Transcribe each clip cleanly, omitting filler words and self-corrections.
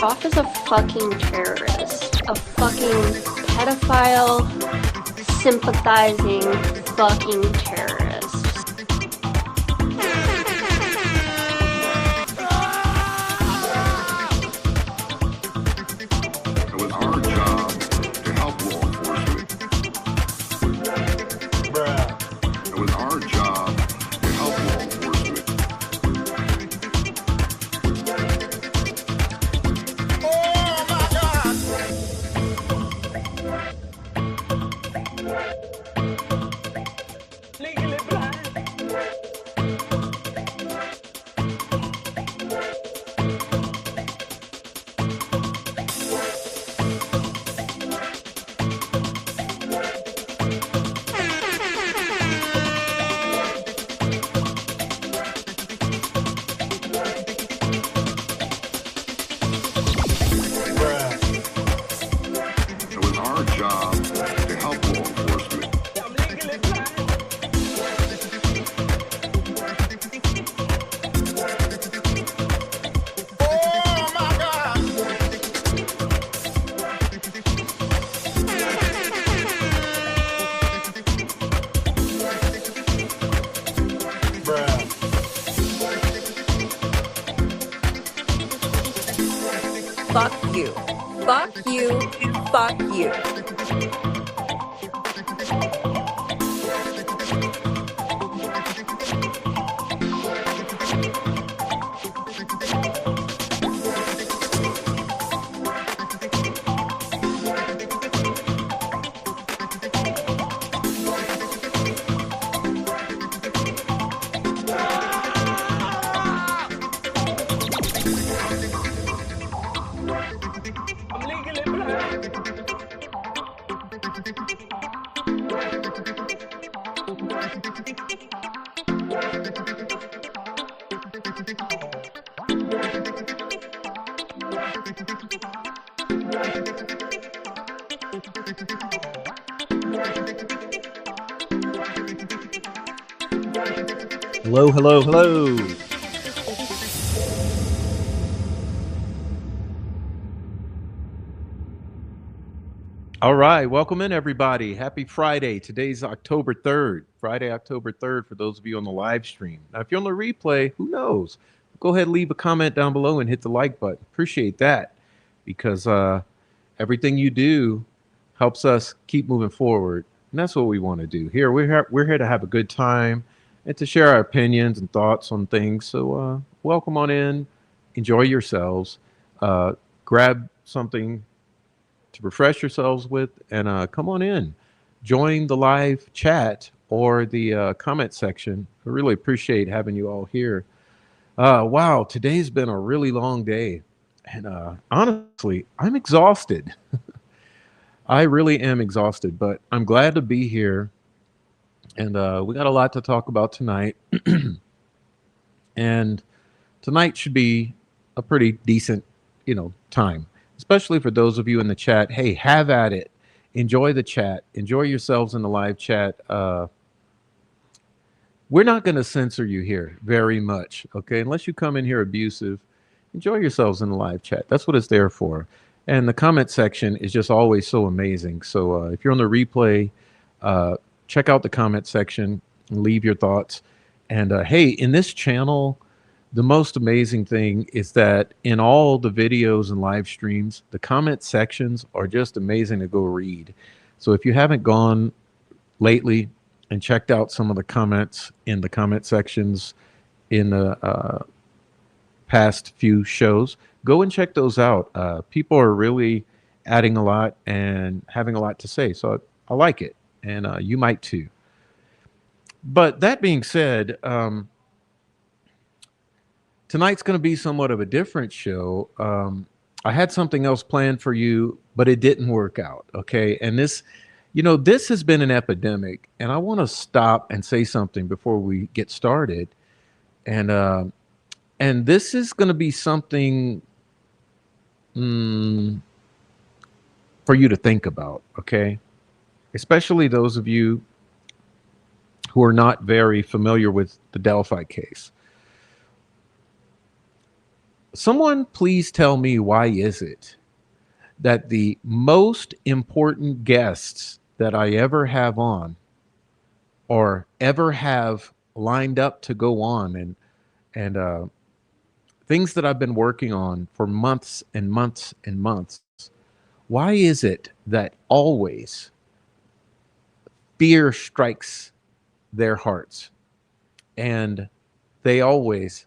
Off as a fucking terrorist, a fucking pedophile, sympathizing fucking terrorist. It was our job to help law enforcement. It was our job to help law enforcement. It was our job to help law enforcement. Fuck you. Fuck you. Fuck you. Hello, hello, hello. All right, welcome in everybody. Happy Friday. Today's October 3rd, Friday, October 3rd for those of you on the live stream. Now, if you're on the replay, who knows? Go ahead and leave a comment down below and hit the like button. Appreciate that because everything you do helps us keep moving forward. And that's what we want to do. Here, we're here to have a good time and to share our opinions and thoughts on things. So welcome on in, enjoy yourselves, grab something to refresh yourselves with, and come on in. Join the live chat or the comment section. I really appreciate having you all here. Wow, today's been a really long day. And honestly, I'm exhausted. I really am exhausted, but I'm glad to be here. And we got a lot to talk about tonight. And tonight should be a pretty decent, time, especially for those of you in the chat. Hey, have at it. enjoy the chat. Enjoy yourselves in the live chat. We're not going to censor you here very much, okay? Unless you come in here abusive, enjoy yourselves in the live chat. That's what it's there for. And the comment section is just always so amazing. So if you're on the replay, check out the comment section and leave your thoughts. And hey, in this channel, the most amazing thing is that in all the videos and live streams, the comment sections are just amazing to go read. So if you haven't gone lately and checked out some of the comments in the comment sections in the past few shows, go and check those out. People are really adding a lot and having a lot to say. So I like it. And you might too. But that being said, tonight's going to be somewhat of a different show. I had something else planned for you, but it didn't work out. Okay. And this, this has been an epidemic, and I want to stop and say something before we get started. And this is going to be something for you to think about. Okay. Especially those of you who are not very familiar with the Delphi case. Someone please tell me, why is it that the most important guests that I ever have on or ever have lined up to go on and things that I've been working on for months and months and months, why is it that always fear strikes their hearts and they always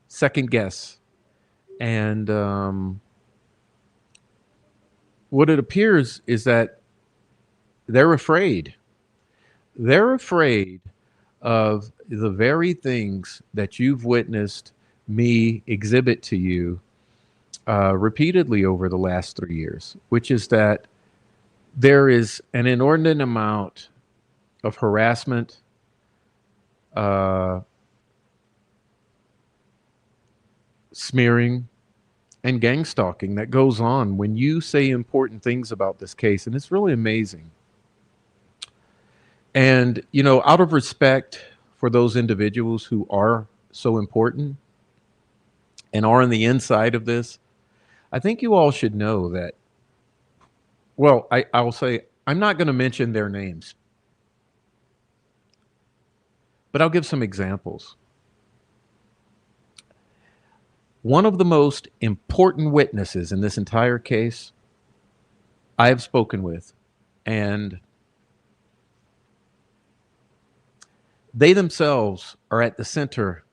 second guess? And what it appears is that they're afraid. They're afraid of the very things that you've witnessed me exhibit to you repeatedly over the last 3 years, which is that there is an inordinate amount of harassment, smearing, and gang stalking that goes on when you say important things about this case. And it's really amazing. And, out of respect for those individuals who are so important and are on the inside of this, I think you all should know that, well, I'll say, I'm not going to mention their names, but I'll give some examples. One of the most important witnesses in this entire case I have spoken with, and they themselves are at the center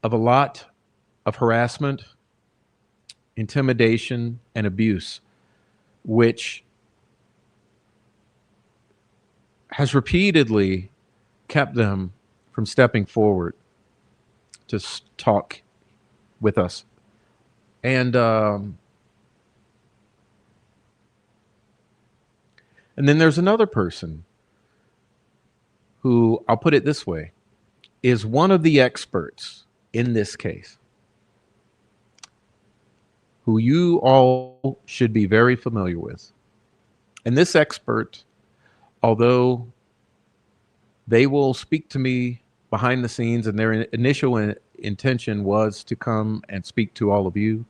of a lot of harassment, intimidation, and abuse, which has repeatedly kept them from stepping forward to talk with us. And then there's another person who, I'll put it this way, is one of the experts in this case, who you all should be very familiar with. And this expert, although they will speak to me behind the scenes and their initial intention was to come and speak to all of you,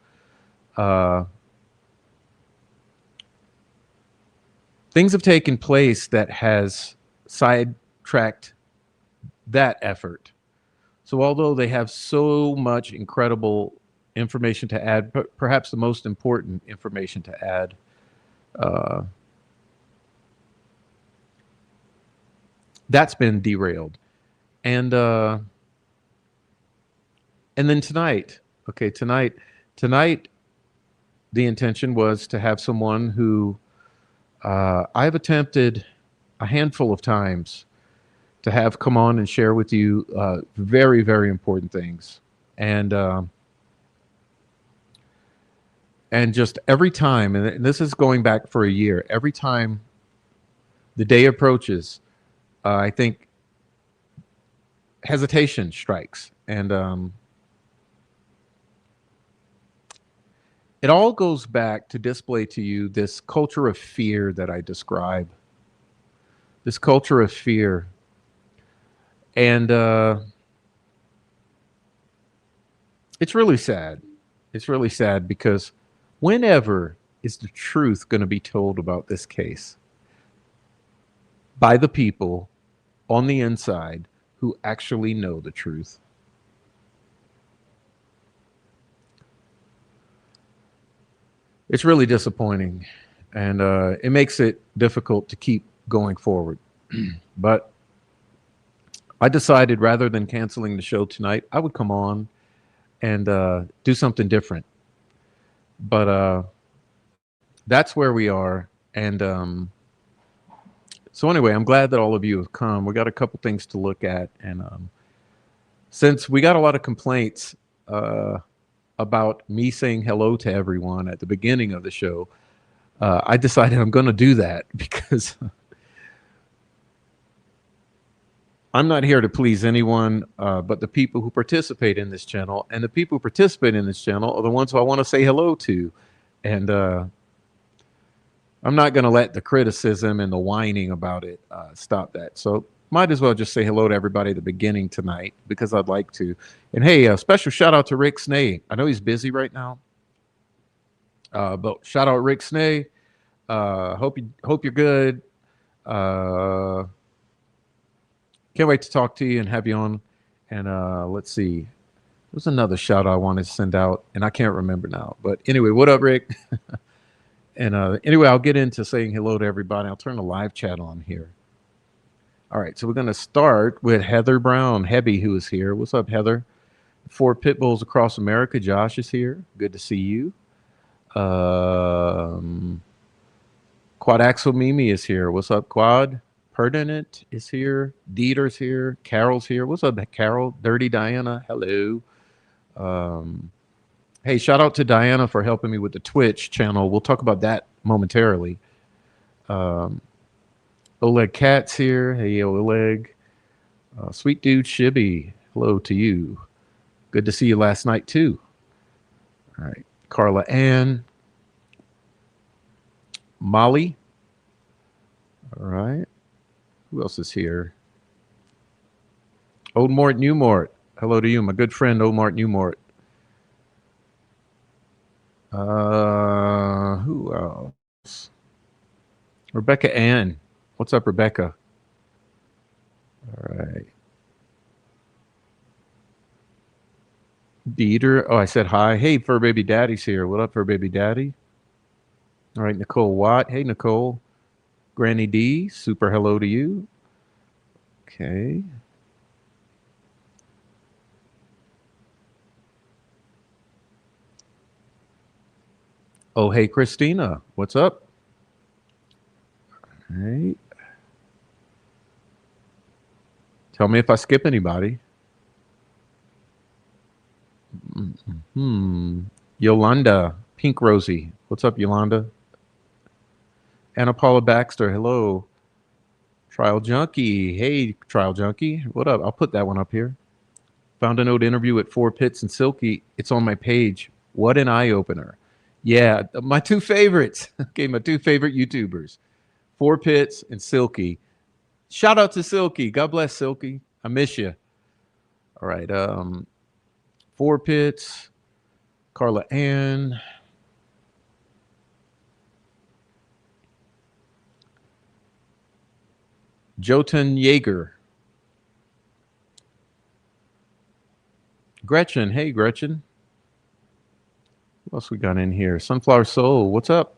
things have taken place that has sidetracked that effort. So although they have so much incredible information to add, perhaps the most important information to add, that's been derailed. And then tonight, the intention was to have someone who I've attempted a handful of times to have come on and share with you very, very important things. And just every time, and this is going back for a year, every time the day approaches, I think hesitation strikes. And It all goes back to display to you this culture of fear that I describe. This culture of fear. And it's really sad. It's really sad because whenever is the truth going to be told about this case? By the people on the inside who actually know the truth. It's really disappointing, and it makes it difficult to keep going forward. But I decided rather than canceling the show tonight, I would come on and do something different. But that's where we are. And so anyway, I'm glad that all of you have come. We got a couple things to look at. And since we got a lot of complaints about me saying hello to everyone at the beginning of the show, I decided I'm going to do that because I'm not here to please anyone but the people who participate in this channel. And the people who participate in this channel are the ones who I want to say hello to. And I'm not going to let the criticism and the whining about it stop that. So might as well just say hello to everybody at the beginning tonight because I'd like to. And hey, a special shout out to Rick Snay. I know he's busy right now, but shout out Rick Snay. Hope you're good. Can't wait to talk to you and have you on. And let's see. There's another shout out I wanted to send out, and I can't remember now. But anyway, what up, Rick? And anyway, I'll get into saying hello to everybody. I'll turn the live chat on here. All right, so we're going to start with Heather Brown, Hebby, who is here. What's up, Heather? 4 pit bulls across America. Josh is here. Good to see you. Quad Axel Mimi is here. What's up, Quad? Pertinent is here. Dieter's here. Carol's here. What's up, Carol? Dirty Diana. Hello. Hey, shout out to Diana for helping me with the Twitch channel. We'll talk about that momentarily. Oleg Katz here. Hey, Oleg. Sweet dude Shibby. Hello to you. Good to see you last night, too. All right. Carla Ann. Molly. All right. Who else is here? Old Mort Newmort. Hello to you, my good friend, Old Mort Newmort. Who else? Rebecca Ann. What's up, Rebecca? All right. Dieter. Oh, I said hi. Hey, Fur Baby Daddy's here. What up, Fur Baby Daddy? All right, Nicole Watt. Hey, Nicole. Granny D. Super hello to you. Okay. Oh, hey, Christina. What's up? All right. Tell me if I skip anybody. Yolanda. Pink Rosie. What's up, Yolanda? Anna Paula Baxter. Hello. Trial Junkie. Hey, Trial Junkie. What up? I'll put that one up here. Found a note interview at 4 Pits and Silky. It's on my page. What an eye-opener. Yeah, my 2 favorites. Okay, my 2 favorite YouTubers. 4 Pits and Silky. Shout out to Silky. God bless Silky. I miss you. All right. 4 Pits. Carla Ann. Jotun Yeager. Gretchen. Hey, Gretchen. What else we got in here? Sunflower Soul. What's up?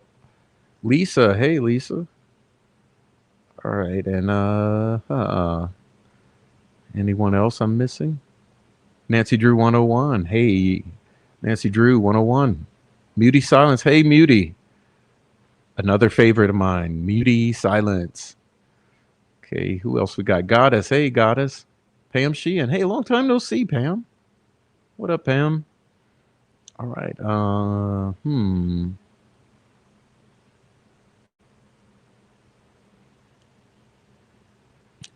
Lisa. Hey, Lisa. All right. And anyone else I'm missing? Nancy Drew 101. Hey, Nancy Drew 101. Muty Silence. Hey, Muty. Another favorite of mine. Muty Silence. Okay, who else we got? Goddess. Hey, Goddess. Pam Sheehan. Hey, long time no see, Pam. What up, Pam? All right.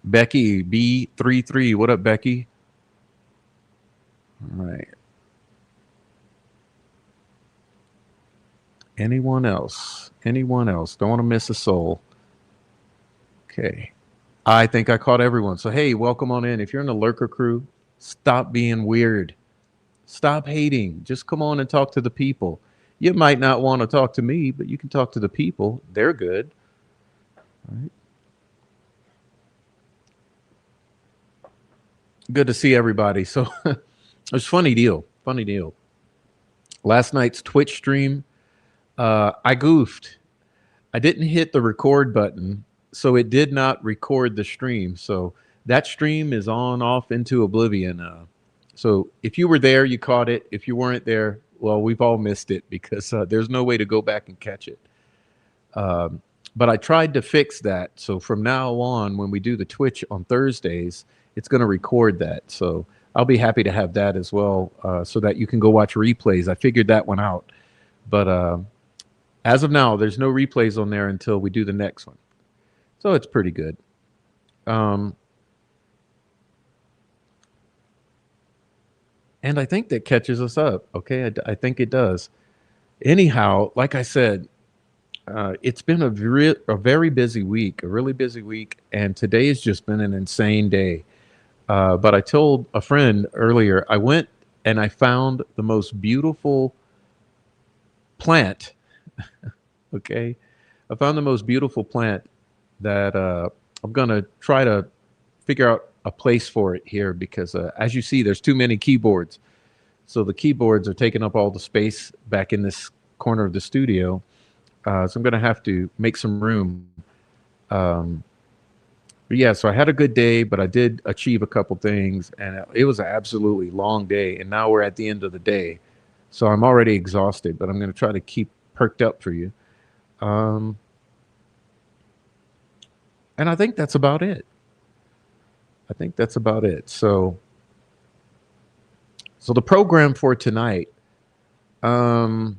Becky B33. What up, Becky? All right. Anyone else? Anyone else? Don't want to miss a soul. Okay. I think I caught everyone. So, hey, welcome on in. If you're in the lurker crew, stop being weird. Stop hating. Just come on and talk to the people. You might not want to talk to me, but you can talk to the people. They're good. All right. Good to see everybody. So, it's funny deal. Funny deal. Last night's Twitch stream, I goofed. I didn't hit the record button, so it did not record the stream. So that stream is on off into oblivion. So if you were there, you caught it. If you weren't there, well, we've all missed it because there's no way to go back and catch it. But I tried to fix that. So from now on, when we do the Twitch on Thursdays, it's going to record that. So I'll be happy to have that as well, so that you can go watch replays. I figured that one out. But as of now, there's no replays on there until we do the next one. So it's pretty good. And I think that catches us up. Okay, I think it does. Anyhow, like I said, it's been a very busy week, a really busy week. And today has just been an insane day. But I told a friend earlier, I went and I found the most beautiful plant. Okay. I found the most beautiful plant that I'm going to try to figure out a place for it here because as you see, there's too many keyboards. So the keyboards are taking up all the space back in this corner of the studio. So I'm going to have to make some room. But yeah, so I had a good day, but I did achieve a couple things, and it was an absolutely long day. And now we're at the end of the day. So I'm already exhausted, but I'm going to try to keep perked up for you. And I think that's about it. I think that's about it. So the program for tonight, I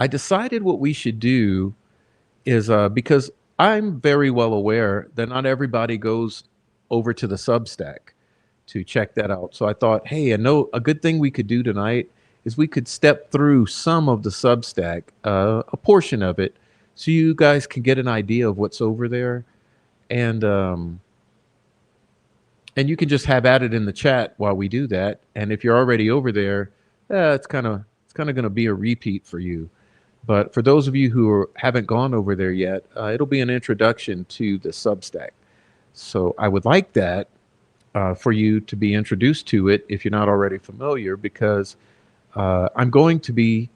decided what we should do is because I'm very well aware that not everybody goes over to the Substack to check that out. So I thought, hey, I know a good thing we could do tonight is we could step through some of the Substack, a portion of it, so you guys can get an idea of what's over there, and you can just have at it in the chat while we do that. And if you're already over there, it's kind of going to be a repeat for you. But for those of you who haven't gone over there yet, it'll be an introduction to the Substack. So I would like that for you to be introduced to it if you're not already familiar, because I'm going to be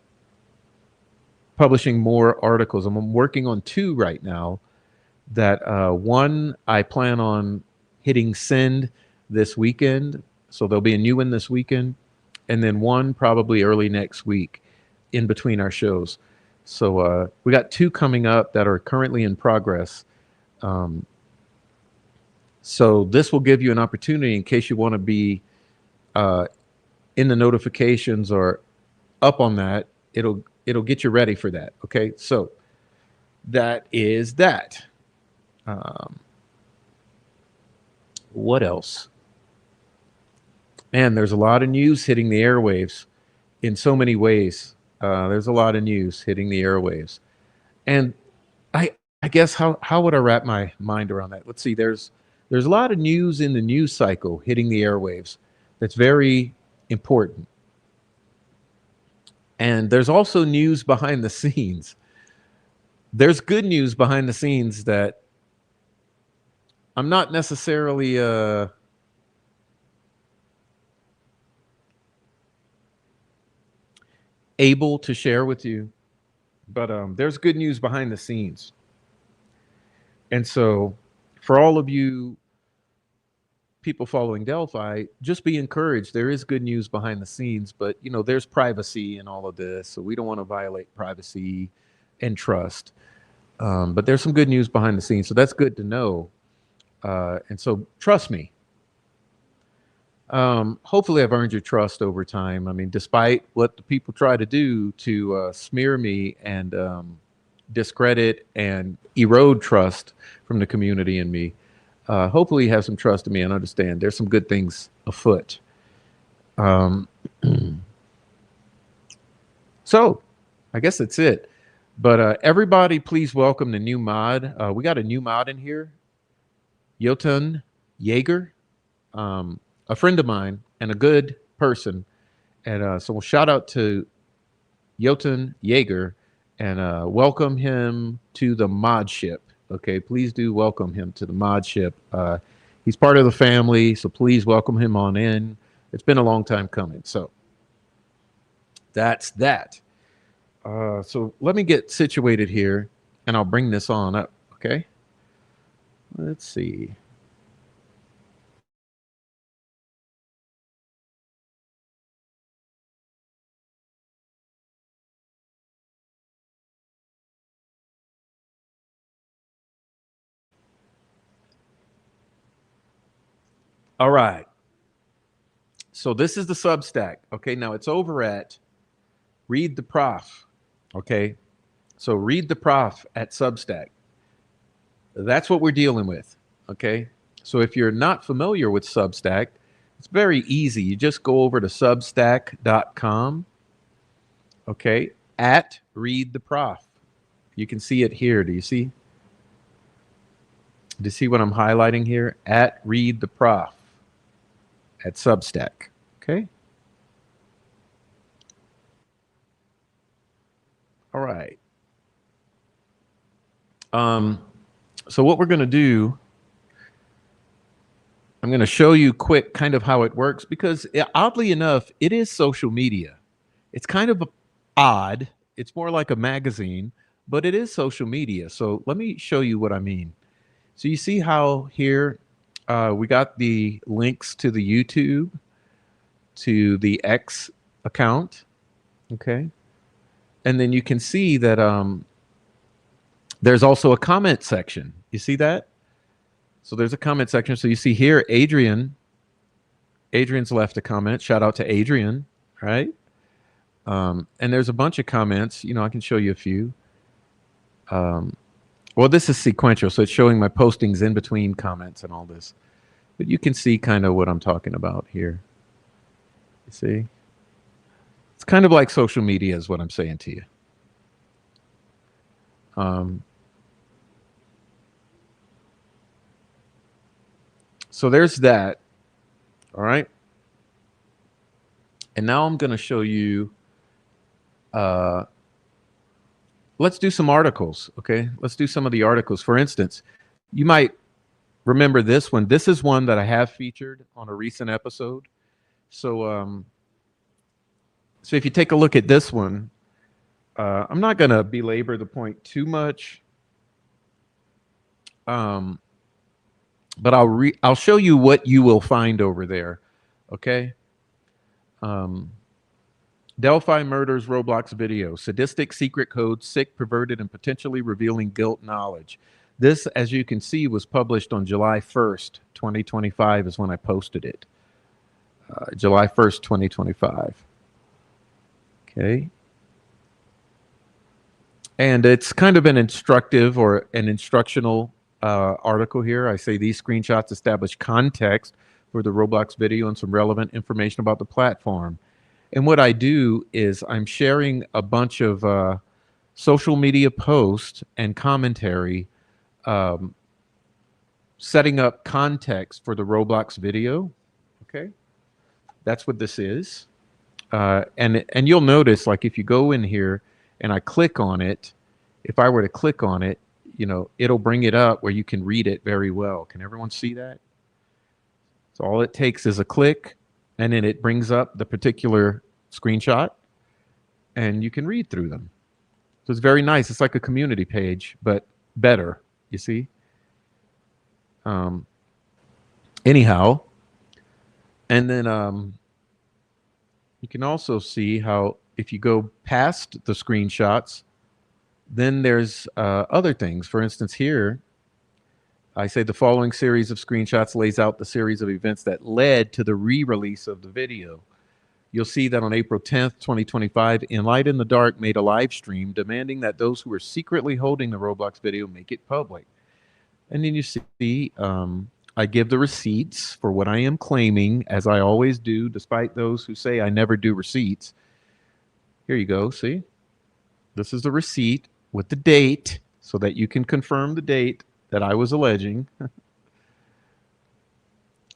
publishing more articles. I'm working on 2 right now. That one I plan on hitting send this weekend. So there'll be a new one this weekend. And then one probably early next week in between our shows. So we got 2 coming up that are currently in progress. So this will give you an opportunity in case you want to be in the notifications or up on that. It'll get you ready for that. Okay, so that is that. What else? Man, there's a lot of news hitting the airwaves in so many ways. There's a lot of news hitting the airwaves. And I guess how would I wrap my mind around that? Let's see, there's a lot of news in the news cycle hitting the airwaves that's very important. And there's also news behind the scenes. There's good news behind the scenes that I'm not necessarily able to share with you, but there's good news behind the scenes. And so for all of you people following Delphi, just be encouraged. There is good news behind the scenes, but there's privacy in all of this, so we don't want to violate privacy and trust. But there's some good news behind the scenes, so that's good to know. And so trust me. Hopefully I've earned your trust over time. I mean, despite what the people try to do to smear me and discredit and erode trust from the community and me, hopefully you have some trust in me and understand there's some good things afoot. So I guess that's it. But everybody, please welcome the new mod. We got a new mod in here, Jotun Jaeger, a friend of mine and a good person. And so we'll shout out to Jotun Jaeger and welcome him to the mod ship. Okay, please do welcome him to the mod ship. He's part of the family, so please welcome him on in. It's been a long time coming. So that's that. So let me get situated here and I'll bring this on up. Okay. Let's see. All right. So this is the Substack. Okay. Now it's over at Read the Prof. Okay. So Read the Prof at Substack. That's what we're dealing with. Okay. So if you're not familiar with Substack, it's very easy. You just go over to substack.com. Okay. At Read the Prof. You can see it here. Do you see? Do you see what I'm highlighting here? At Read the Prof. At Substack. Okay. All right. So what we're going to do, I'm going to show you quick kind of how it works because oddly enough, it is social media. It's kind of odd. It's more like a magazine, but it is social media. So let me show you what I mean. So you see how here we got the links to the YouTube, to the X account. Okay. And then you can see that there's also a comment section. You see that? So there's a comment section. So you see here, Adrian's left a comment. Shout out to Adrian, right? And there's a bunch of comments. You know, I can show you a few. Well, this is sequential, so it's showing my postings in between comments and all this. But you can see kind of what I'm talking about here. You see? It's kind of like social media is what I'm saying to you. So there's that. All right. And now I'm going to show you, let's do some articles. Okay. Let's do some of the articles. For instance, you might remember this one. This is one that I have featured on a recent episode. So, so if you take a look at this one, I'm not going to belabor the point too much. But I'll show you what you will find over there. Okay. Delphi murders Roblox video. Sadistic secret code, sick, perverted, and potentially revealing guilt knowledge. This, as you can see, was published on July 1st, 2025 is when I posted it. July 1st, 2025. Okay. And it's kind of an instructive or an instructional article here. I say these screenshots establish context for the Roblox video and some relevant information about the platform. And what I do is I'm sharing a bunch of social media posts and commentary, setting up context for the Roblox video. Okay, that's what this is. And you'll notice, like, if you go in here and I click on it, if I were to click on it, you know, it'll bring it up where you can read it very well. Can everyone see that? So all it takes is a click, and then it brings up the particular screenshot, and you can read through them. So it's very nice. It's like a community page, but better, you see? Anyhow, and then you can also see how if you go past the screenshots, then there's other things. For instance, here, I say the following series of screenshots lays out the series of events that led to the re-release of the video. You'll see that on April 10th, 2025, In Light in the Dark made a live stream demanding that those who were secretly holding the Roblox video make it public. And then you see I give the receipts for what I am claiming, as I always do, despite those who say I never do receipts. Here you go, see? This is the receipt with the date so that you can confirm the date that I was alleging.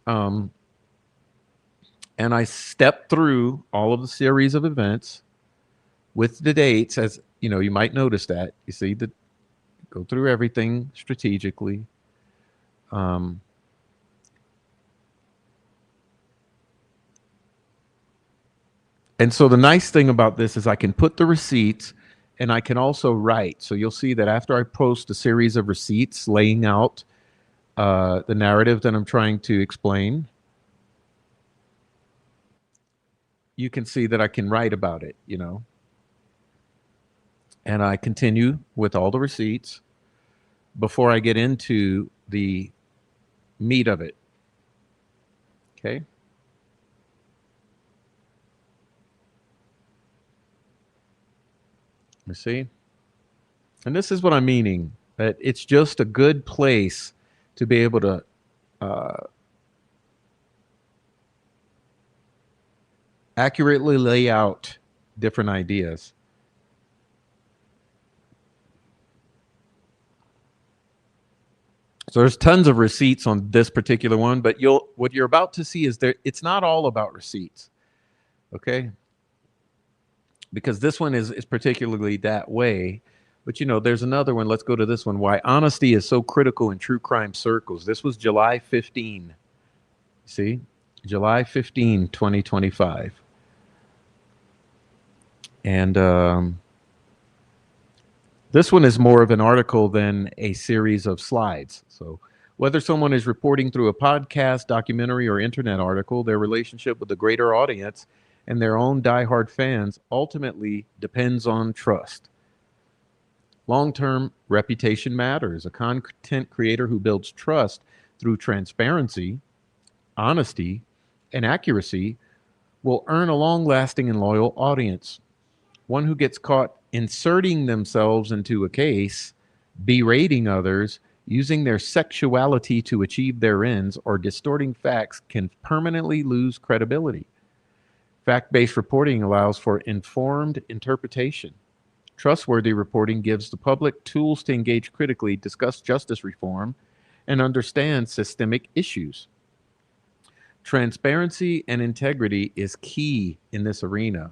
um, and I stepped through all of the series of events with the dates. As you know, you might notice that you see the go through everything strategically. Um, and so the nice thing about this is I can put the receipts and I can also write. So you'll see that after I post a series of receipts laying out the narrative that I'm trying to explain, you can see that I can write about it, you know. And I continue with all the receipts before I get into the meat of it. Okay. You see? And this is what I'm meaning, that it's just a good place to be able to accurately lay out different ideas. So there's tons of receipts on this particular one, but what you're about to see is it's not all about receipts. Okay? Because this one is particularly that way. But you know, there's another one. Let's go to this one. Why honesty is so critical in true crime circles. This was July 15. See? July 15, 2025. And this one is more of an article than a series of slides. So whether someone is reporting through a podcast, documentary, or internet article, their relationship with the greater audience and their own diehard fans ultimately depends on trust. Long-term reputation matters. A content creator who builds trust through transparency, honesty, and accuracy will earn a long-lasting and loyal audience. One who gets caught inserting themselves into a case, berating others, using their sexuality to achieve their ends, or distorting facts can permanently lose credibility. Fact-based reporting allows for informed interpretation. Trustworthy reporting gives the public tools to engage critically, discuss justice reform, and understand systemic issues. Transparency and integrity is key in this arena.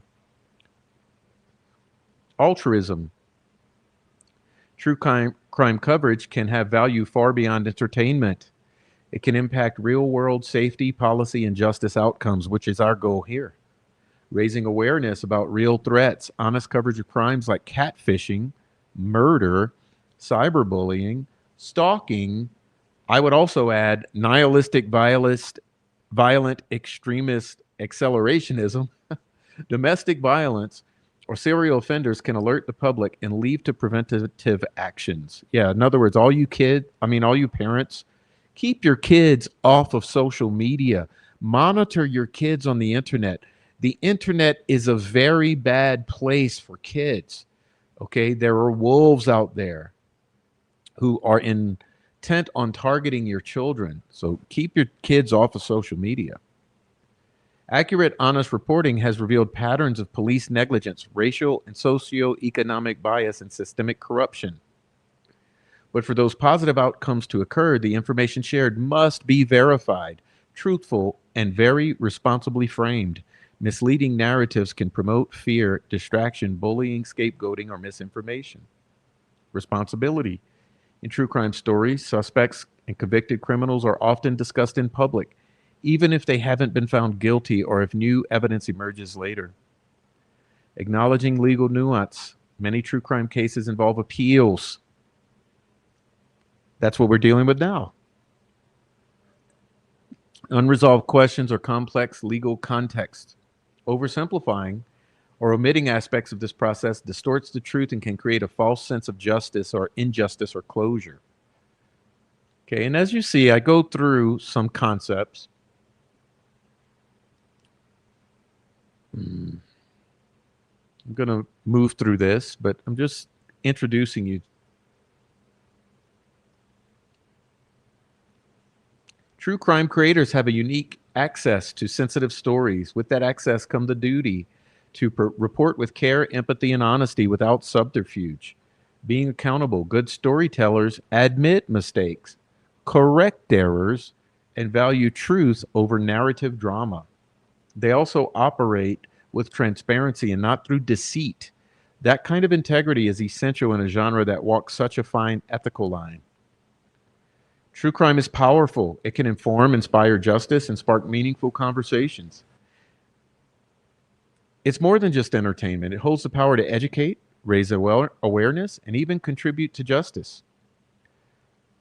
Altruism. True crime coverage can have value far beyond entertainment. It can impact real-world safety, policy, and justice outcomes, which is our goal here. Raising awareness about real threats, honest coverage of crimes like catfishing, murder, cyberbullying, stalking. I would also add nihilistic, violent extremist accelerationism, domestic violence, or serial offenders can alert the public and lead to preventative actions. Yeah, in other words, all you parents, keep your kids off of social media. Monitor your kids on the internet. The internet is a very bad place for kids. Okay, there are wolves out there who are intent on targeting your children. So keep your kids off of social media. Accurate, honest reporting has revealed patterns of police negligence, racial and socioeconomic bias, and systemic corruption. But for those positive outcomes to occur, the information shared must be verified, truthful, and very responsibly framed. Misleading narratives can promote fear, distraction, bullying, scapegoating, or misinformation. Responsibility. In true crime stories, suspects and convicted criminals are often discussed in public, even if they haven't been found guilty or if new evidence emerges later. Acknowledging legal nuance. Many true crime cases involve appeals. That's what we're dealing with now. Unresolved questions or complex legal context. Oversimplifying or omitting aspects of this process distorts the truth and can create a false sense of justice or injustice or closure. Okay, and as you see, I go through some concepts. I'm going to move through this, but I'm just introducing you. True crime creators have a unique access to sensitive stories. With that access come the duty to report with care, empathy, and honesty without subterfuge. Being accountable, good storytellers admit mistakes, correct errors, and value truth over narrative drama. They also operate with transparency and not through deceit. That kind of integrity is essential in a genre that walks such a fine ethical line. True crime is powerful. It can inform, inspire justice, and spark meaningful conversations. It's more than just entertainment. It holds the power to educate, raise awareness, and even contribute to justice.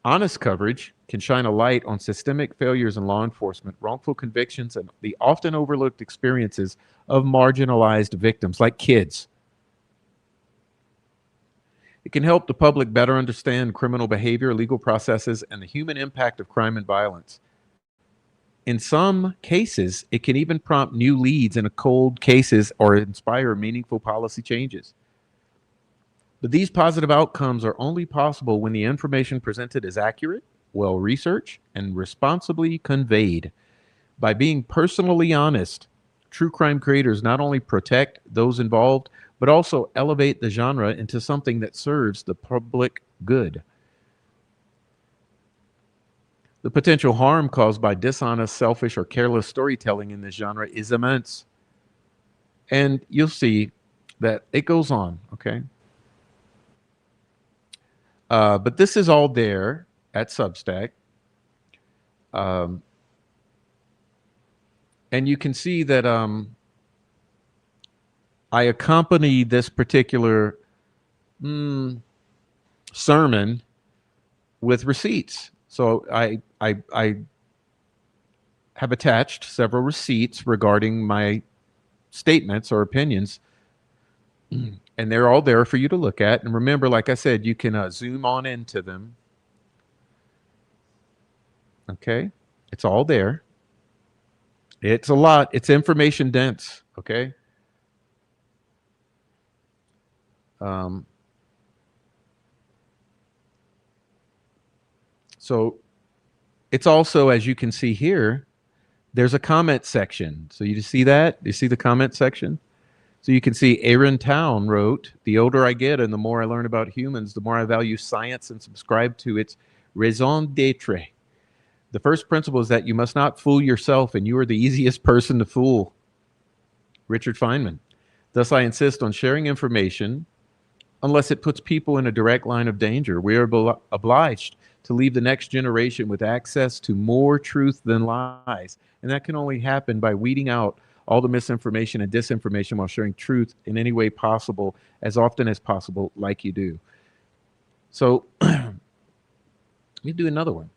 Honest coverage can shine a light on systemic failures in law enforcement, wrongful convictions, and the often overlooked experiences of marginalized victims, like kids. It can help the public better understand criminal behavior, legal processes, and the human impact of crime and violence. In some cases, it can even prompt new leads in cold cases or inspire meaningful policy changes. But these positive outcomes are only possible when the information presented is accurate, well researched, and responsibly conveyed. By being personally honest, true crime creators not only protect those involved, but also elevate the genre into something that serves the public good. The potential harm caused by dishonest, selfish, or careless storytelling in this genre is immense. And you'll see that it goes on, okay? But this is all there at Substack. And you can see that I accompany this particular sermon with receipts. So I have attached several receipts regarding my statements or opinions, and they're all there for you to look at. And remember, like I said, you can zoom on into them. Okay, it's all there. It's a lot. It's information dense. Okay. So it's also, as you can see here, there's a comment section. So you see that? You see the comment section? So you can see Aaron Town wrote, "The older I get and the more I learn about humans, the more I value science and subscribe to its raison d'etre. The first principle is that you must not fool yourself, and you are the easiest person to fool." Richard Feynman. "Thus I insist on sharing information unless it puts people in a direct line of danger. We are obliged to leave the next generation with access to more truth than lies. And that can only happen by weeding out all the misinformation and disinformation while sharing truth in any way possible, as often as possible, like you do." So let me do another one.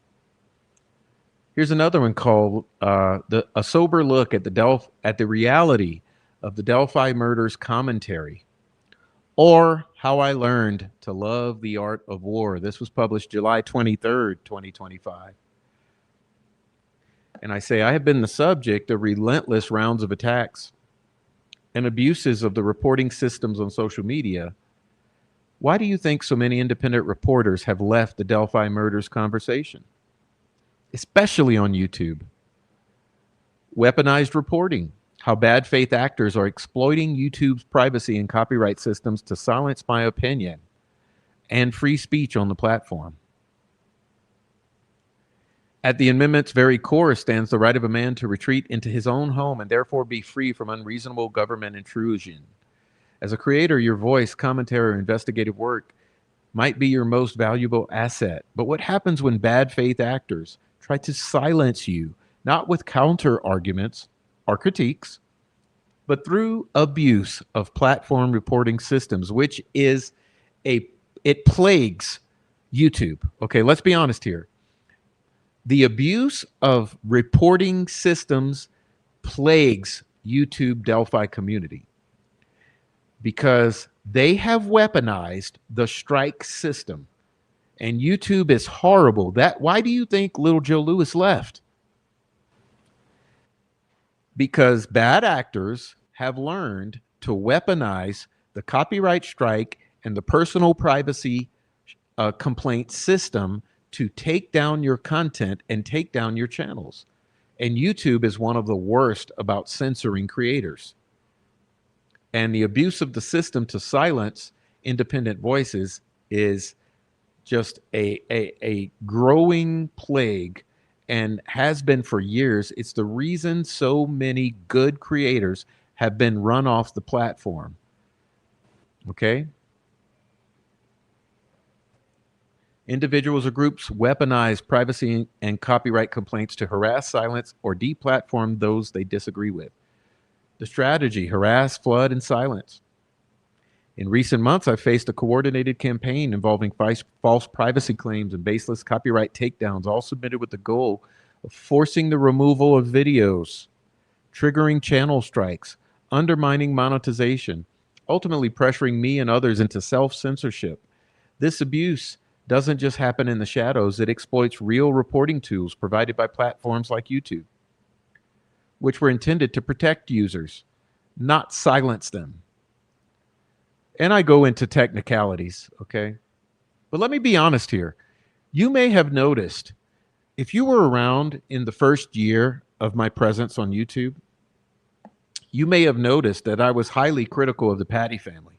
Here's another one called A Sober Look at the Reality of the Delphi Murders Commentary, or How I Learned to Love the Art of War. This was published July 23rd, 2025. And I say, I have been the subject of relentless rounds of attacks and abuses of the reporting systems on social media. Why do you think so many independent reporters have left the Delphi murders conversation, especially on YouTube? Weaponized reporting. How bad faith actors are exploiting YouTube's privacy and copyright systems to silence my opinion and free speech on the platform. At the amendment's very core stands the right of a man to retreat into his own home and therefore be free from unreasonable government intrusion. As a creator, your voice, commentary, or investigative work might be your most valuable asset. But what happens when bad faith actors try to silence you, not with counter arguments or critiques, but through abuse of platform reporting systems, which is it plagues YouTube. Okay, let's be honest here. The abuse of reporting systems plagues YouTube Delphi community because they have weaponized the strike system, and YouTube is horrible. Why do you think little Joe Louis left? Because bad actors have learned to weaponize the copyright strike and the personal privacy complaint system to take down your content and take down your channels. And YouTube is one of the worst about censoring creators. And the abuse of the system to silence independent voices is just a growing plague and has been for years. It's the reason so many good creators have been run off the platform. Okay? Individuals or groups weaponize privacy and copyright complaints to harass, silence, or deplatform those they disagree with. The strategy: harass, flood, and silence. In recent months, I've faced a coordinated campaign involving false privacy claims and baseless copyright takedowns, all submitted with the goal of forcing the removal of videos, triggering channel strikes, undermining monetization, ultimately pressuring me and others into self-censorship. This abuse doesn't just happen in the shadows. It exploits real reporting tools provided by platforms like YouTube, which were intended to protect users, not silence them. And I go into technicalities, okay? But let me be honest here. You may have noticed, if you were around in the first year of my presence on YouTube, you may have noticed that I was highly critical of the Patty family.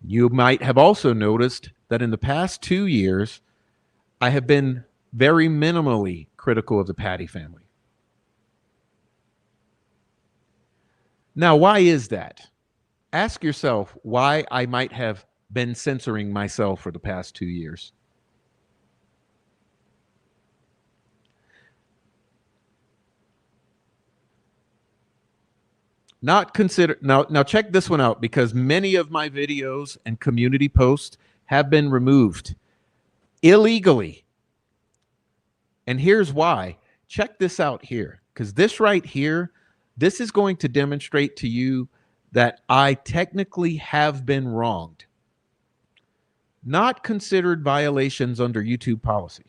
You might have also noticed that in the past 2 years, I have been very minimally critical of the Patty family. Now, why is that? Ask yourself why I might have been censoring myself for the past 2 years. Now check this one out, because many of my videos and community posts have been removed illegally. And here's why. Check this out here, because this right here, this is going to demonstrate to you that I technically have been wronged. Not considered violations under YouTube policy.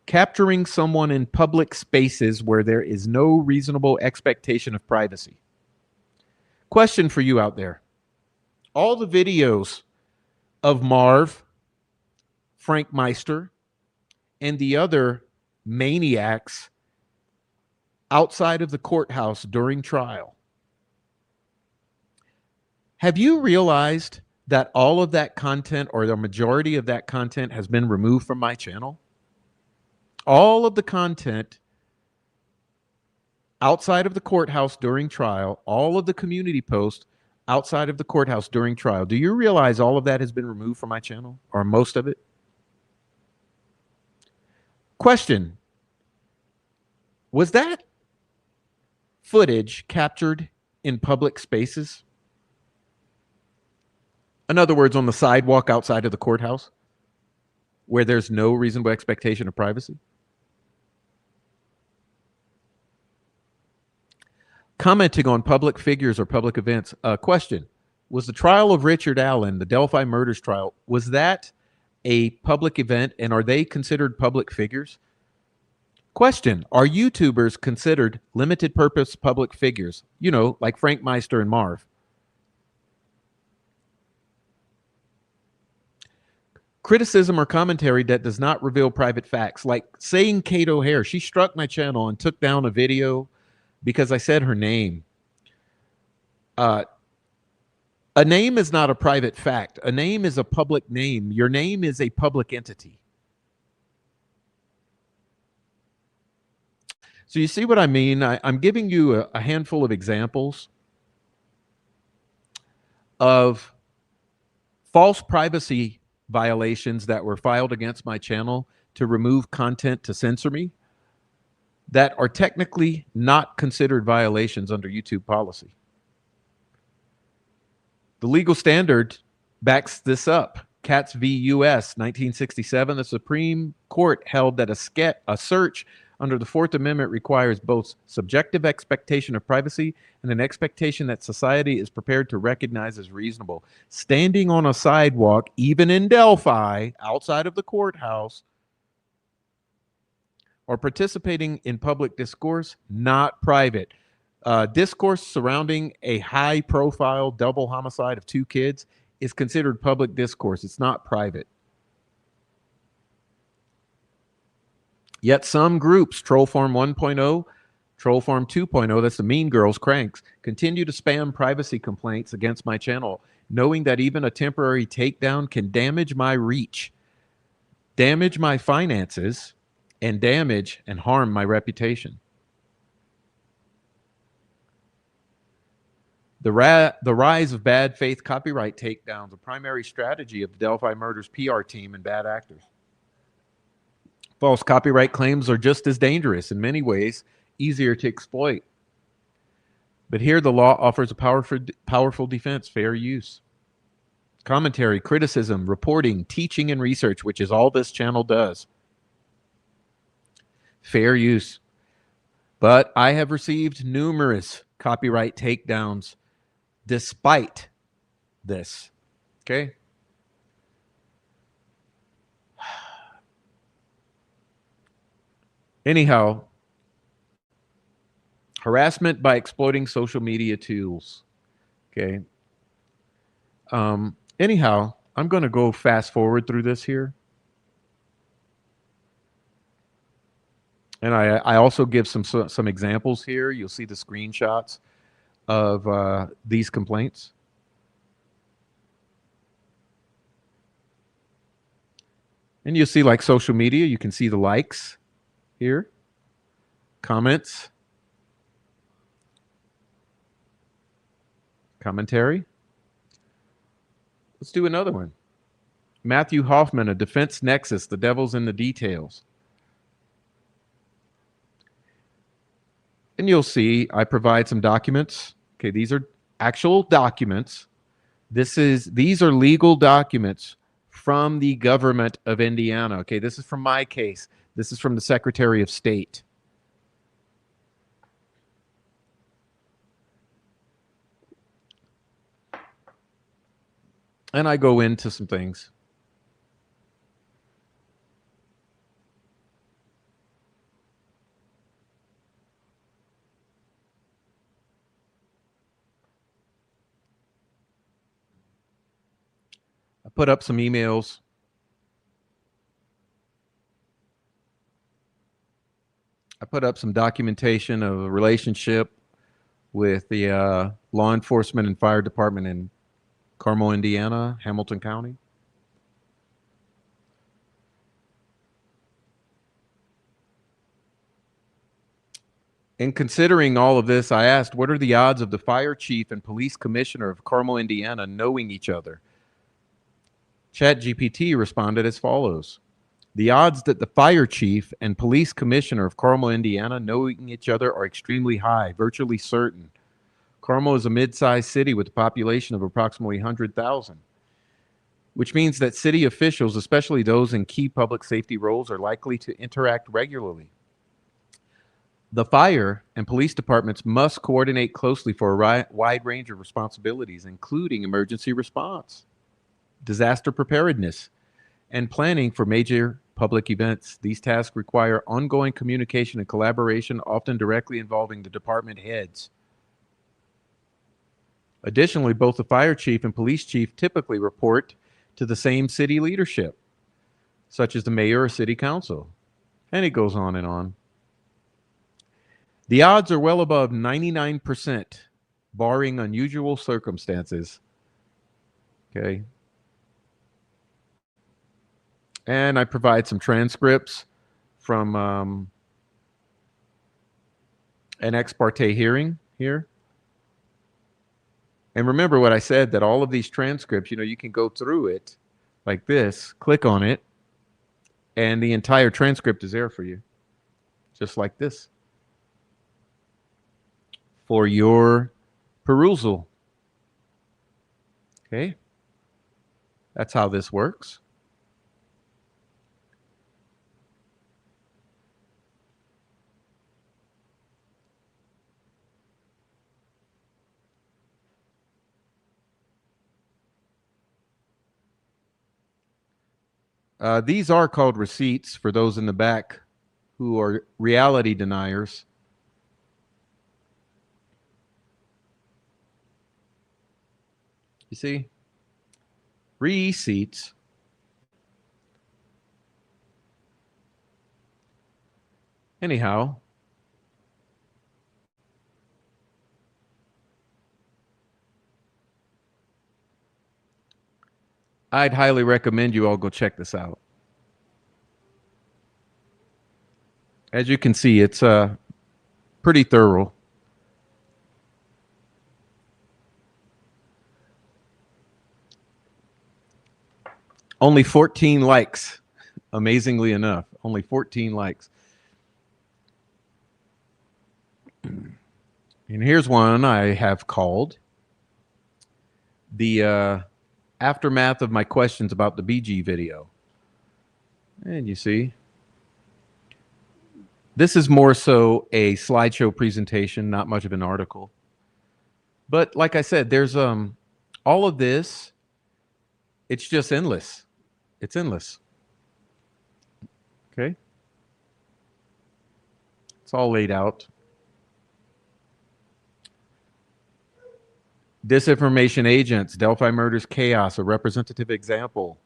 Capturing someone in public spaces where there is no reasonable expectation of privacy. Question for you out there. All the videos of Marv, Frank Meister, and the other maniacs outside of the courthouse during trial. Have you realized that all of that content, or the majority of that content, has been removed from my channel? All of the content outside of the courthouse during trial, all of the community posts outside of the courthouse during trial. Do you realize all of that has been removed from my channel, or most of it? Question: was that footage captured in public spaces? In other words, on the sidewalk outside of the courthouse, where there's no reasonable expectation of privacy? Commenting on public figures or public events. Question: was the trial of Richard Allen, the Delphi murders trial, was that a public event, and are they considered public figures? Question: are YouTubers considered limited purpose public figures? You know, like Frank Meister and Marv. Criticism or commentary that does not reveal private facts, like saying Kate O'Hare. She struck my channel and took down a video because I said her name. A name is not a private fact. A name is a public name. Your name is a public entity. So you see what I mean? I'm giving you a handful of examples of false privacy violations that were filed against my channel to remove content, to censor me, that are technically not considered violations under YouTube policy. The legal standard backs this up. Katz v. U.S., 1967, the Supreme Court held that a search under the Fourth Amendment requires both subjective expectation of privacy and an expectation that society is prepared to recognize as reasonable. Standing on a sidewalk, even in Delphi, outside of the courthouse, or participating in public discourse, not private. Discourse surrounding a high-profile double homicide of 2 kids is considered public discourse. It's not private. Yet some groups, Trollform 1.0, Troll Farm 2.0, that's the Mean Girls cranks, continue to spam privacy complaints against my channel, knowing that even a temporary takedown can damage my reach, damage my finances, and damage and harm my reputation. The rise of bad faith copyright takedowns, a primary strategy of the Delphi Murders PR team and bad actors. False copyright claims are just as dangerous, in many ways, easier to exploit. But here the law offers a powerful defense, fair use. Commentary, criticism, reporting, teaching, and research, which is all this channel does. Fair use. But I have received numerous copyright takedowns despite this. Okay? Anyhow, harassment by exploiting social media tools. Okay. Anyhow, I'm going to go fast forward through this here. And I also give some examples here. You'll see the screenshots of these complaints. And you'll see like social media. You can see the likes here, comments, commentary. Let's do another one. Matthew Hoffman, a defense nexus, the devil's in the details. And you'll see I provide some documents. Okay, these are actual documents. These are legal documents from the government of Indiana. Okay, this is from my case. This is from the Secretary of State. And I go into some things. I put up some emails. I put up some documentation of a relationship with the law enforcement and fire department in Carmel, Indiana, Hamilton County. In considering all of this, I asked, what are the odds of the fire chief and police commissioner of Carmel, Indiana knowing each other? ChatGPT responded as follows. The odds that the fire chief and police commissioner of Carmel, Indiana knowing each other are extremely high, virtually certain. Carmel is a mid-sized city with a population of approximately 100,000, which means that city officials, especially those in key public safety roles, are likely to interact regularly. The fire and police departments must coordinate closely for a wide range of responsibilities, including emergency response, disaster preparedness, and planning for major public events. These tasks require ongoing communication and collaboration, often directly involving the department heads. Additionally, both the fire chief and police chief typically report to the same city leadership, such as the mayor or city council. And it goes on and on. The odds are well above 99%, barring unusual circumstances. Okay. And I provide some transcripts from an ex parte hearing here. And remember what I said, that all of these transcripts, you can go through it like this, click on it, and the entire transcript is there for you, just like this, for your perusal. Okay? That's how this works. These are called receipts for those in the back who are reality deniers. You see? Receipts. Anyhow, I'd highly recommend you all go check this out. As you can see, it's pretty thorough. Only 14 likes, amazingly enough. Only 14 likes. And here's one I have called the aftermath of my questions about the BG video. And you see, this is more so a slideshow presentation, not much of an article. But like I said, there's all of this. It's just endless. It's endless. Okay. It's all laid out. Disinformation agents, Delphi murders chaos, a representative example.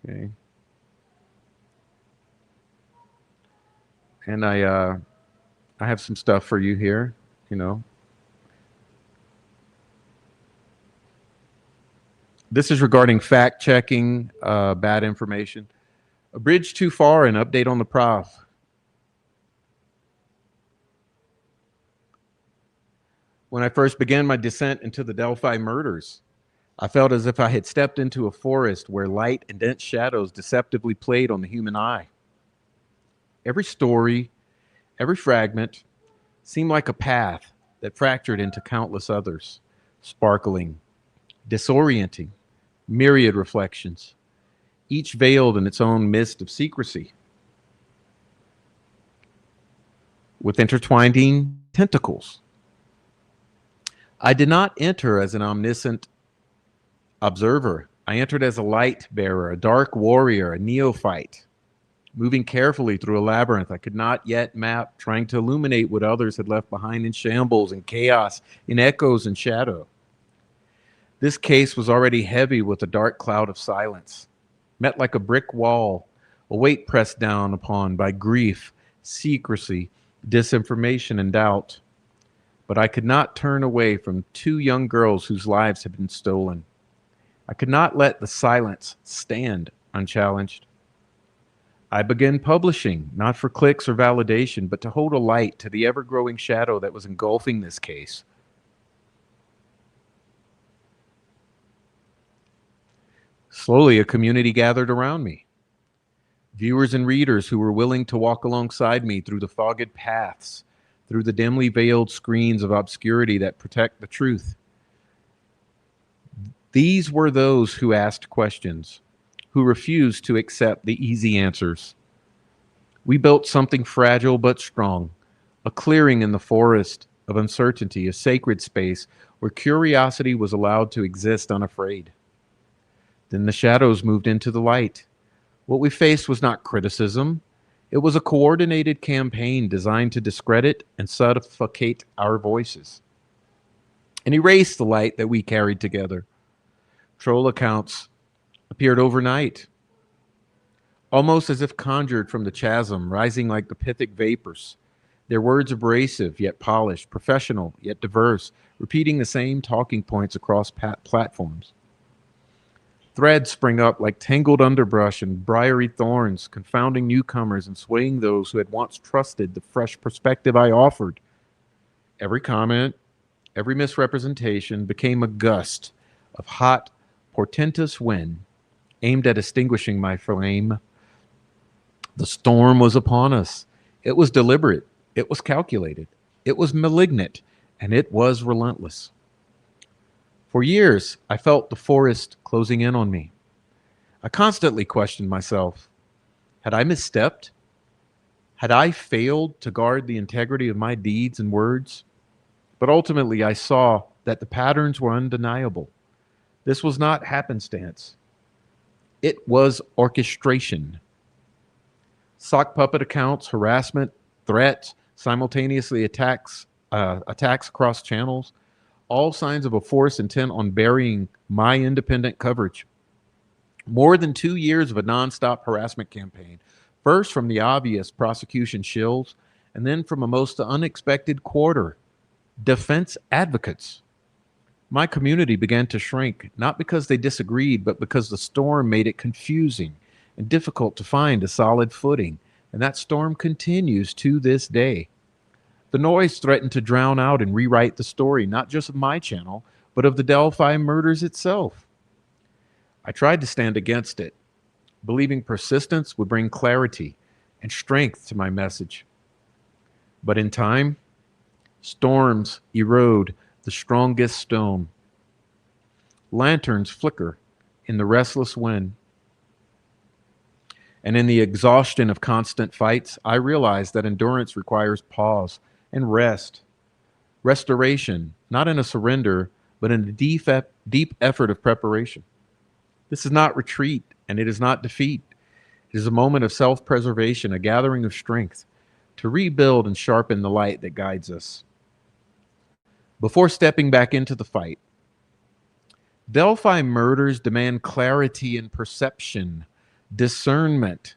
Okay. And I have some stuff for you here, you know. This is regarding fact checking, bad information. A bridge too far, an update on the prof. When I first began my descent into the Delphi murders, I felt as if I had stepped into a forest where light and dense shadows deceptively played on the human eye. Every story, every fragment seemed like a path that fractured into countless others, sparkling, disorienting, myriad reflections, each veiled in its own mist of secrecy, with intertwining tentacles. I did not enter as an omniscient observer. I entered as a light bearer, a dark warrior, a neophyte, moving carefully through a labyrinth I could not yet map, trying to illuminate what others had left behind in shambles and chaos, in echoes and shadow. This case was already heavy with a dark cloud of silence, met like a brick wall, a weight pressed down upon by grief, secrecy, disinformation, and doubt. But I could not turn away from two young girls whose lives had been stolen. I could not let the silence stand unchallenged. I began publishing, not for clicks or validation, but to hold a light to the ever-growing shadow that was engulfing this case. Slowly, a community gathered around me. Viewers and readers who were willing to walk alongside me through the fogged paths, through the dimly veiled screens of obscurity that protect the truth. These were those who asked questions, who refused to accept the easy answers. We built something fragile but strong, a clearing in the forest of uncertainty, a sacred space where curiosity was allowed to exist unafraid. Then the shadows moved into the light. What we faced was not criticism. It was a coordinated campaign designed to discredit and suffocate our voices and erase the light that we carried together. Troll accounts appeared overnight, almost as if conjured from the chasm, rising like the pythic vapors. Their words abrasive yet polished, professional yet diverse, repeating the same talking points across platforms. Threads spring up like tangled underbrush and briary thorns, confounding newcomers and swaying those who had once trusted the fresh perspective I offered. Every comment, every misrepresentation became a gust of hot, portentous wind aimed at extinguishing my flame. The storm was upon us. It was deliberate. It was calculated. It was malignant, and it was relentless. For years, I felt the forest closing in on me. I constantly questioned myself. Had I misstepped? Had I failed to guard the integrity of my deeds and words? But ultimately, I saw that the patterns were undeniable. This was not happenstance. It was orchestration. Sock puppet accounts, harassment, threats, simultaneously attacks across channels, all signs of a force intent on burying my independent coverage. More than 2 years of a nonstop harassment campaign, first from the obvious prosecution shills, and then from a most unexpected quarter, defense advocates. My community began to shrink, not because they disagreed, but because the storm made it confusing and difficult to find a solid footing. And that storm continues to this day. The noise threatened to drown out and rewrite the story, not just of my channel, but of the Delphi murders itself. I tried to stand against it, believing persistence would bring clarity and strength to my message. But in time, storms erode the strongest stone. Lanterns flicker in the restless wind. And in the exhaustion of constant fights, I realized that endurance requires pause and rest. Restoration, not in a surrender, but in a deep effort of preparation. This is not retreat, and it is not defeat. It is a moment of self-preservation, a gathering of strength to rebuild and sharpen the light that guides us. Before stepping back into the fight, Delphi murders demand clarity and perception, discernment,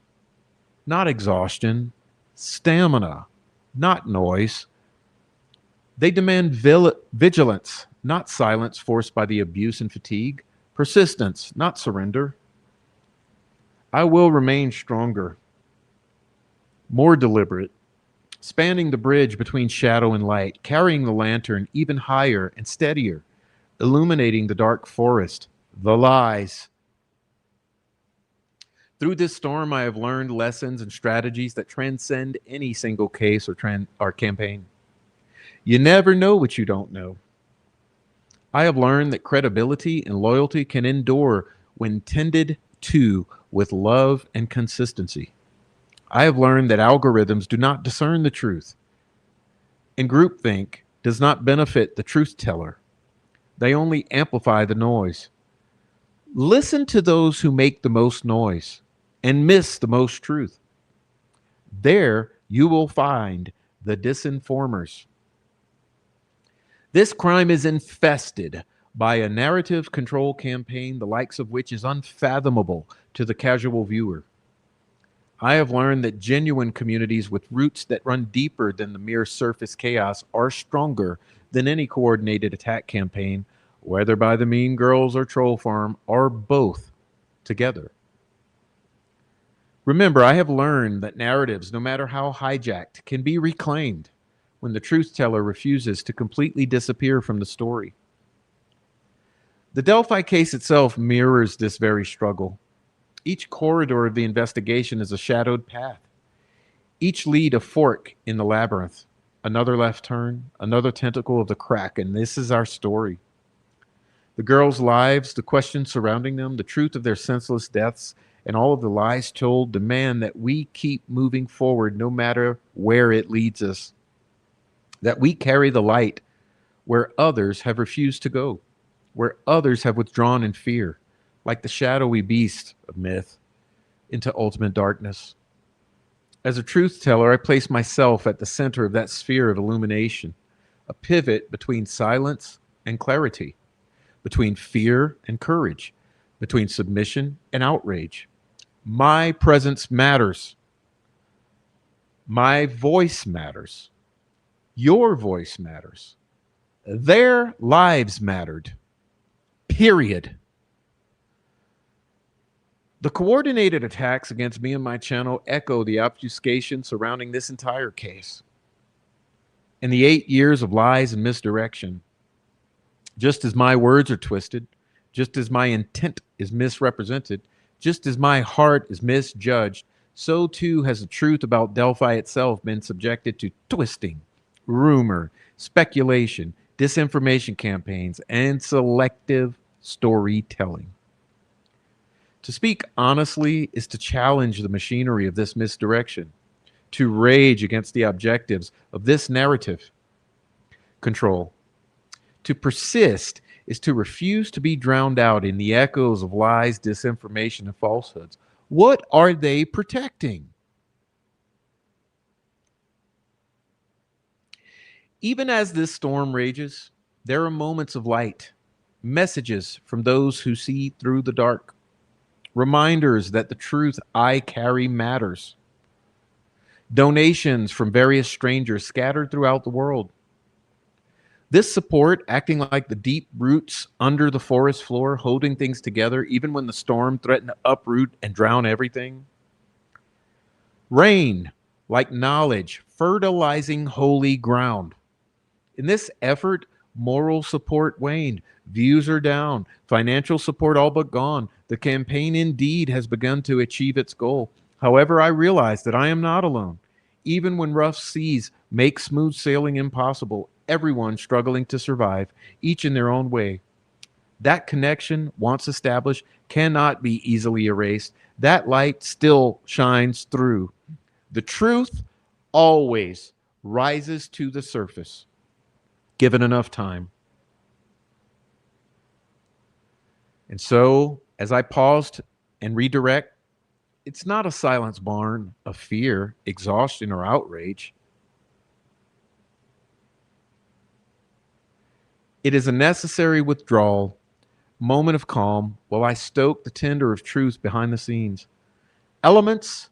not exhaustion, stamina, not noise. They demand vigilance, not silence forced by the abuse and fatigue, persistence, not surrender. I will remain stronger, more deliberate, spanning the bridge between shadow and light, carrying the lantern even higher and steadier, illuminating the dark forest, the lies. Through this storm, I have learned lessons and strategies that transcend any single case or campaign. You never know what you don't know. I have learned that credibility and loyalty can endure when tended to with love and consistency. I have learned that algorithms do not discern the truth, and groupthink does not benefit the truth teller. They only amplify the noise. Listen to those who make the most noise and miss the most truth. There you will find the disinformers. This crime is infested by a narrative control campaign, the likes of which is unfathomable to the casual viewer. I have learned that genuine communities with roots that run deeper than the mere surface chaos are stronger than any coordinated attack campaign, whether by the Mean Girls or Troll Farm, or both together. Remember, I have learned that narratives, no matter how hijacked, can be reclaimed when the truth teller refuses to completely disappear from the story. The Delphi case itself mirrors this very struggle. Each corridor of the investigation is a shadowed path. Each lead a fork in the labyrinth, another left turn, another tentacle of the crack, and this is our story. The girls' lives, the questions surrounding them, the truth of their senseless deaths, and all of the lies told demand that we keep moving forward no matter where it leads us. That we carry the light where others have refused to go, where others have withdrawn in fear, like the shadowy beast of myth, into ultimate darkness. As a truth teller, I place myself at the center of that sphere of illumination, a pivot between silence and clarity, between fear and courage, between submission and outrage. My presence matters. My voice matters. Your voice matters. Their lives mattered. Period. The coordinated attacks against me and my channel echo the obfuscation surrounding this entire case. In the 8 years of lies and misdirection, just as my words are twisted, just as my intent is misrepresented, just as my heart is misjudged, so too has the truth about Delphi itself been subjected to twisting, rumor, speculation, disinformation campaigns, and selective storytelling. To speak honestly is to challenge the machinery of this misdirection, to rage against the objectives of this narrative control. To persist is to refuse to be drowned out in the echoes of lies, disinformation, and falsehoods. What are they protecting? Even as this storm rages, there are moments of light, messages from those who see through the dark, reminders that the truth I carry matters, donations from various strangers scattered throughout the world. This support, acting like the deep roots under the forest floor, holding things together even when the storm threatened to uproot and drown everything. Rain, like knowledge, fertilizing holy ground. In this effort, moral support waned, views are down, financial support all but gone. The campaign indeed has begun to achieve its goal. However, I realize that I am not alone. Even when rough seas make smooth sailing impossible, everyone struggling to survive, each in their own way. That connection, once established, cannot be easily erased. That light still shines through. The truth always rises to the surface, given enough time. And so, as I paused and redirect, it's not a silence barn of fear, exhaustion, or outrage. It is a necessary withdrawal, moment of calm, while I stoke the tinder of truth behind the scenes. Elements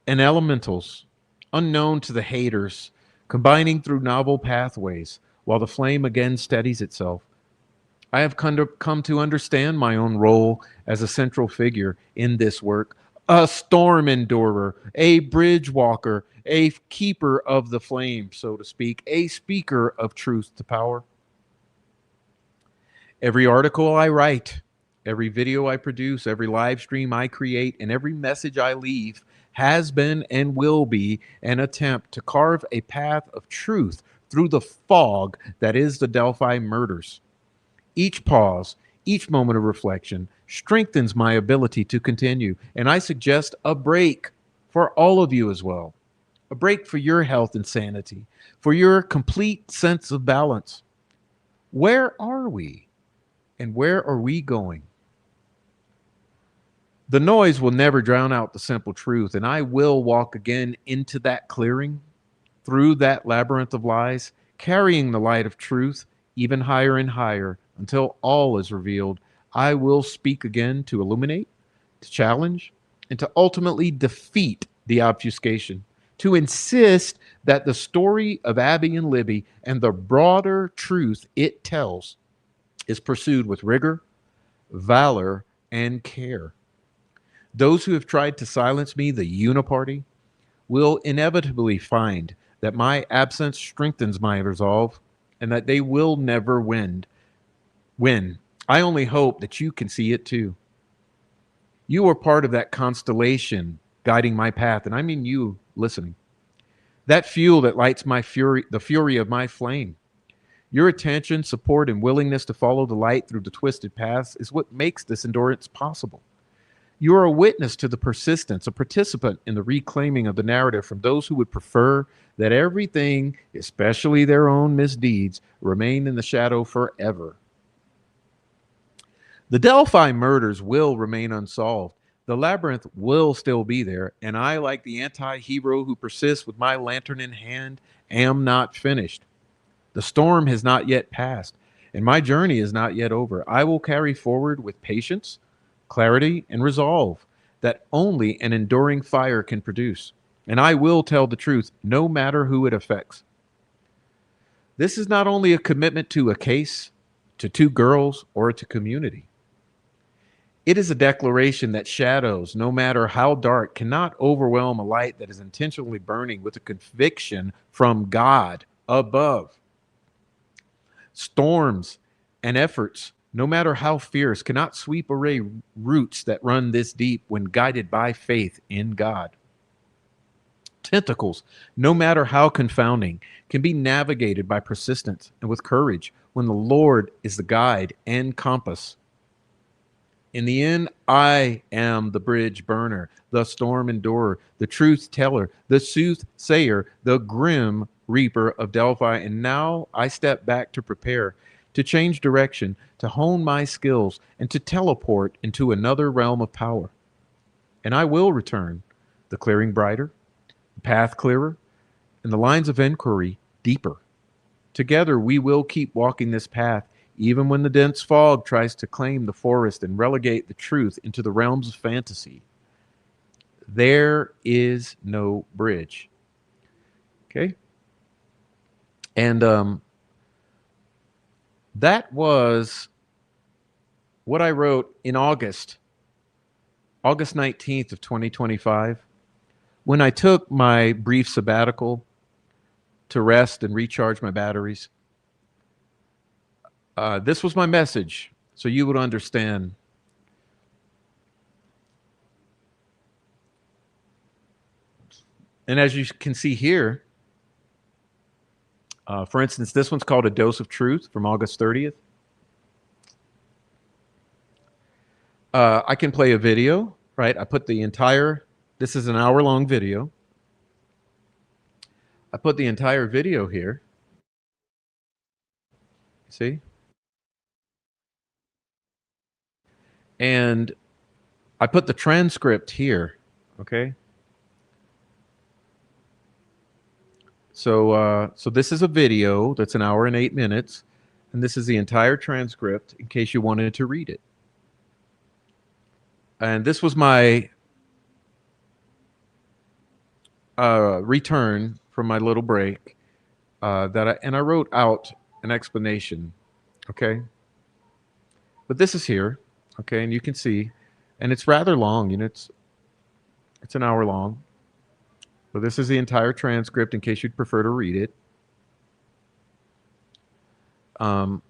and elementals, unknown to the haters, combining through novel pathways, while the flame again steadies itself. I have come to understand my own role as a central figure in this work, a storm endurer, a bridge walker, a keeper of the flame, so to speak, a speaker of truth to power. Every article I write, every video I produce, every live stream I create, and every message I leave has been and will be an attempt to carve a path of truth through the fog that is the Delphi murders. Each pause, each moment of reflection strengthens my ability to continue, and I suggest a break for all of you as well. A break for your health and sanity, for your complete sense of balance. Where are we? And where are we going? The noise will never drown out the simple truth, and I will walk again into that clearing, through that labyrinth of lies, carrying the light of truth even higher and higher until all is revealed. I will speak again to illuminate, to challenge, and to ultimately defeat the obfuscation, to insist that the story of Abby and Libby and the broader truth it tells is pursued with rigor, valor, and care. Those who have tried to silence me, the uniparty, will inevitably find that my absence strengthens my resolve and that they will never win. I only hope that you can see it too. You are part of that constellation guiding my path, and I mean you listening. That fuel that lights my fury, the fury of my flame. Your attention, support, and willingness to follow the light through the twisted paths is what makes this endurance possible. You are a witness to the persistence, a participant in the reclaiming of the narrative from those who would prefer that everything, especially their own misdeeds, remain in the shadow forever. The Delphi murders will remain unsolved. The labyrinth will still be there, and I, like the anti-hero who persists with my lantern in hand, am not finished. The storm has not yet passed, and my journey is not yet over. I will carry forward with patience, clarity, and resolve that only an enduring fire can produce. And I will tell the truth, no matter who it affects. This is not only a commitment to a case, to two girls, or to community. It is a declaration that shadows, no matter how dark, cannot overwhelm a light that is intentionally burning with a conviction from God above. Storms and efforts, no matter how fierce, cannot sweep away roots that run this deep when guided by faith in God. Tentacles, no matter how confounding, can be navigated by persistence and with courage when the Lord is the guide and compass. In the end, I am the bridge burner, the storm endurer, the truth teller, the soothsayer, the grim reaper of Delphi. And now I step back to prepare, to change direction, to hone my skills, and to teleport into another realm of power. And I will return, the clearing brighter, the path clearer, and the lines of inquiry deeper. Together we will keep walking this path, even when the dense fog tries to claim the forest and relegate the truth into the realms of fantasy. There is no bridge. Okay? And That was what I wrote in August 19th of 2025, when I took my brief sabbatical to rest and recharge my batteries. This was my message, so you would understand. And as you can see here, for instance, this one's called A Dose of Truth from August 30th. I can play a video, right? I put the entire, this is an hour-long video. I put the entire video here. See? And I put the transcript here, okay? So this is a video that's an hour and 8 minutes, and this is the entire transcript in case you wanted to read it. And this was my return from my little break, I wrote out an explanation, okay? But this is here, okay, and you can see, and it's rather long, you know, it's an hour long. So this is the entire transcript in case you'd prefer to read it. All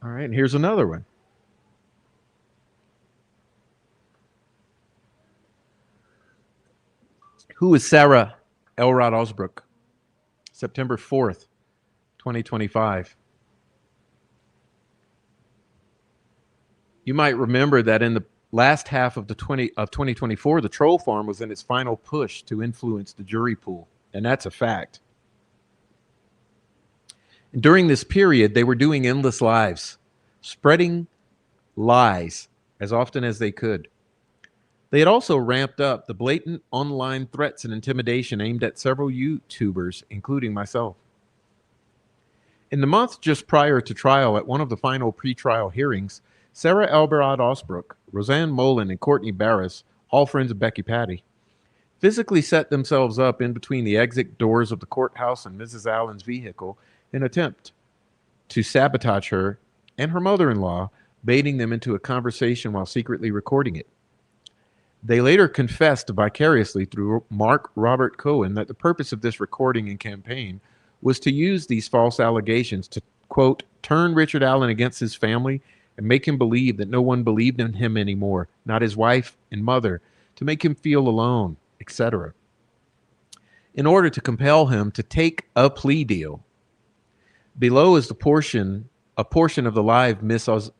right, and here's another one. Who is Sarah Elrod Osbrook? September 4th, 2025. You might remember that in the last half of 2024, the troll farm was in its final push to influence the jury pool, and that's a fact. And during this period, they were doing endless lives, spreading lies as often as they could. They had also ramped up the blatant online threats and intimidation aimed at several YouTubers, including myself. In the month just prior to trial, at one of the final pretrial hearings, Sarah Elrod Osbrook, Roseanne Mullen, and Courtney Barris, all friends of Becky Patty, physically set themselves up in between the exit doors of the courthouse and Mrs. Allen's vehicle in an attempt to sabotage her and her mother-in-law, baiting them into a conversation while secretly recording it. They later confessed vicariously through Mark Robert Cohen that the purpose of this recording and campaign was to use these false allegations to, quote, turn Richard Allen against his family and make him believe that no one believed in him anymore, not his wife and mother, to make him feel alone, etc., in order to compel him to take a plea deal. Below is a portion of the live Mrs.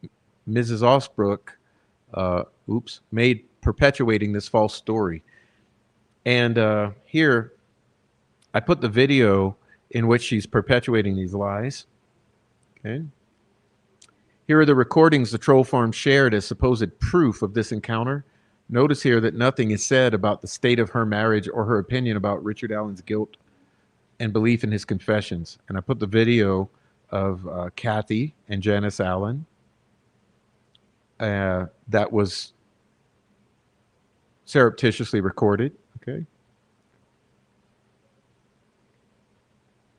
Osbrook made perpetuating this false story. And here, I put the video in which she's perpetuating these lies. Okay. Here are the recordings the troll farm shared as supposed proof of this encounter. Notice here that nothing is said about the state of her marriage or her opinion about Richard Allen's guilt and belief in his confessions. And I put the video of Kathy and Janice Allen that was surreptitiously recorded, okay?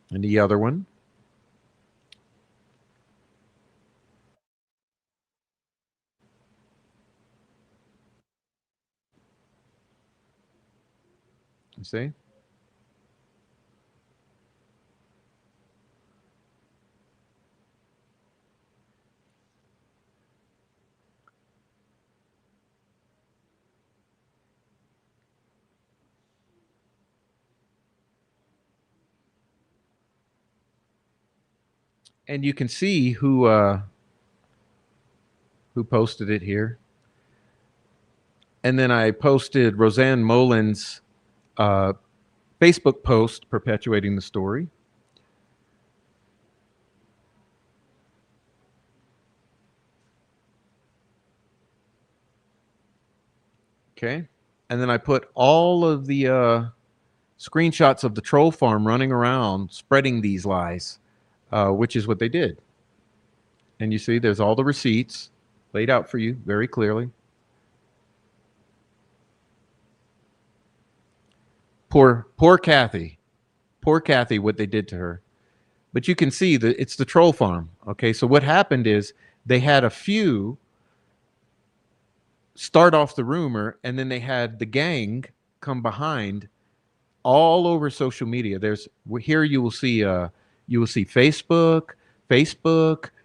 And the other one. You see? And you can see who posted it here. And then I posted Roseanne Mullen's Facebook post perpetuating the story. Okay. And then I put all of the screenshots of the troll farm running around spreading these lies, which is what they did. And you see there's all the receipts laid out for you very clearly. Poor Kathy. Poor Kathy, what they did to her. But you can see that it's the troll farm. Okay, so what happened is they had a few start off the rumor, and then they had the gang come behind all over social media. There's here you will see Facebook,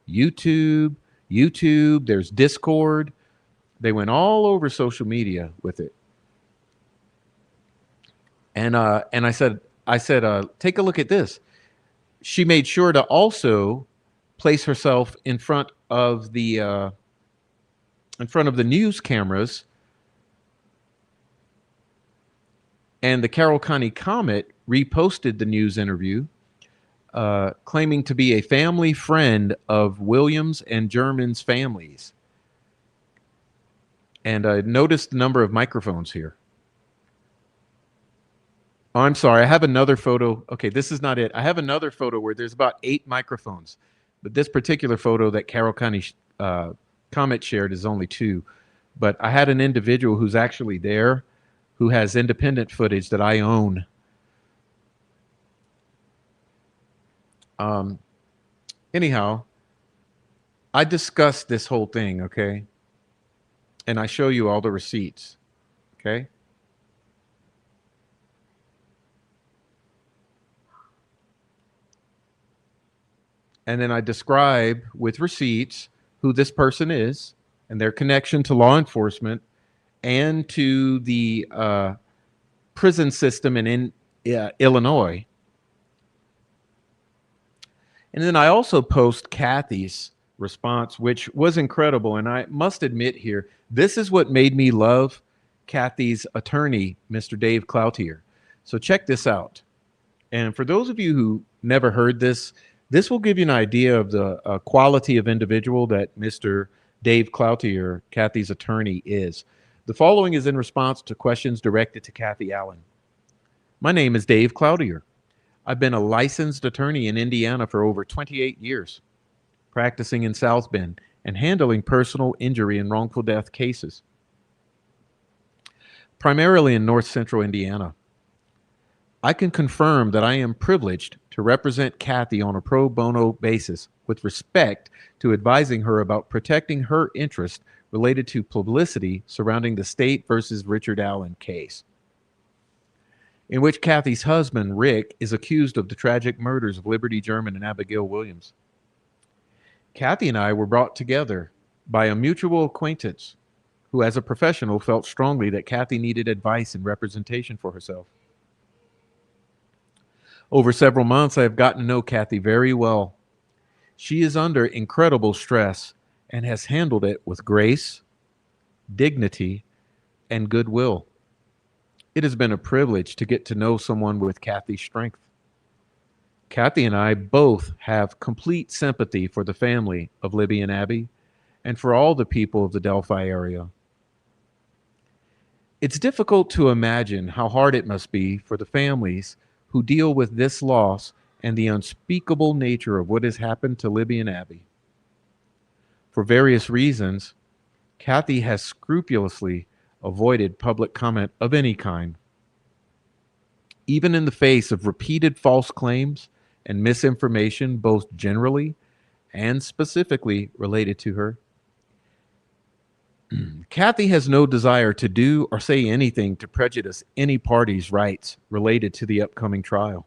YouTube. There's Discord. They went all over social media with it. And I said, take a look at this. She made sure to also place herself in front of the news cameras, and the Carroll County Comet reposted the news interview, claiming to be a family friend of Williams and German's families. And notice the number of microphones here. Oh, I'm sorry. I have another photo. Okay, this is not it. I have another photo where there's about 8 microphones. But this particular photo that Carroll County Comet shared is only 2. But I had an individual who's actually there who has independent footage that I own. Anyhow, I discussed this whole thing, okay? And I show you all the receipts, okay? And then I describe with receipts who this person is and their connection to law enforcement and to the prison system in Illinois. And then I also post Kathy's response, which was incredible. And I must admit here, this is what made me love Kathy's attorney, Mr. Dave Cloutier. So check this out. And for those of you who never heard this, this will give you an idea of the quality of individual that Mr. Dave Cloutier, Kathy's attorney, is. The following is in response to questions directed to Kathy Allen. My name is Dave Cloutier. I've been a licensed attorney in Indiana for over 28 years, practicing in South Bend and handling personal injury and wrongful death cases, primarily in north central Indiana. I can confirm that I am privileged to represent Kathy on a pro bono basis with respect to advising her about protecting her interest related to publicity surrounding the State versus Richard Allen case, in which Kathy's husband, Rick, is accused of the tragic murders of Liberty German and Abigail Williams. Kathy and I were brought together by a mutual acquaintance who, as a professional, felt strongly that Kathy needed advice and representation for herself. Over several months, I have gotten to know Kathy very well. She is under incredible stress and has handled it with grace, dignity, and goodwill. It has been a privilege to get to know someone with Kathy's strength. Kathy and I both have complete sympathy for the family of Libby and Abby and for all the people of the Delphi area. It's difficult to imagine how hard it must be for the families who deal with this loss and the unspeakable nature of what has happened to Libby and Abby. For various reasons, Kathy has scrupulously avoided public comment of any kind. Even in the face of repeated false claims and misinformation, both generally and specifically related to her, Kathy has no desire to do or say anything to prejudice any party's rights related to the upcoming trial.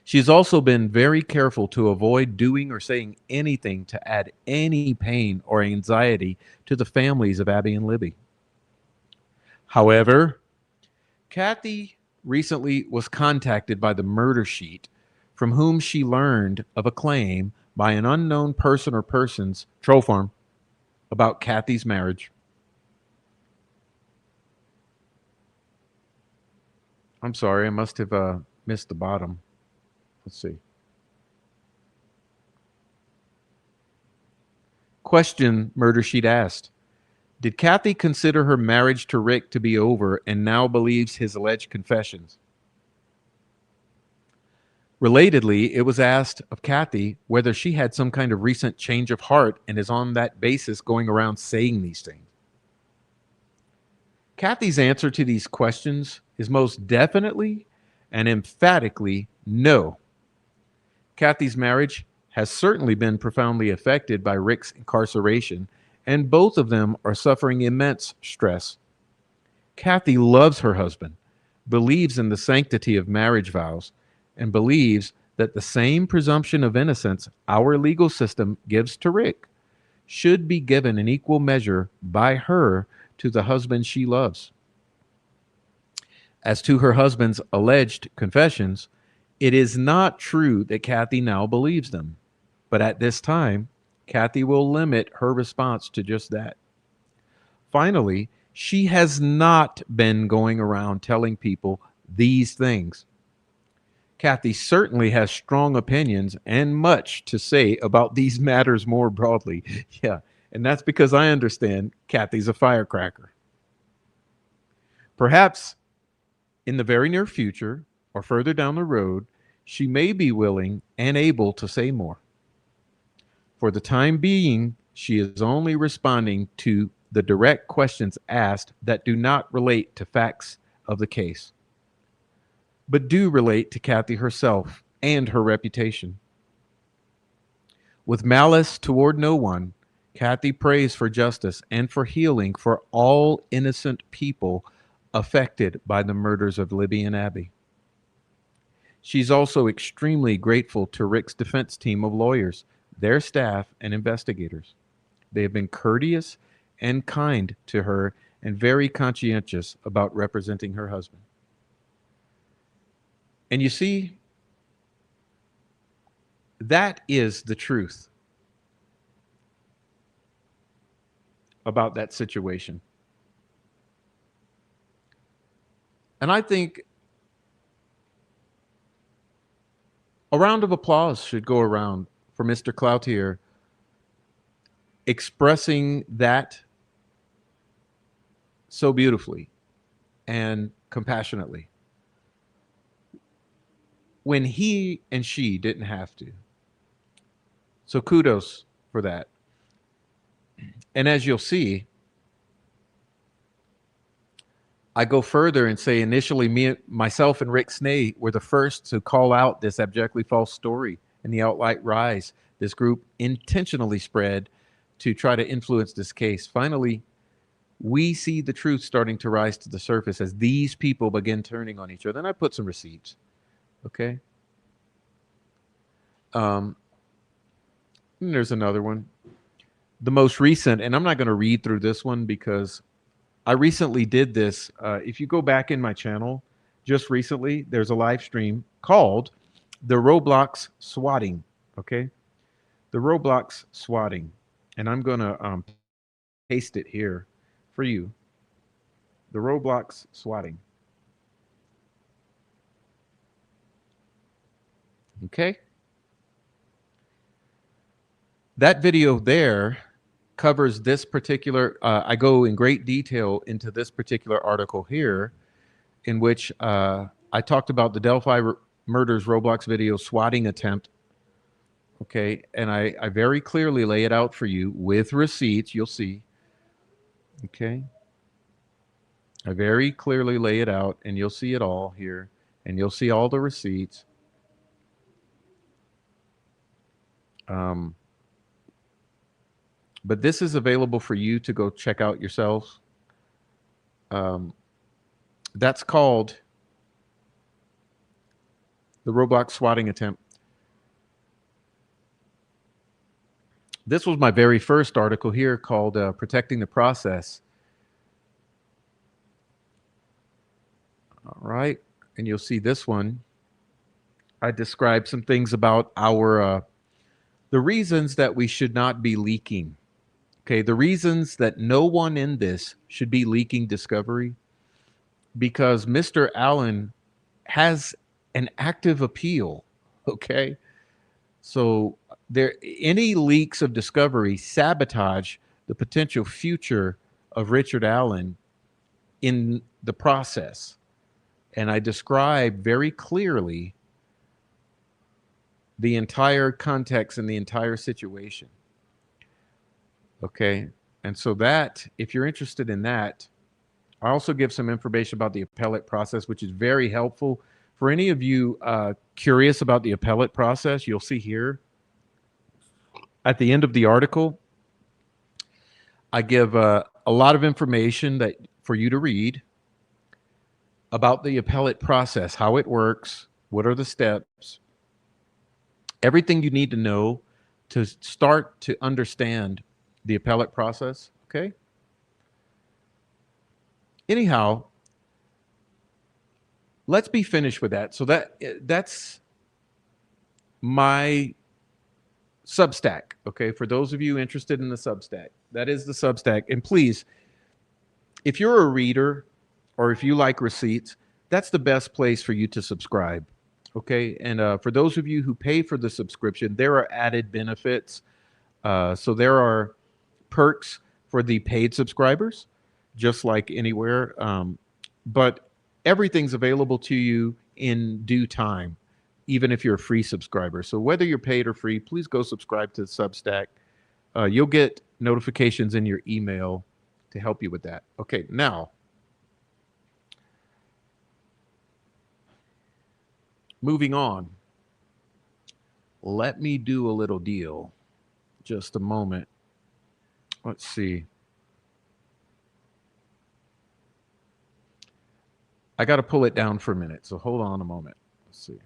She's also been very careful to avoid doing or saying anything to add any pain or anxiety to the families of Abby and Libby. However, Kathy recently was contacted by the murder sheet, from whom she learned of a claim by an unknown person or persons, troll farm, about Kathy's marriage. I'm sorry, I must have missed the bottom. Let's see. Question murder sheet asked: did Kathy consider her marriage to Rick to be over and now believes his alleged confessions? Relatedly, it was asked of Kathy whether she had some kind of recent change of heart and is on that basis going around saying these things. Kathy's answer to these questions is most definitely and emphatically no. Kathy's marriage has certainly been profoundly affected by Rick's incarceration, and both of them are suffering immense stress. Kathy loves her husband, believes in the sanctity of marriage vows, and believes that the same presumption of innocence our legal system gives to Rick should be given in equal measure by her to the husband she loves. As to her husband's alleged confessions, it is not true that Kathy now believes them. But at this time, Kathy will limit her response to just that. Finally, she has not been going around telling people these things. Kathy certainly has strong opinions and much to say about these matters more broadly. Yeah, and that's because I understand Kathy's a firecracker. Perhaps in the very near future or further down the road, she may be willing and able to say more. For the time being, she is only responding to the direct questions asked that do not relate to facts of the case, but do relate to Kathy herself and her reputation. With malice toward no one, Kathy prays for justice and for healing for all innocent people affected by the murders of Libby and Abby. She's also extremely grateful to Rick's defense team of lawyers, their staff, and investigators. They have been courteous and kind to her and very conscientious about representing her husband. And you see, that is the truth about that situation. And I think a round of applause should go around for Mr. Cloutier expressing that so beautifully and compassionately when he and she didn't have to. So kudos for that. And as you'll see, I go further and say initially myself and Rick Snay were the first to call out this abjectly false story and the outright rise this group intentionally spread to try to influence this case. Finally, we see the truth starting to rise to the surface as these people begin turning on each other. And I put some receipts, okay? And there's another one. The most recent, and I'm not going to read through this one because I recently did this. If you go back in my channel, just recently, there's a live stream called The Roblox Swatting, okay? The Roblox Swatting. And I'm going to paste it here for you. The Roblox Swatting. Okay? That video there covers this particular, I go in great detail into this particular article here, in which I talked about the Delphi murders Roblox video swatting attempt. Okay, and I very clearly lay it out for you with receipts, you'll see. Okay, I very clearly lay it out, and you'll see it all here, and you'll see all the receipts. But this is available for you to go check out yourselves. That's called the Roblox swatting attempt. This was my very first article here called Protecting the Process. All right, and you'll see this one. I described some things about our, the reasons that we should not be leaking. Okay, the reasons that no one in this should be leaking discovery, because Mr. Allen has an active appeal, okay? So any leaks of discovery sabotage the potential future of Richard Allen in the process. And I describe very clearly the entire context and the entire situation. Okay, and so that, if you're interested in that, I also give some information about the appellate process, which is very helpful For any of you curious about the appellate process, you'll see here at the end of the article, I give a lot of information that for you to read about the appellate process, how it works, what are the steps, everything you need to know to start to understand the appellate process. Okay. Anyhow, let's be finished with that. So that's my Substack. Okay. For those of you interested in the Substack, that is the Substack. And please, if you're a reader or if you like receipts, that's the best place for you to subscribe. Okay. And for those of you who pay for the subscription, there are added benefits. So there are perks for the paid subscribers, just like anywhere. But everything's available to you in due time, even if you're a free subscriber. So whether you're paid or free, please go subscribe to the Substack. You'll get notifications in your email to help you with that. Okay, now, moving on. Let me do a little deal. Just a moment. Let's see. I got to pull it down for a minute, so hold on a moment. Let's see.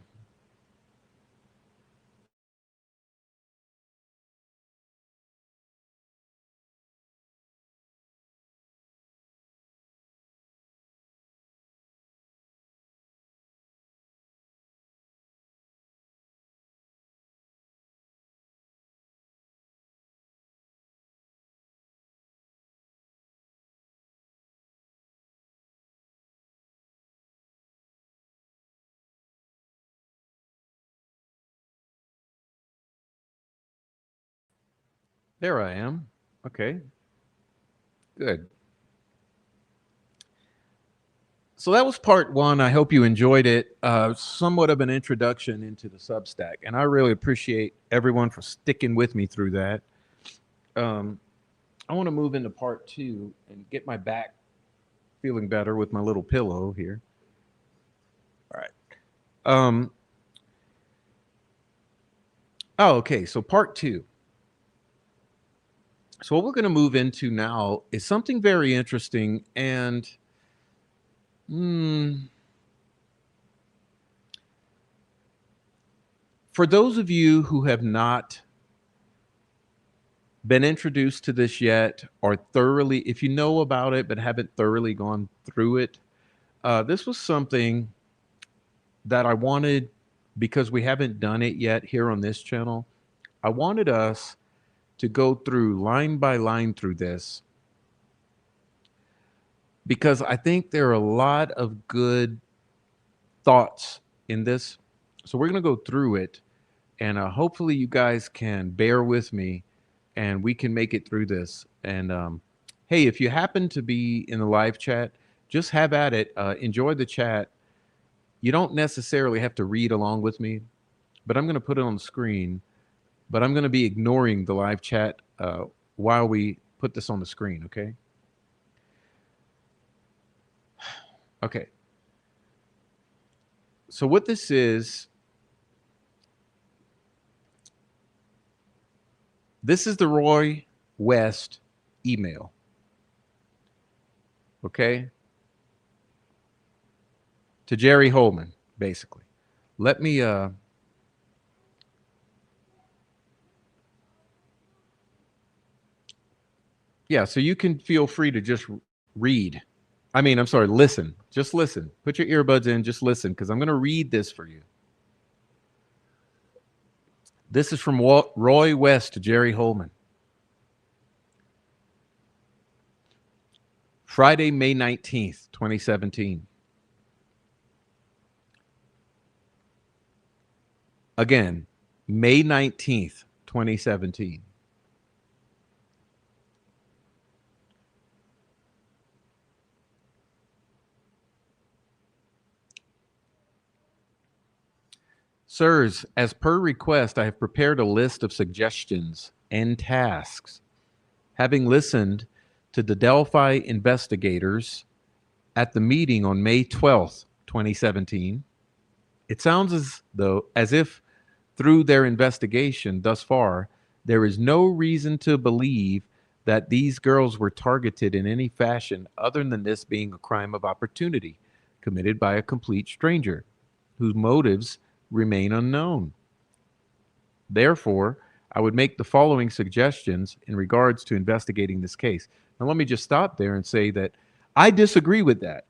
There I am. Okay, good. So that was part one. I hope you enjoyed it. Somewhat of an introduction into the Substack, and I really appreciate everyone for sticking with me through that. Um, I want to move into part two and get my back feeling better with my little pillow here. All right. Um, oh, okay. So part two. So what we're going to move into now is something very interesting and for those of you who have not been introduced to this yet or thoroughly, if you know about it but haven't thoroughly gone through it, this was something that I wanted because we haven't done it yet here on this channel. I wanted us to go through line by line through this because I think there are a lot of good thoughts in this. So we're going to go through it and hopefully you guys can bear with me and we can make it through this. And hey, if you happen to be in the live chat, just have at it. Enjoy the chat. You don't necessarily have to read along with me, but I'm going to put it on the screen. But I'm going to be ignoring the live chat while we put this on the screen, okay? Okay. So what this is the Roy West email, okay? To Jerry Holman, basically. Let me... yeah, so you can feel free to just read. I mean, I'm sorry, listen. Just listen. Put your earbuds in, just listen, because I'm going to read this for you. This is from Roy West to Jerry Holman. Friday, May 19th, 2017. Again, May 19th, 2017. Sirs, as per request, I have prepared a list of suggestions and tasks. Having listened to the Delphi investigators at the meeting on May 12th, 2017, It sounds as if through their investigation thus far, there is no reason to believe that these girls were targeted in any fashion other than this being a crime of opportunity committed by a complete stranger whose motives remain unknown. Therefore, I would make the following suggestions in regards to investigating this case. Now, let me just stop there and say that I disagree with that.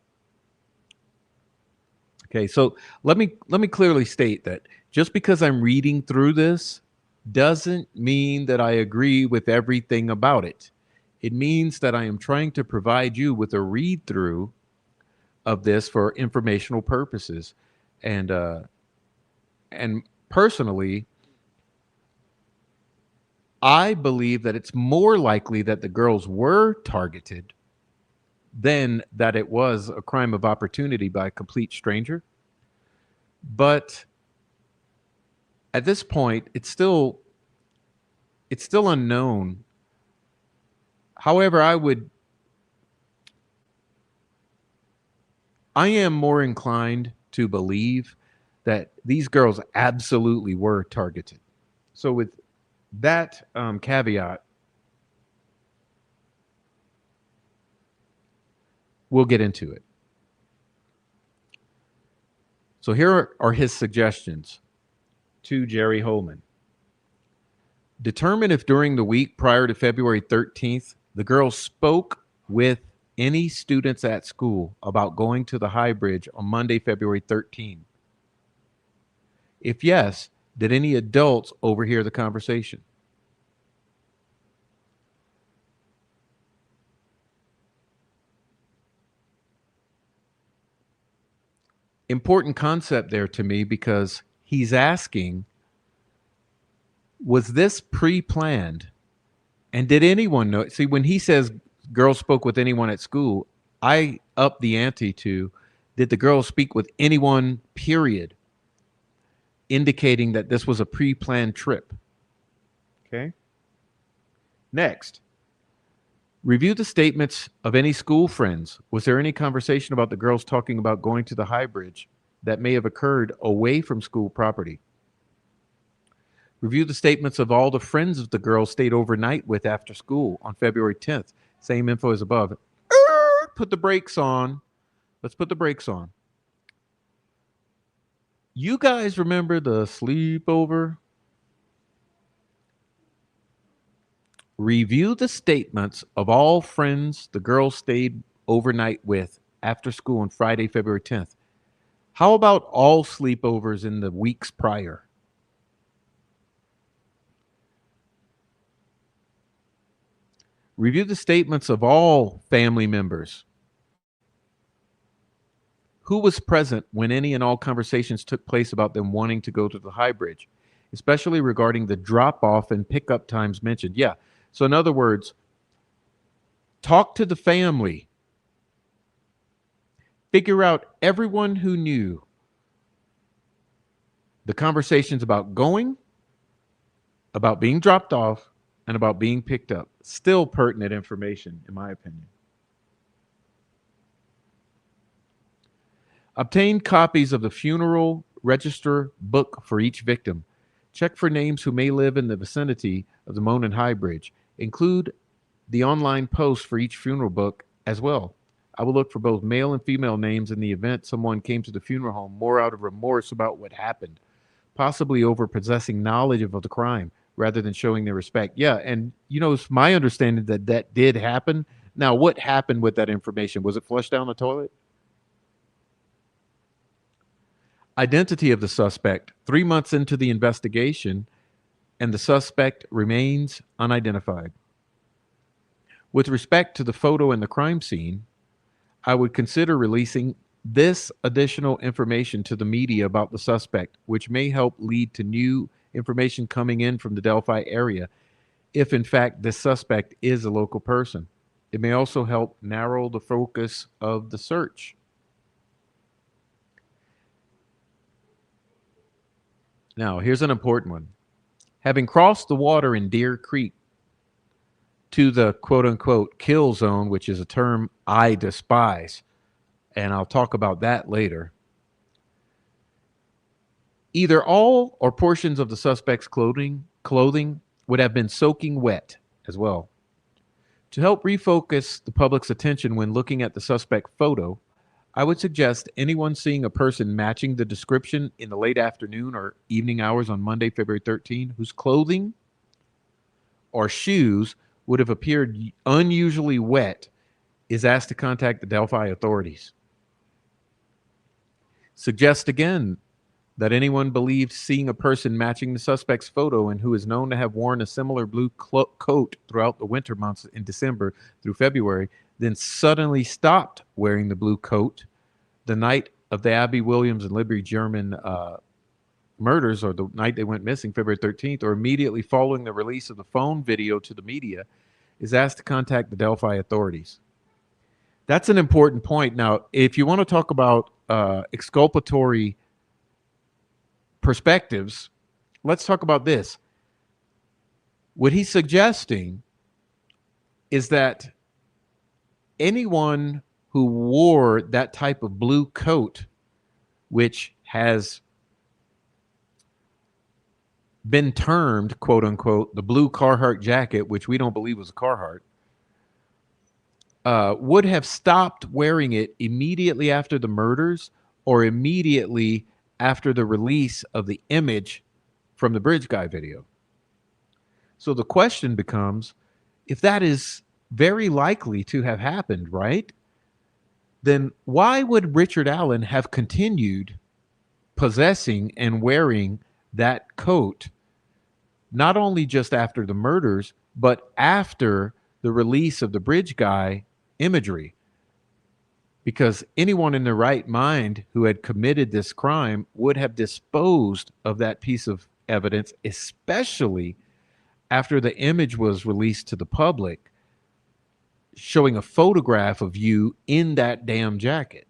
Okay, so let me clearly state that just because I'm reading through this doesn't mean that I agree with everything about it. It means that I am trying to provide you with a read through of this for informational purposes, and and personally, I believe that it's more likely that the girls were targeted than that it was a crime of opportunity by a complete stranger. But at this point, it's still unknown. However, I am more inclined to believe that these girls absolutely were targeted. So with that caveat, we'll get into it. So here are his suggestions to Jerry Holman. Determine if during the week prior to February 13th, the girls spoke with any students at school about going to the High Bridge on Monday, February 13th. If yes, did any adults overhear the conversation? Important concept there to me because he's asking, was this pre-planned? And did anyone know? See, when he says girls spoke with anyone at school, I up the ante to, did the girls speak with anyone, period, indicating that this was a pre-planned trip? Okay. Next, review the statements of any school friends. Was there any conversation about the girls talking about going to the High Bridge that may have occurred away from school property? Review the statements of all the friends of the girls stayed overnight with after school on February 10th. Same info as above. Put the brakes on. Let's put the brakes on. You guys remember the sleepover? Review the statements of all friends the girls stayed overnight with after school on Friday, February 10th. How about all sleepovers in the weeks prior? Review the statements of all family members. Who was present when any and all conversations took place about them wanting to go to the High Bridge, especially regarding the drop off and pickup times mentioned? Yeah. So, in other words, talk to the family. Figure out everyone who knew the conversations about going, about being dropped off, and about being picked up. Still pertinent information, in my opinion. Obtain copies of the funeral register book for each victim. Check for names who may live in the vicinity of the Monon High Bridge. Include the online post for each funeral book as well. I will look for both male and female names in the event someone came to the funeral home more out of remorse about what happened, possibly over possessing knowledge of the crime rather than showing their respect. Yeah, and it's my understanding that that did happen. Now, what happened with that information? Was it flushed down the toilet? Identity of the suspect. 3 months into the investigation, and the suspect remains unidentified. With respect to the photo in the crime scene, I would consider releasing this additional information to the media about the suspect, which may help lead to new information coming in from the Delphi area, if in fact this suspect is a local person. It may also help narrow the focus of the search. Now, here's an important one. Having crossed the water in Deer Creek to the quote unquote kill zone, which is a term I despise, and I'll talk about that later. Either all or portions of the suspect's clothing would have been soaking wet as well. To help refocus the public's attention when looking at the suspect photo, I would suggest anyone seeing a person matching the description in the late afternoon or evening hours on Monday, February 13, whose clothing or shoes would have appeared unusually wet, is asked to contact the Delphi authorities. Suggest again that anyone believes seeing a person matching the suspect's photo and who is known to have worn a similar blue coat throughout the winter months in December through February, then suddenly stopped wearing the blue coat the night of the Abby Williams and Libby German murders, or the night they went missing, February 13th, or immediately following the release of the phone video to the media, is asked to contact the Delphi authorities. That's an important point. Now, if you want to talk about exculpatory perspectives, let's talk about this. What he's suggesting is that anyone who wore that type of blue coat, which has been termed, quote unquote, the blue Carhartt jacket, which we don't believe was a Carhartt, would have stopped wearing it immediately after the murders or immediately after the release of the image from the Bridge Guy video. So the question becomes, if that is very likely to have happened, right? Then why would Richard Allen have continued possessing and wearing that coat, not only just after the murders, but after the release of the Bridge Guy imagery? Because anyone in their right mind who had committed this crime would have disposed of that piece of evidence, especially after the image was released to the public, showing a photograph of you in that damn jacket.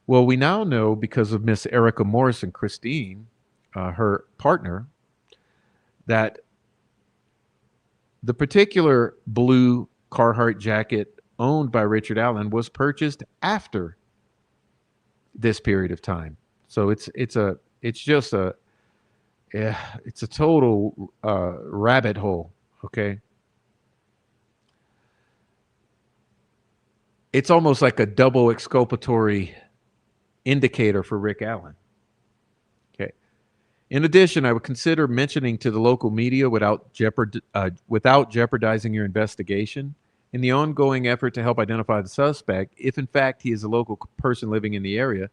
Well, we now know, because of Miss Erica Morris and Christine, her partner, that the particular blue Carhartt jacket owned by Richard Allen was purchased after this period of time. So it's just a total rabbit hole. Okay, it's almost like a double exculpatory indicator for Rick Allen. Okay. In addition, I would consider mentioning to the local media without jeopardizing your investigation in the ongoing effort to help identify the suspect, if in fact he is a local person living in the area.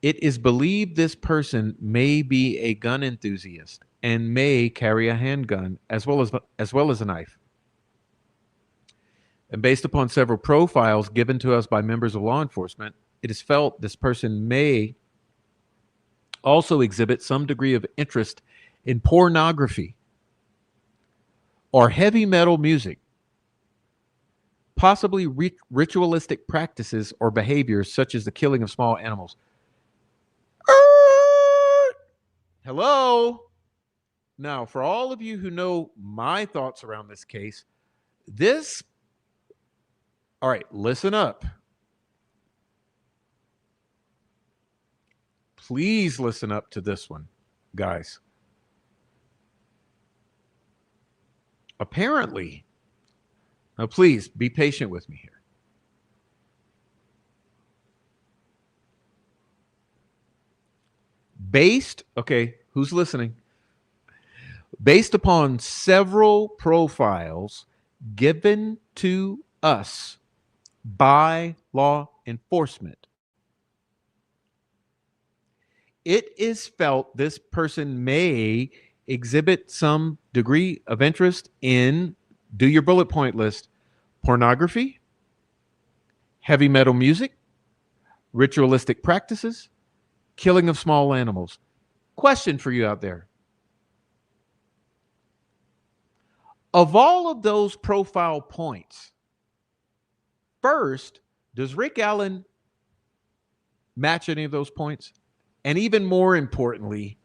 It is believed this person may be a gun enthusiast and may carry a handgun as well as a knife. And based upon several profiles given to us by members of law enforcement, it is felt this person may also exhibit some degree of interest in pornography or heavy metal music, possibly ritualistic practices or behaviors such as the killing of small animals. Hello? Now, for all of you who know my thoughts around this case, all right, listen up. Please listen up to this one, guys. Apparently, now please be patient with me here. Okay, who's listening? Based upon several profiles given to us by law enforcement, it is felt this person may exhibit some degree of interest in, do your bullet point list, pornography, heavy metal music, ritualistic practices, killing of small animals. Question for you out there. Of all of those profile points, first, does Rick Allen match any of those points? And even more importantly,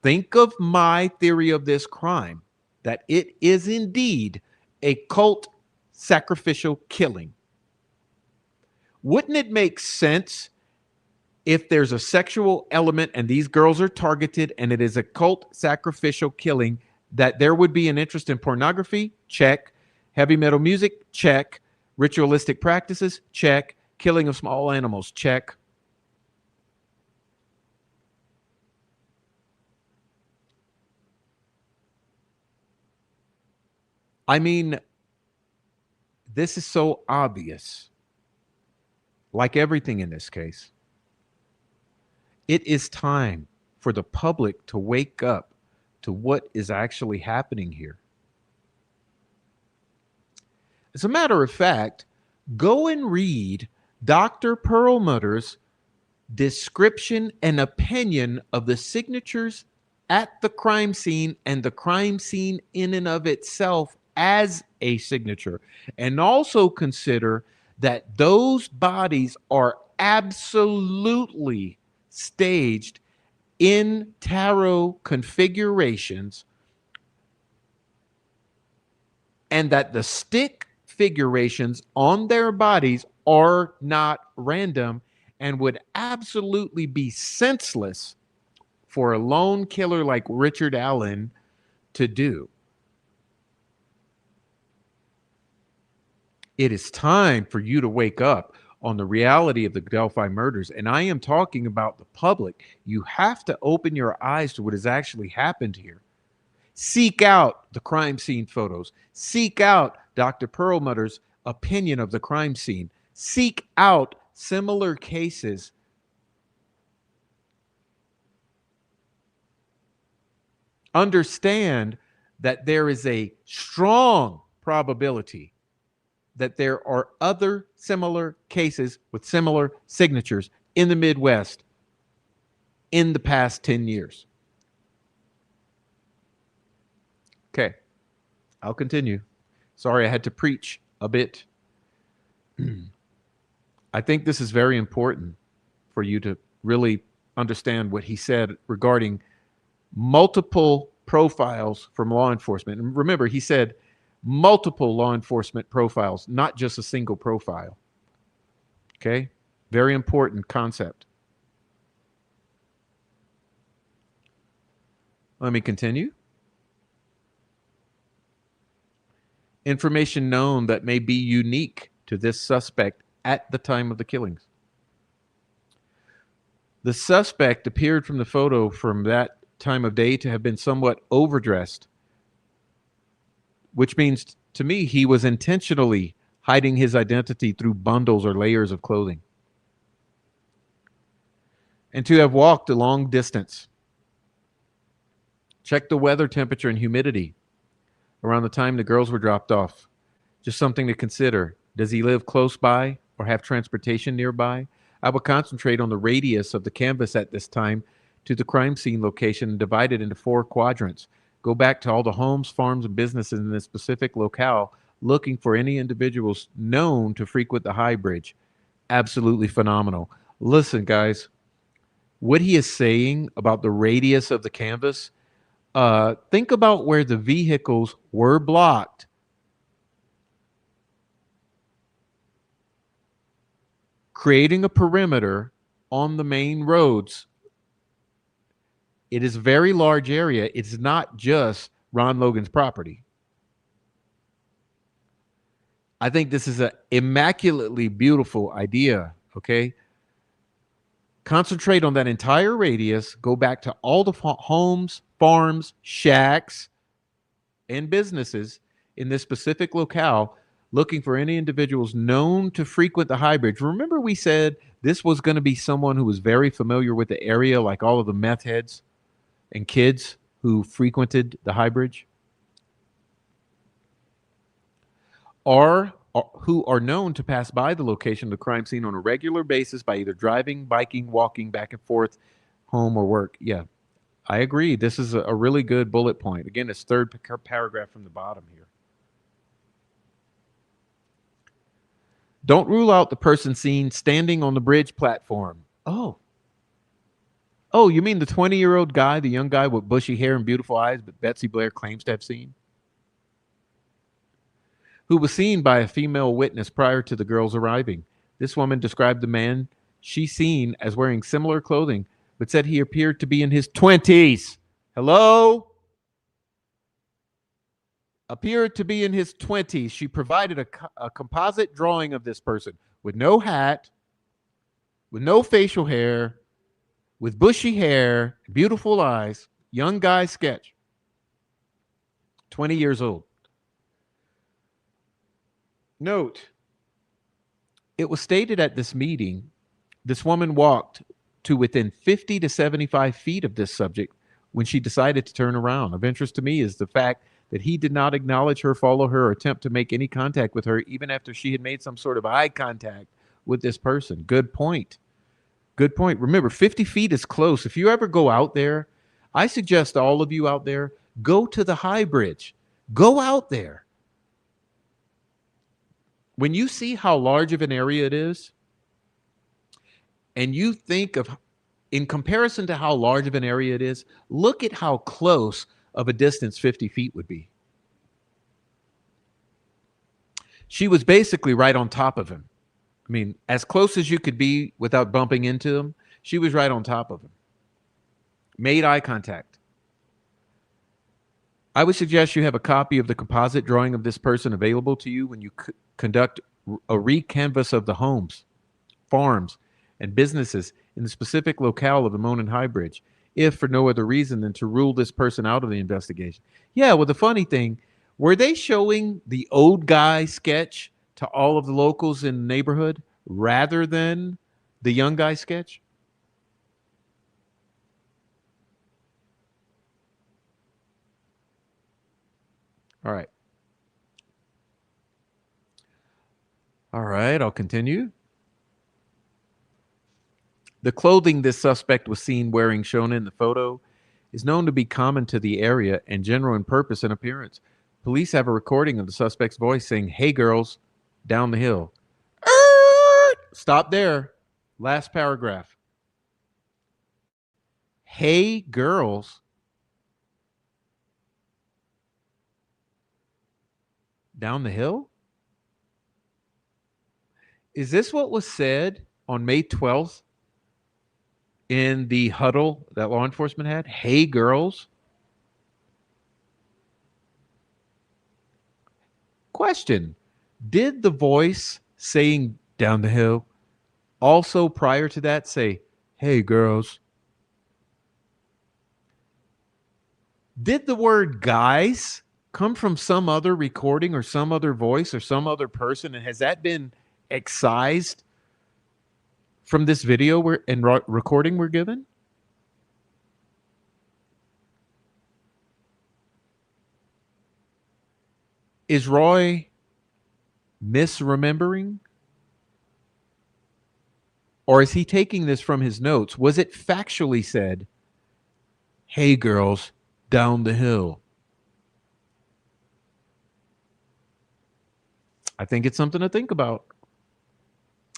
think of my theory of this crime, that it is indeed a cult sacrificial killing. Wouldn't it make sense if there's a sexual element and these girls are targeted and it is a cult sacrificial killing, that there would be an interest in pornography, check. Heavy metal music, check. Ritualistic practices, check. Killing of small animals, check. I mean, this is so obvious. Like everything in this case, it is time for the public to wake up to what is actually happening here. As a matter of fact, go and read Dr. Perlmutter's description and opinion of the signatures at the crime scene and the crime scene in and of itself as a signature. And also consider that those bodies are absolutely staged in tarot configurations, and that the stick figurations on their bodies are not random and would absolutely be senseless for a lone killer like Richard Allen to do. It is time for you to wake up on the reality of the Delphi murders. And I am talking about the public. You have to open your eyes to what has actually happened here. Seek out the crime scene photos. Seek out Dr. Perlmutter's opinion of the crime scene. Seek out similar cases. Understand that there is a strong probability that there are other similar cases with similar signatures in the Midwest in the past 10 years. Okay, I'll continue. Sorry, I had to preach a bit. I think this is very important for you to really understand what he said regarding multiple profiles from law enforcement. And remember, he said multiple law enforcement profiles, not just a single profile. Okay? Very important concept. Let me continue. Information known that may be unique to this suspect at the time of the killings. The suspect appeared from the photo from that time of day to have been somewhat overdressed, which means to me he was intentionally hiding his identity through bundles or layers of clothing, and to have walked a long distance. Check the weather, temperature, and humidity around the time the girls were dropped off. Just something to consider. Does he live close by or have transportation nearby? I would concentrate on the radius of the canvas at this time to the crime scene location and divide it into 4 quadrants. Go back to all the homes, farms, and businesses in this specific locale, looking for any individuals known to frequent the high bridge. Absolutely phenomenal. Listen, guys, what he is saying about the radius of the canvas, think about where the vehicles were blocked. Creating a perimeter on the main roads. It is a very large area. It's not just Ron Logan's property. I think this is an immaculately beautiful idea, okay? Concentrate on that entire radius. Go back to all the homes, farms, shacks, and businesses in this specific locale, looking for any individuals known to frequent the high bridge. Remember we said this was going to be someone who was very familiar with the area, like all of the meth heads and kids who frequented the high bridge? Or who are known to pass by the location of the crime scene on a regular basis by either driving, biking, walking back and forth, home or work. Yeah, I agree. This is a really good bullet point. Again, it's third paragraph from the bottom here. Don't rule out the person seen standing on the bridge platform. Oh, you mean the 20-year-old guy, the young guy with bushy hair and beautiful eyes, but Betsy Blair claims to have seen? Who was seen by a female witness prior to the girls arriving. This woman described the man She's seen as wearing similar clothing, but said he appeared to be in his 20s. Hello? Appeared to be in his 20s. She provided a composite drawing of this person with no hat, with no facial hair, with bushy hair, beautiful eyes, young guy sketch, 20 years old. Note, it was stated at this meeting, this woman walked to within 50 to 75 feet of this subject when she decided to turn around. Of interest to me is the fact that he did not acknowledge her, follow her, or attempt to make any contact with her, even after she had made some sort of eye contact with this person. Good point. Good point. Remember, 50 feet is close. If you ever go out there, I suggest all of you out there, go to the high bridge. Go out there. When you see how large of an area it is, and you think of, in comparison to how large of an area it is, look at how close of a distance 50 feet would be. She was basically right on top of him. I mean, as close as you could be without bumping into him, she was right on top of him. Made eye contact. I would suggest you have a copy of the composite drawing of this person available to you when you conduct a recanvass of the homes, farms, and businesses in the specific locale of the Moan and High Bridge, if for no other reason than to rule this person out of the investigation. Yeah, well, the funny thing, were they showing the old guy sketch to all of the locals in the neighborhood rather than the young guy sketch? All right. All right, I'll continue. The clothing this suspect was seen wearing, shown in the photo, is known to be common to the area and general in purpose and appearance. Police have a recording of the suspect's voice saying, "Hey, girls, down the hill." Stop there. Last paragraph. Hey, girls, down the hill? Is this what was said on May 12th in the huddle that law enforcement had? Hey, girls. Question. Did the voice saying down the hill also prior to that say, hey, girls? Did the word guys come from some other recording or some other voice or some other person? And has that been excised from this video and recording we're given? Is Roy misremembering? Or is he taking this from his notes? Was it factually said, hey, girls, down the hill? I think it's something to think about.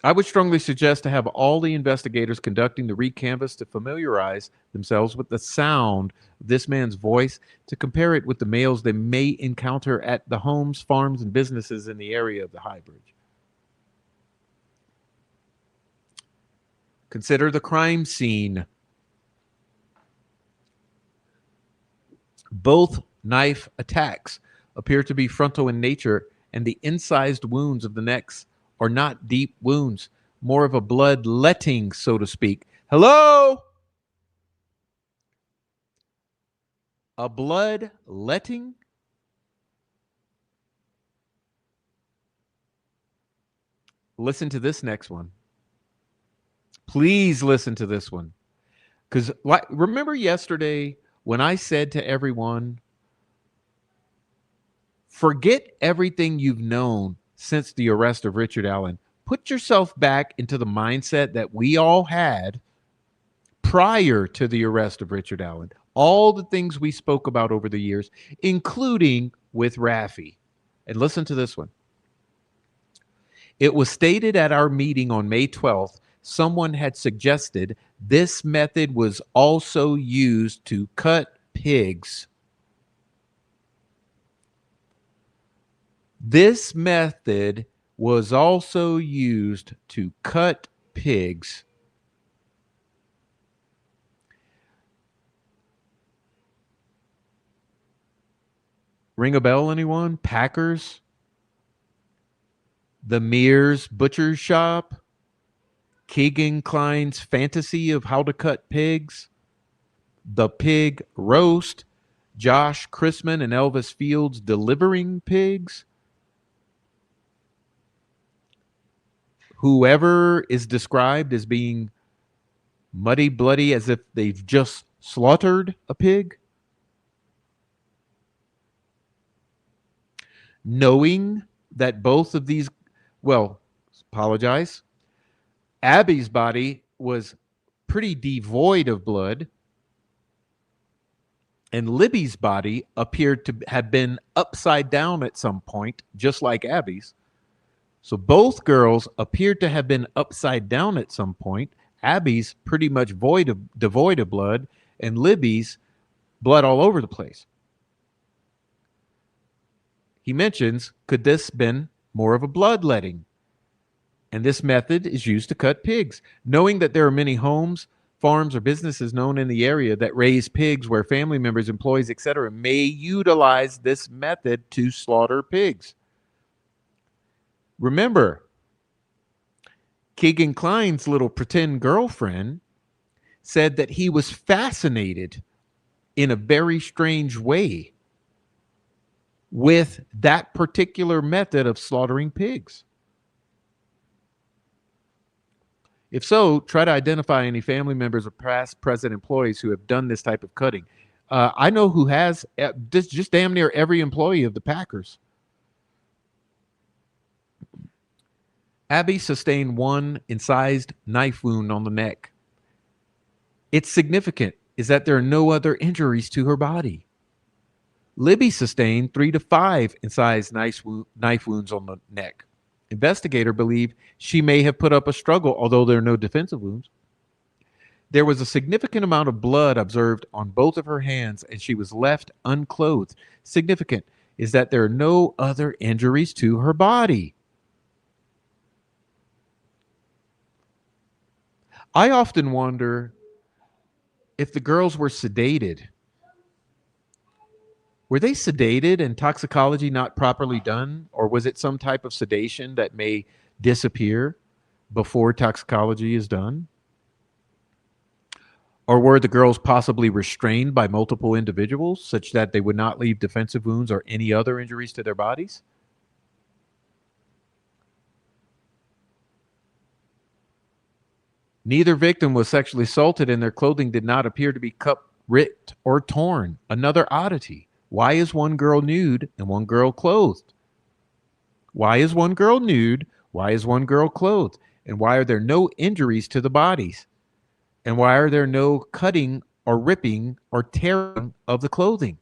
I would strongly suggest to have all the investigators conducting the recanvass to familiarize themselves with the sound of this man's voice, to compare it with the males they may encounter at the homes, farms, and businesses in the area of the High Bridge. Consider the crime scene. Both knife attacks appear to be frontal in nature, and the incised wounds of the necks are not deep wounds, more of a bloodletting, so to speak. Hello? A bloodletting? Listen to this next one. Please listen to this one. Because remember yesterday when I said to everyone, forget everything you've known since the arrest of Richard Allen. Put yourself back into the mindset that we all had prior to the arrest of Richard Allen. All the things we spoke about over the years, including with Raffi. And listen to this one. It was stated at our meeting on May 12th, someone had suggested this method was also used to cut pigs. This method was also used to cut pigs. Ring a bell, anyone? Packers? The Mears Butcher Shop? Keegan Klein's Fantasy of How to Cut Pigs? The Pig Roast? Josh Chrisman and Elvis Fields Delivering Pigs? Whoever is described as being muddy, bloody, as if they've just slaughtered a pig? Knowing that both of these, well, apologize, Abby's body was pretty devoid of blood, and Libby's body appeared to have been upside down at some point, just like Abby's. So both girls appeared to have been upside down at some point. Abby's pretty much devoid of blood, and Libby's blood all over the place. He mentions, could this been more of a bloodletting? And this method is used to cut pigs. Knowing that there are many homes, farms, or businesses known in the area that raise pigs where family members, employees, etc. may utilize this method to slaughter pigs. Remember, Keegan Klein's little pretend girlfriend said that he was fascinated in a very strange way with that particular method of slaughtering pigs. If so, try to identify any family members or past, present employees who have done this type of cutting. I know who has, just damn near every employee of the Packers. Abby sustained one incised knife wound on the neck. It's significant is that there are no other injuries to her body. Libby sustained 3 to 5 incised knife wounds on the neck. Investigators believe she may have put up a struggle, although there are no defensive wounds. There was a significant amount of blood observed on both of her hands, and she was left unclothed. Significant is that there are no other injuries to her body. I often wonder if the girls were sedated. Were they sedated and toxicology not properly done? Or was it some type of sedation that may disappear before toxicology is done? Or were the girls possibly restrained by multiple individuals such that they would not leave defensive wounds or any other injuries to their bodies? Neither victim was sexually assaulted, and their clothing did not appear to be cut, ripped, or torn. Another oddity. Why is one girl nude and one girl clothed? Why is one girl nude? Why is one girl clothed? And why are there no injuries to the bodies? And why are there no cutting or ripping or tearing of the clothing?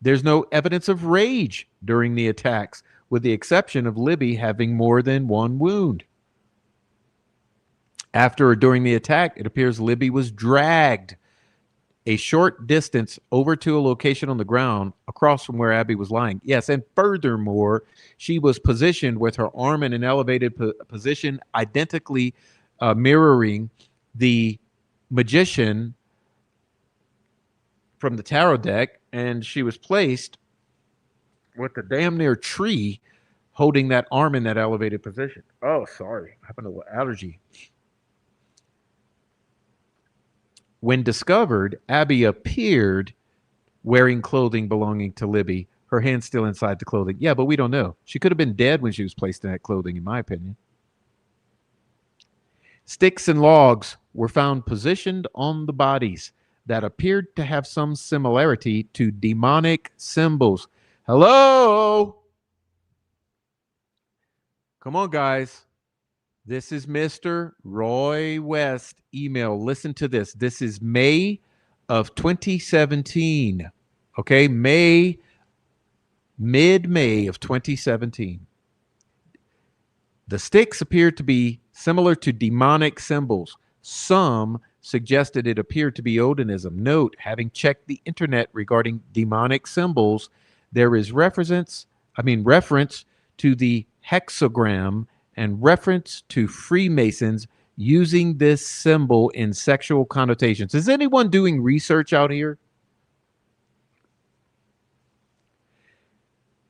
There's no evidence of rage during the attacks, with the exception of Libby having more than one wound. After or during the attack, it appears Libby was dragged a short distance over to a location on the ground across from where Abby was lying. Yes, and furthermore, she was positioned with her arm in an elevated position, identically mirroring the magician from the tarot deck, and she was placed with the damn near tree holding that arm in that elevated position. Oh, sorry. I have a little allergy. When discovered, Abby appeared wearing clothing belonging to Libby, her hand still inside the clothing. Yeah, but we don't know. She could have been dead when she was placed in that clothing, in my opinion. Sticks and logs were found positioned on the bodies that appeared to have some similarity to demonic symbols. Hello? Come on, guys. This is Mr. Roy West email. Listen to this. This is May of 2017. Okay, mid-May of 2017. The sticks appeared to be similar to demonic symbols. Some suggested it appeared to be Odinism. Note, having checked the internet regarding demonic symbols, there is reference to the hexagram and reference to Freemasons using this symbol in sexual connotations. Is anyone doing research out here?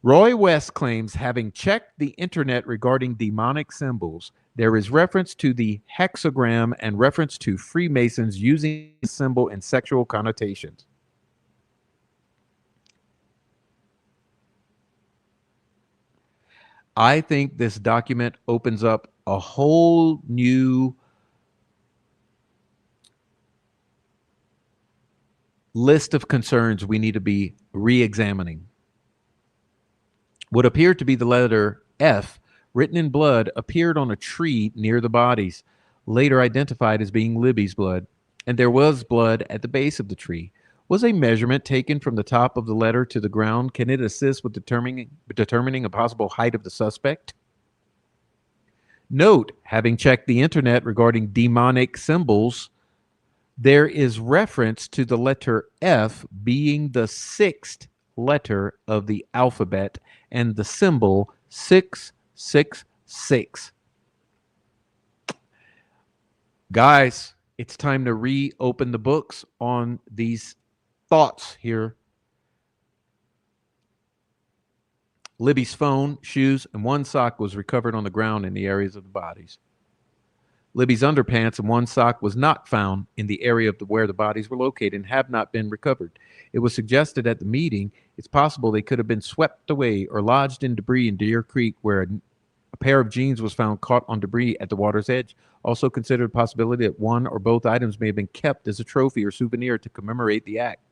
Roy West claims, having checked the internet regarding demonic symbols, there is reference to the hexagram and reference to Freemasons using the symbol in sexual connotations. I think this document opens up a whole new list of concerns we need to be re-examining. What appeared to be the letter F, written in blood, appeared on a tree near the bodies, later identified as being Libby's blood, and there was blood at the base of the tree. Was a measurement taken from the top of the letter to the ground? Can it assist with determining a possible height of the suspect? Note, having checked the internet regarding demonic symbols, there is reference to the letter F being the sixth letter of the alphabet and the symbol 666. Guys, it's time to reopen the books on these thoughts here. Libby's phone, shoes, and one sock was recovered on the ground in the areas of the bodies. Libby's underpants and one sock was not found in the area of where the bodies were located and have not been recovered. It was suggested at the meeting it's possible they could have been swept away or lodged in debris in Deer Creek, where a pair of jeans was found caught on debris at the water's edge. Also considered a possibility that one or both items may have been kept as a trophy or souvenir to commemorate the act.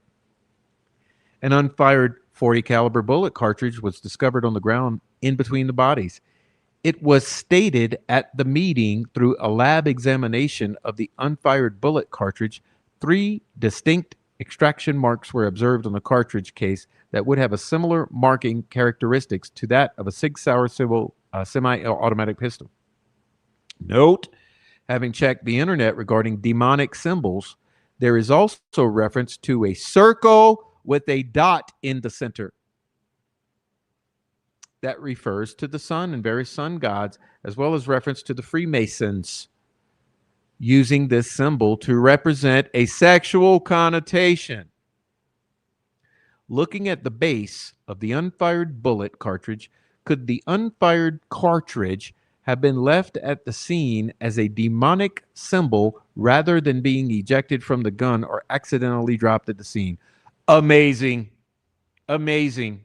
An unfired .40 caliber bullet cartridge was discovered on the ground in between the bodies. It was stated at the meeting through a lab examination of the unfired bullet cartridge, 3 distinct extraction marks were observed on the cartridge case that would have a similar marking characteristics to that of a Sig Sauer semi-automatic pistol. Note, having checked the internet regarding demonic symbols, there is also reference to a circle with a dot in the center. That refers to the sun and various sun gods, as well as reference to the Freemasons using this symbol to represent a sexual connotation. Looking at the base of the unfired bullet cartridge, could the unfired cartridge have been left at the scene as a demonic symbol rather than being ejected from the gun or accidentally dropped at the scene? Amazing. Amazing.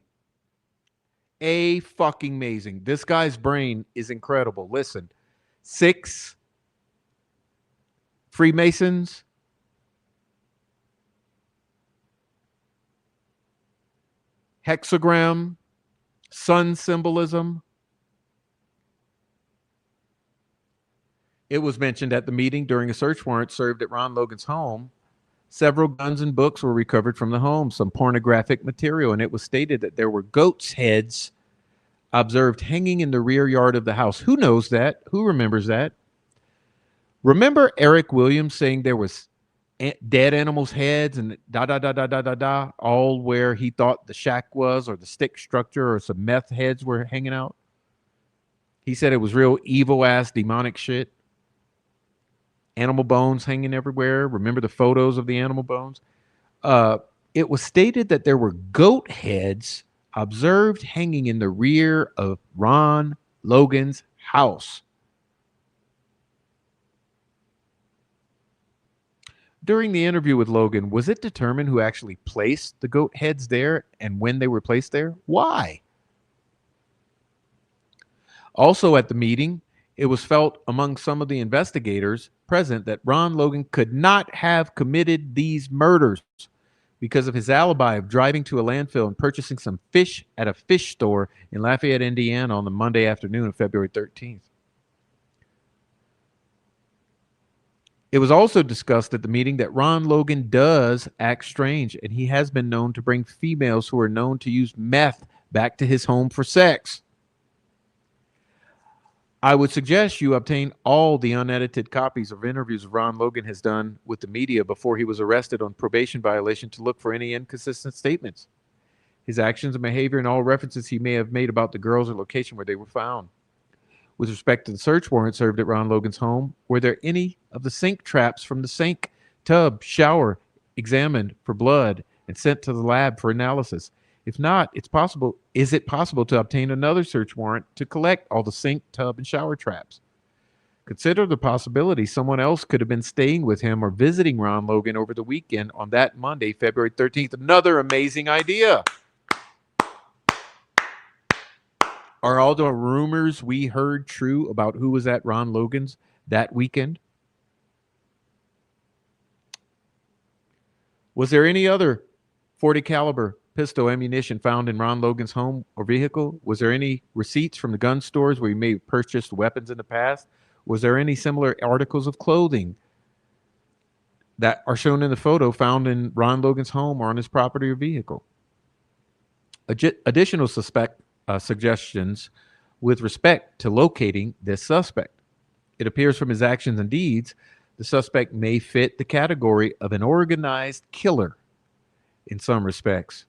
Fucking amazing. This guy's brain is incredible. Listen, 6 Freemasons, hexagram, sun symbolism. It was mentioned at the meeting during a search warrant served at Ron Logan's home. Several guns and books were recovered from the home, some pornographic material, and it was stated that there were goats' heads observed hanging in the rear yard of the house. Who knows that? Who remembers that? Remember Eric Williams saying there was dead animals' heads and all where he thought the shack was, or the stick structure, or some meth heads were hanging out? He said it was real evil-ass demonic shit. Animal bones hanging everywhere. Remember the photos of the animal bones? It was stated that there were goat heads observed hanging in the rear of Ron Logan's house. During the interview with Logan, was it determined who actually placed the goat heads there and when they were placed there? Why? Also at the meeting, it was felt among some of the investigators present that Ron Logan could not have committed these murders because of his alibi of driving to a landfill and purchasing some fish at a fish store in Lafayette, Indiana on the Monday afternoon of February 13th. It was also discussed at the meeting that Ron Logan does act strange, and he has been known to bring females who are known to use meth back to his home for sex. I would suggest you obtain all the unedited copies of interviews Ron Logan has done with the media before he was arrested on probation violation to look for any inconsistent statements. His actions and behavior and all references he may have made about the girls or location where they were found. With respect to the search warrant served at Ron Logan's home, were there any of the sink traps from the sink, tub, shower examined for blood and sent to the lab for analysis? If not, it's possible. Is it possible to obtain another search warrant to collect all the sink, tub, and shower traps? Consider the possibility someone else could have been staying with him or visiting Ron Logan over the weekend on that Monday, February 13th. Another amazing idea. Are all the rumors we heard true about who was at Ron Logan's that weekend? Was there any other 40 caliber pistol ammunition found in Ron Logan's home or vehicle? Was there any receipts from the gun stores where he may have purchased weapons in the past? Was there any similar articles of clothing that are shown in the photo found in Ron Logan's home or on his property or vehicle? Additional suggestions with respect to locating this suspect. It appears from his actions and deeds, the suspect may fit the category of an organized killer in some respects,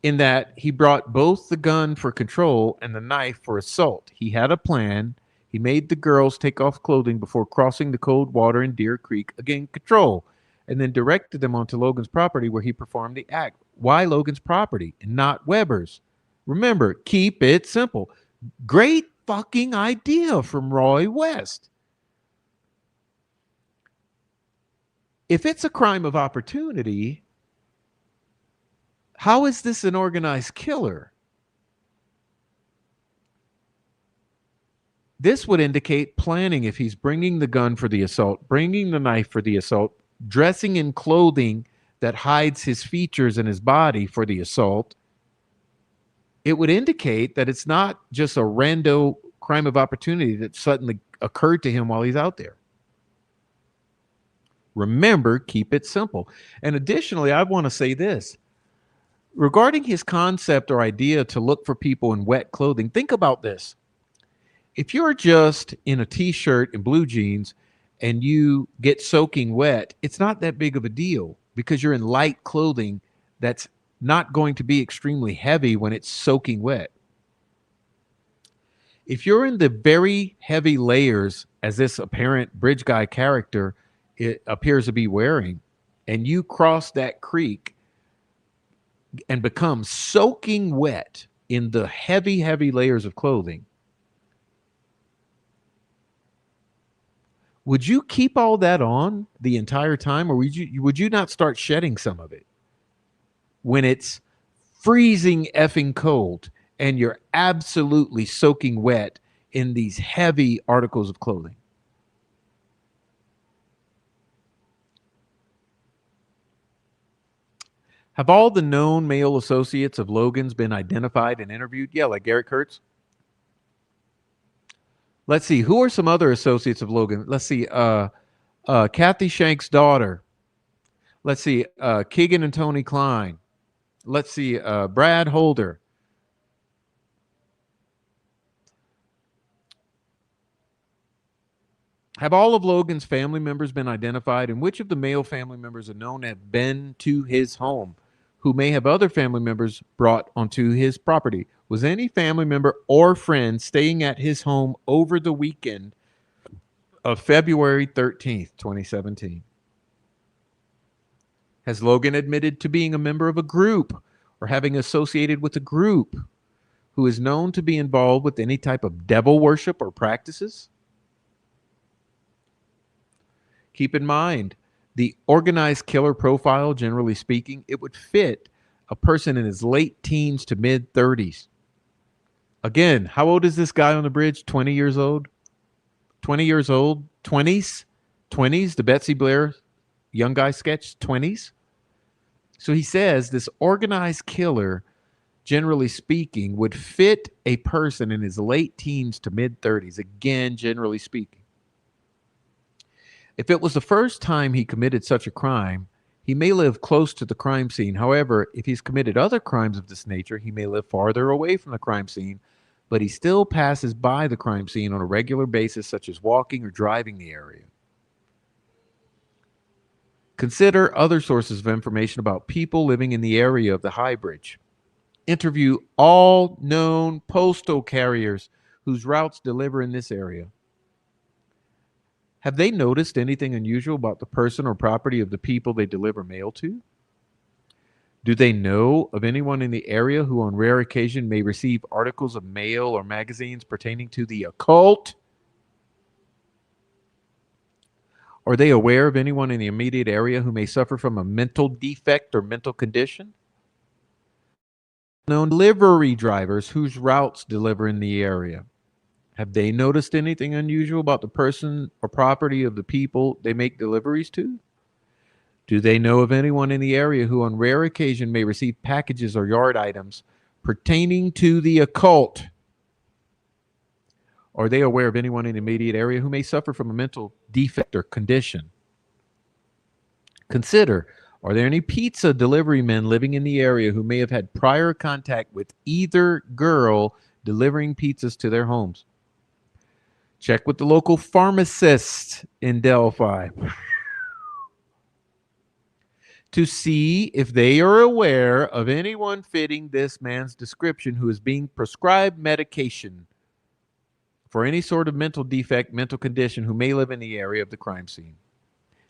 in that he brought both the gun for control and the knife for assault. He had a plan. He made the girls take off clothing before crossing the cold water in Deer Creek, again, control, and then directed them onto Logan's property where he performed the act. Why Logan's property and not Weber's? Remember, keep it simple. Great fucking idea from Roy West. If it's a crime of opportunity, how is this an organized killer? This would indicate planning if he's bringing the gun for the assault, bringing the knife for the assault, dressing in clothing that hides his features and his body for the assault. It would indicate that it's not just a rando crime of opportunity that suddenly occurred to him while he's out there. Remember, keep it simple. And additionally, I want to say this. Regarding his concept or idea to look for people in wet clothing, think about this. If you're just in a t-shirt and blue jeans and you get soaking wet, it's not that big of a deal because you're in light clothing that's not going to be extremely heavy when it's soaking wet. If you're in the very heavy layers, as this apparent bridge guy character it appears to be wearing, and you cross that creek and become soaking wet in the heavy, heavy layers of clothing, would you keep all that on the entire time, or would you not start shedding some of it when it's freezing effing cold and you're absolutely soaking wet in these heavy articles of clothing? Have all the known male associates of Logan's been identified and interviewed? Yeah, like Garrett Kurtz. Let's see. Who are some other associates of Logan? Let's see. Kathy Shank's daughter. Let's see. Keegan and Tony Klein. Let's see. Brad Holder. Have all of Logan's family members been identified? And which of the male family members are known to have been to his home, who may have other family members brought onto his property? Was any family member or friend staying at his home over the weekend of February 13th, 2017? Has Logan admitted to being a member of a group or having associated with a group who is known to be involved with any type of devil worship or practices? Keep in mind, the organized killer profile, generally speaking, it would fit a person in his late teens to mid 30s. Again, how old is this guy on the bridge? 20 years old? 20 years old? 20s? 20s? The Betsy Blair young guy sketch? 20s? So he says this organized killer, generally speaking, would fit a person in his late teens to mid 30s. Again, generally speaking. If it was the first time he committed such a crime, he may live close to the crime scene. However, if he's committed other crimes of this nature, he may live farther away from the crime scene, but he still passes by the crime scene on a regular basis, such as walking or driving the area. Consider other sources of information about people living in the area of the High Bridge. Interview all known postal carriers whose routes deliver in this area. Have they noticed anything unusual about the person or property of the people they deliver mail to? Do they know of anyone in the area who on rare occasion may receive articles of mail or magazines pertaining to the occult? Are they aware of anyone in the immediate area who may suffer from a mental defect or mental condition? Known delivery drivers whose routes deliver in the area. Have they noticed anything unusual about the person or property of the people they make deliveries to? Do they know of anyone in the area who on rare occasion may receive packages or yard items pertaining to the occult? Are they aware of anyone in the immediate area who may suffer from a mental defect or condition? Consider, are there any pizza delivery men living in the area who may have had prior contact with either girl delivering pizzas to their homes? Check with the local pharmacist in Delphi to see if they are aware of anyone fitting this man's description who is being prescribed medication for any sort of mental defect, mental condition, who may live in the area of the crime scene.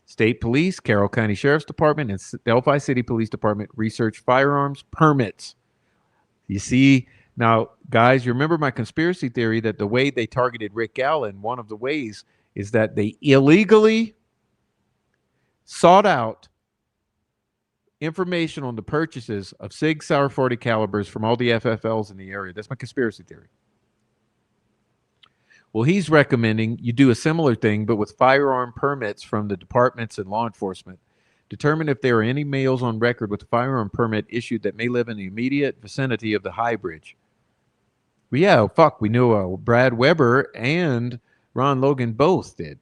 State Police, Carroll County Sheriff's Department, and Delphi City Police Department research firearms permits. You see, now, guys, you remember my conspiracy theory that the way they targeted Rick Allen, one of the ways is that they illegally sought out information on the purchases of Sig Sauer 40 calibers from all the FFLs in the area. That's my conspiracy theory. Well, he's recommending you do a similar thing, but with firearm permits from the departments and law enforcement. Determine if there are any males on record with a firearm permit issued that may live in the immediate vicinity of the High Bridge. Well, yeah, fuck, we know Brad Weber and Ron Logan both did.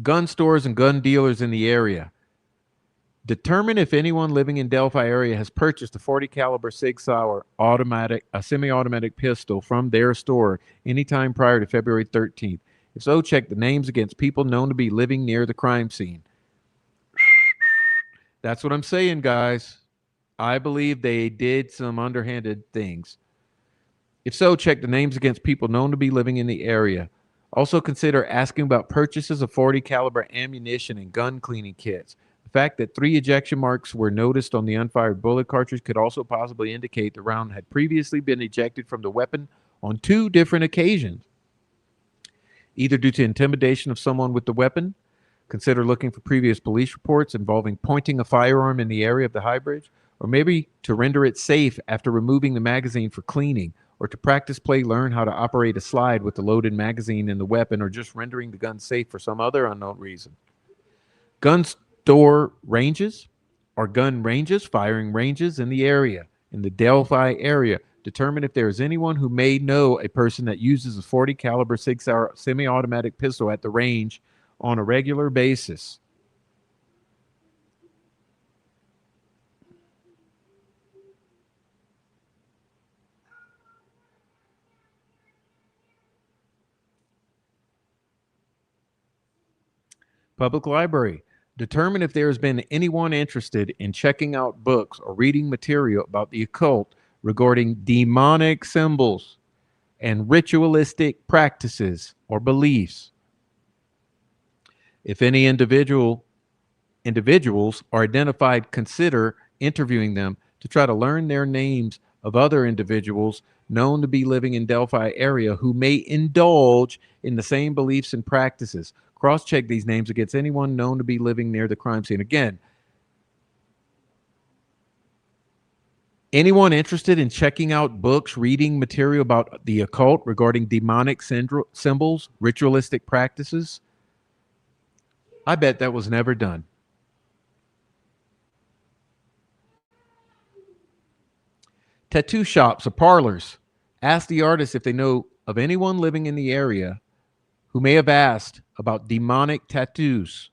Gun stores and gun dealers in the area. Determine if anyone living in Delphi area has purchased a 40 caliber Sig Sauer semi-automatic pistol from their store anytime prior to February 13th. If so, check the names against people known to be living near the crime scene. That's what I'm saying, guys. I believe they did some underhanded things. If so, check the names against people known to be living in the area. Also consider asking about purchases of 40 caliber ammunition and gun cleaning kits. The fact that 3 ejection marks were noticed on the unfired bullet cartridge could also possibly indicate the round had previously been ejected from the weapon on 2 different occasions. Either due to intimidation of someone with the weapon, consider looking for previous police reports involving pointing a firearm in the area of the High Bridge, or maybe to render it safe after removing the magazine for cleaning, or to practice play learn how to operate a slide with the loaded magazine in the weapon, or just rendering the gun safe for some other unknown reason. Gun store ranges or gun ranges, firing ranges in the area, in the Delphi area. Determine if there is anyone who may know a person that uses a 40 caliber Sig Sauer semi-automatic pistol at the range on a regular basis. Public library. Determine if there has been anyone interested in checking out books or reading material about the occult regarding demonic symbols and ritualistic practices or beliefs. If any individuals are identified, consider interviewing them to try to learn their names of other individuals known to be living in Delphi area who may indulge in the same beliefs and practices. Cross-check these names against anyone known to be living near the crime scene. Again, anyone interested in checking out books, reading material about the occult regarding demonic symbols, ritualistic practices? I bet that was never done. Tattoo shops or parlors. Ask the artist if they know of anyone living in the area who may have asked about demonic tattoos.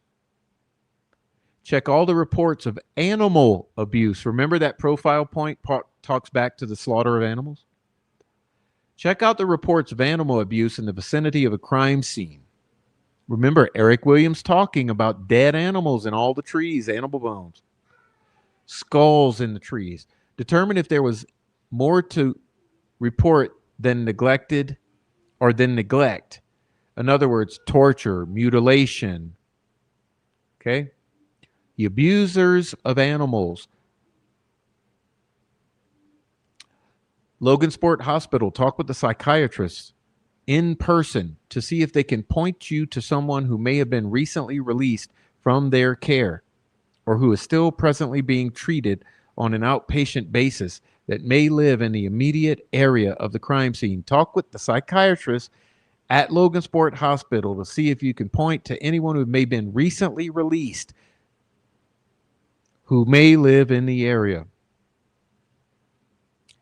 Check all the reports of animal abuse. Remember that profile point talks back to the slaughter of animals? Check out the reports of animal abuse in the vicinity of a crime scene. Remember Eric Williams talking about dead animals in all the trees, animal bones, skulls in the trees. Determine if there was more to report than neglected or than neglect. In other words, torture, mutilation. Okay? The abusers of animals Logansport Hospital, talk with the psychiatrist in person to see if they can point you to someone who may have been recently released from their care or who is still presently being treated on an outpatient basis that may live in the immediate area of the crime scene. Talk with the psychiatrist at Logansport Hospital to see if you can point to anyone who may have been recently released who may live in the area.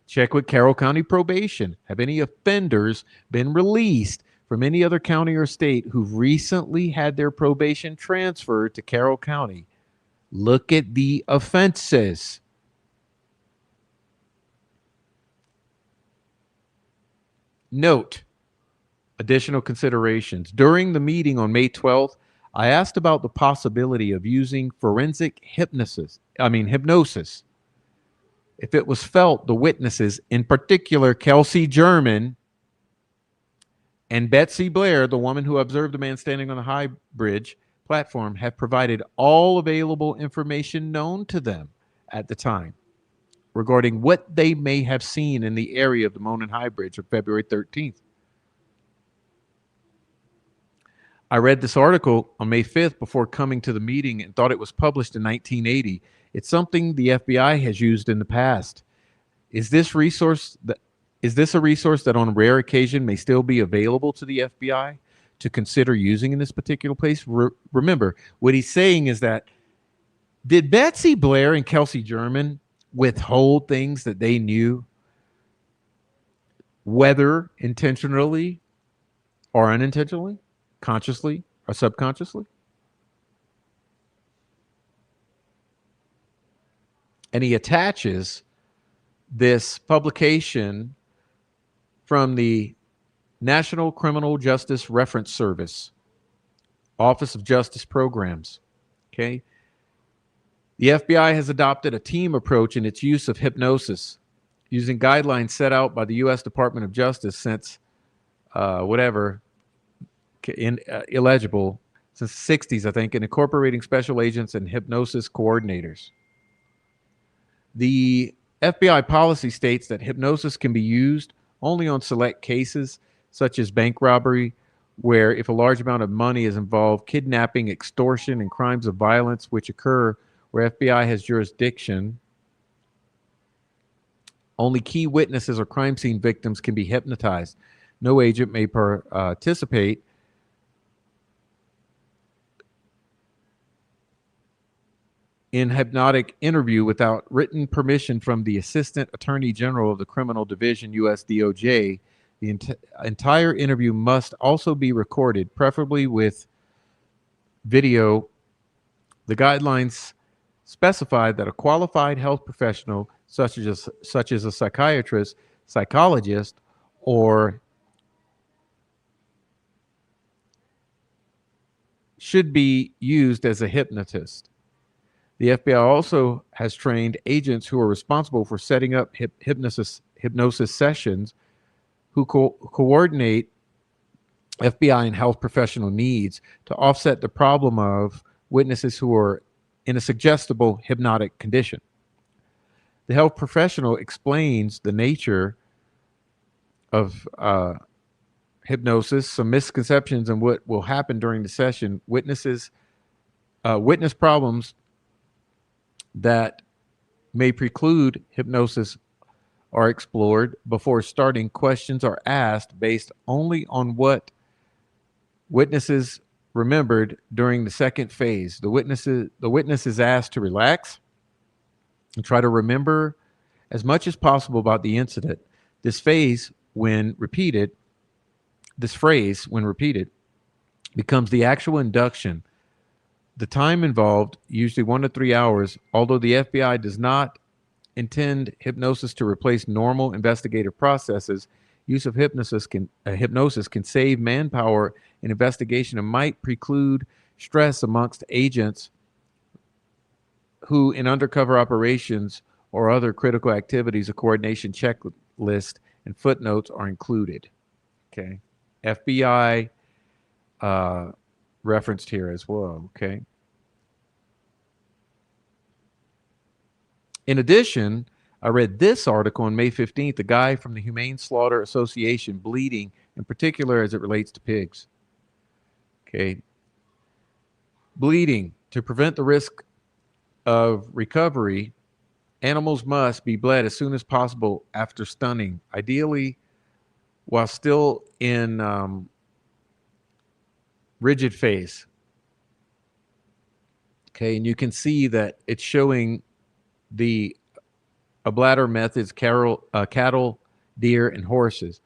Check with Carroll County Probation. Have any offenders been released from any other county or state who've recently had their probation transferred to Carroll County? Look at the offenses. Note, additional considerations. During the meeting on May 12th, I asked about the possibility of using forensic hypnosis. If it was felt the witnesses, in particular Kelsey German and Betsy Blair, the woman who observed the man standing on the high bridge platform, have provided all available information known to them at the time regarding what they may have seen in the area of the Monon High Bridge on February 13th. I read this article on May 5th before coming to the meeting and thought it was published in 1980. It's something the FBI has used in the past. Is this a resource that on a rare occasion may still be available to the FBI to consider using in this particular place? Remember, what he's saying is that did Betsy Blair and Kelsey German withhold things that they knew, whether intentionally or unintentionally, consciously or subconsciously? And he attaches this publication from the National Criminal Justice Reference Service, Office of Justice Programs. Okay. The FBI has adopted a team approach in its use of hypnosis, using guidelines set out by the U.S. Department of Justice since illegible, since the 60s, I think, and incorporating special agents and hypnosis coordinators. The FBI policy states that hypnosis can be used only on select cases, such as bank robbery, where if a large amount of money is involved, kidnapping, extortion, and crimes of violence which occur where FBI has jurisdiction. Only key witnesses or crime scene victims can be hypnotized. No agent may participate in hypnotic interview without written permission from the Assistant Attorney General of the Criminal Division, U.S. DOJ. The entire interview must also be recorded, preferably with video. The guidelines specify that a qualified health professional, such as a psychiatrist, psychologist, or should be used as a hypnotist. The FBI also has trained agents who are responsible for setting up hypnosis sessions who coordinate FBI and health professional needs to offset the problem of witnesses who are in a suggestible hypnotic condition. The health professional explains the nature of hypnosis, some misconceptions, and what will happen during the session. Witness problems that may preclude hypnosis are explored before starting. Questions are asked based only on what witnesses remembered during the second phase. The witness is asked to relax and try to remember as much as possible about the incident. This phrase, when repeated, becomes the actual induction. The time involved, usually 1 to 3 hours, although the FBI does not intend hypnosis to replace normal investigative processes. Use of hypnosis can save manpower in investigation and might preclude stress amongst agents who, in undercover operations or other critical activities, a coordination checklist and footnotes are included. Okay, FBI referenced here as well. Okay. In addition, I read this article on May 15th, a guy from the Humane Slaughter Association bleeding, in particular as it relates to pigs. Okay. Bleeding. To prevent the risk of recovery, animals must be bled as soon as possible after stunning, ideally while still in rigid phase. Okay, and you can see that it's showing the ablator methods, cattle, deer, and horses.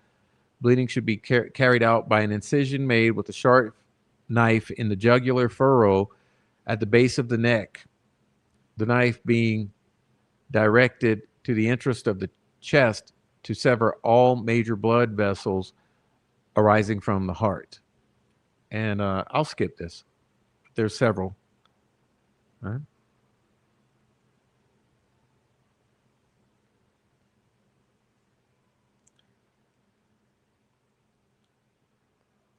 Bleeding should be carried out by an incision made with a sharp knife in the jugular furrow at the base of the neck, the knife being directed to the interest of the chest to sever all major blood vessels arising from the heart. And I'll skip this. There's several. All right.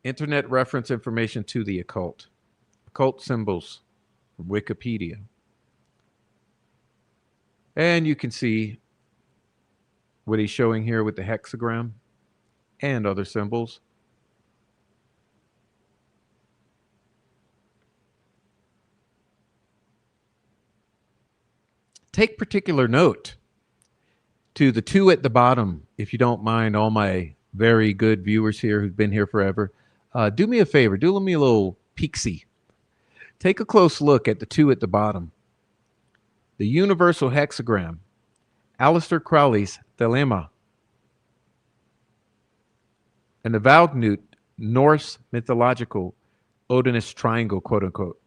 Internet reference information to the occult. Occult symbols from Wikipedia. And you can see what he's showing here with the hexagram and other symbols. Take particular note to the two at the bottom, if you don't mind, all my very good viewers here who've been here forever. Do me a favor, do me a little peeksy. Take a close look at the two at the bottom. The universal hexagram, Aleister Crowley's Thelema, and the Valgnut Norse mythological Odinist triangle, quote unquote.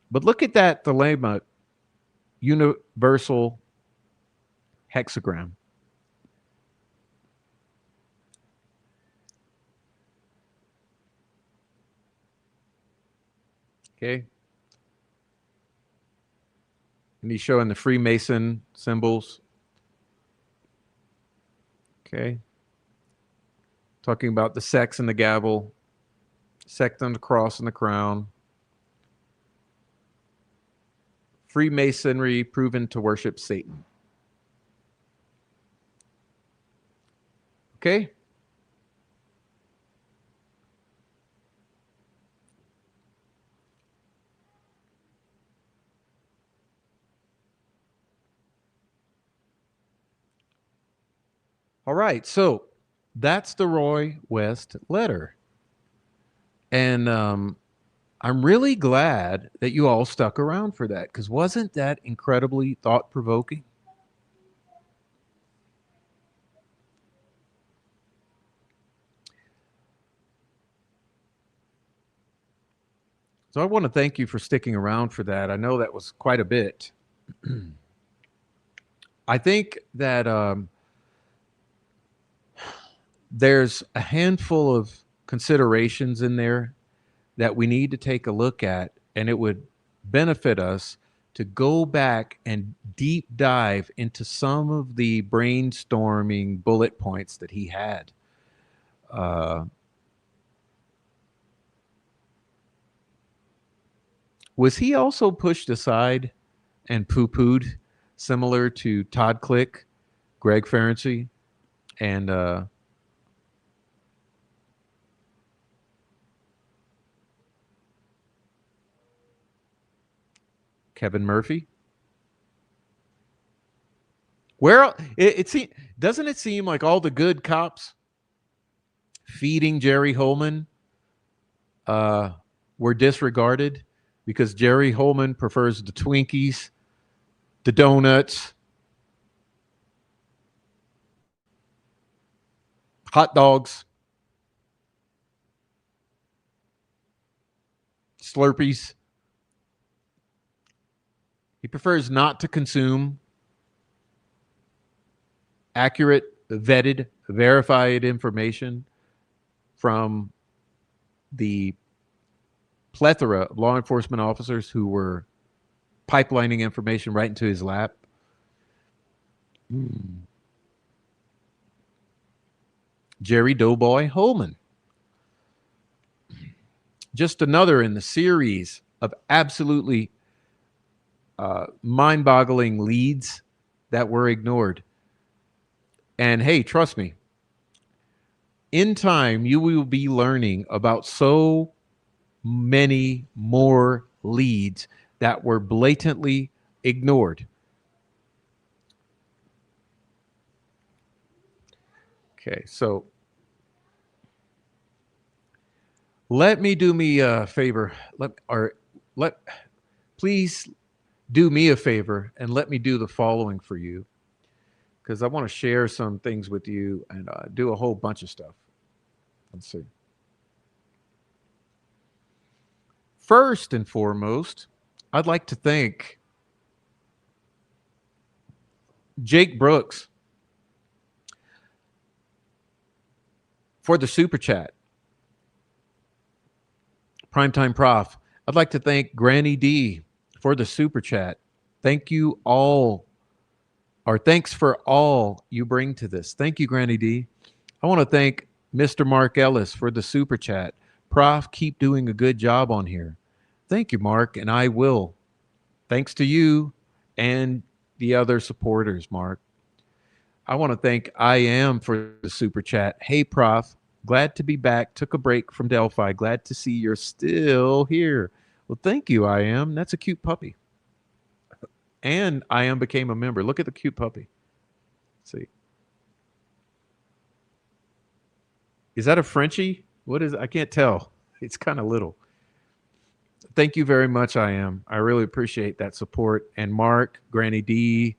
But look at that Thelema universal hexagram. Okay. And he's showing the Freemason symbols. Okay. Talking about the sex and the gavel, sect on the cross and the crown. Freemasonry proven to worship Satan. Okay. All right. So that's the Roy West letter. And I'm really glad that you all stuck around for that, because wasn't that incredibly thought-provoking? So I want to thank you for sticking around for that. I know that was quite a bit. I think that there's a handful of considerations in there that we need to take a look at, and it would benefit us to go back and deep dive into some of the brainstorming bullet points that he had. Was he also pushed aside and poo-pooed, similar to Todd Click, Greg Ferenczi, and Kevin Murphy? Where doesn't it seem like all the good cops feeding Jerry Holman were disregarded because Jerry Holman prefers the Twinkies, the donuts, hot dogs, Slurpees. He prefers not to consume accurate, vetted, verified information from the plethora of law enforcement officers who were pipelining information right into his lap. Jerry Doughboy Holman. Just another in the series of absolutely mind-boggling leads that were ignored. And hey, trust me, in time, you will be learning about so many more leads that were blatantly ignored. Okay, so let me do me a favor. Let please do me a favor and let me do the following for you because I want to share some things with you and do a whole bunch of stuff. Let's see. First and foremost, I'd like to thank Jake Brooks for the super chat. Primetime Prof. I'd like to thank Granny D for the super chat. Thank you all, or thanks for all you bring to this. Thank you, Granny D. I want to thank Mr. Mark Ellis for the super chat. Prof, keep doing a good job on here. Thank you, Mark, and I will. Thanks to you and the other supporters, Mark. I want to thank I Am for the super chat. Hey, Prof, glad to be back. Took a break from Delphi. Glad to see you're still here. Well, thank you, I Am. That's a cute puppy. And I Am became a member. Look at the cute puppy. Let's see. Is that a Frenchie? What is? I can't tell. It's kind of little. Thank you very much, I Am. I really appreciate that support. And Mark, Granny D,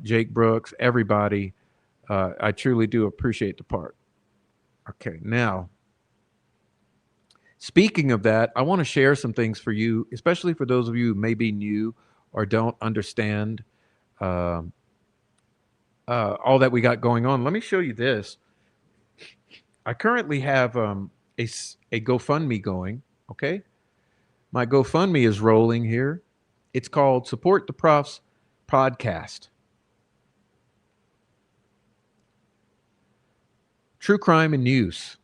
Jake Brooks, everybody. I truly do appreciate the part. Okay, now, speaking of that, I want to share some things for you, especially for those of you who may be new or don't understand all that we got going on. Let me show you this. I currently have a GoFundMe going, okay? My GoFundMe is rolling here. It's called Support the Profs Podcast. True crime and news.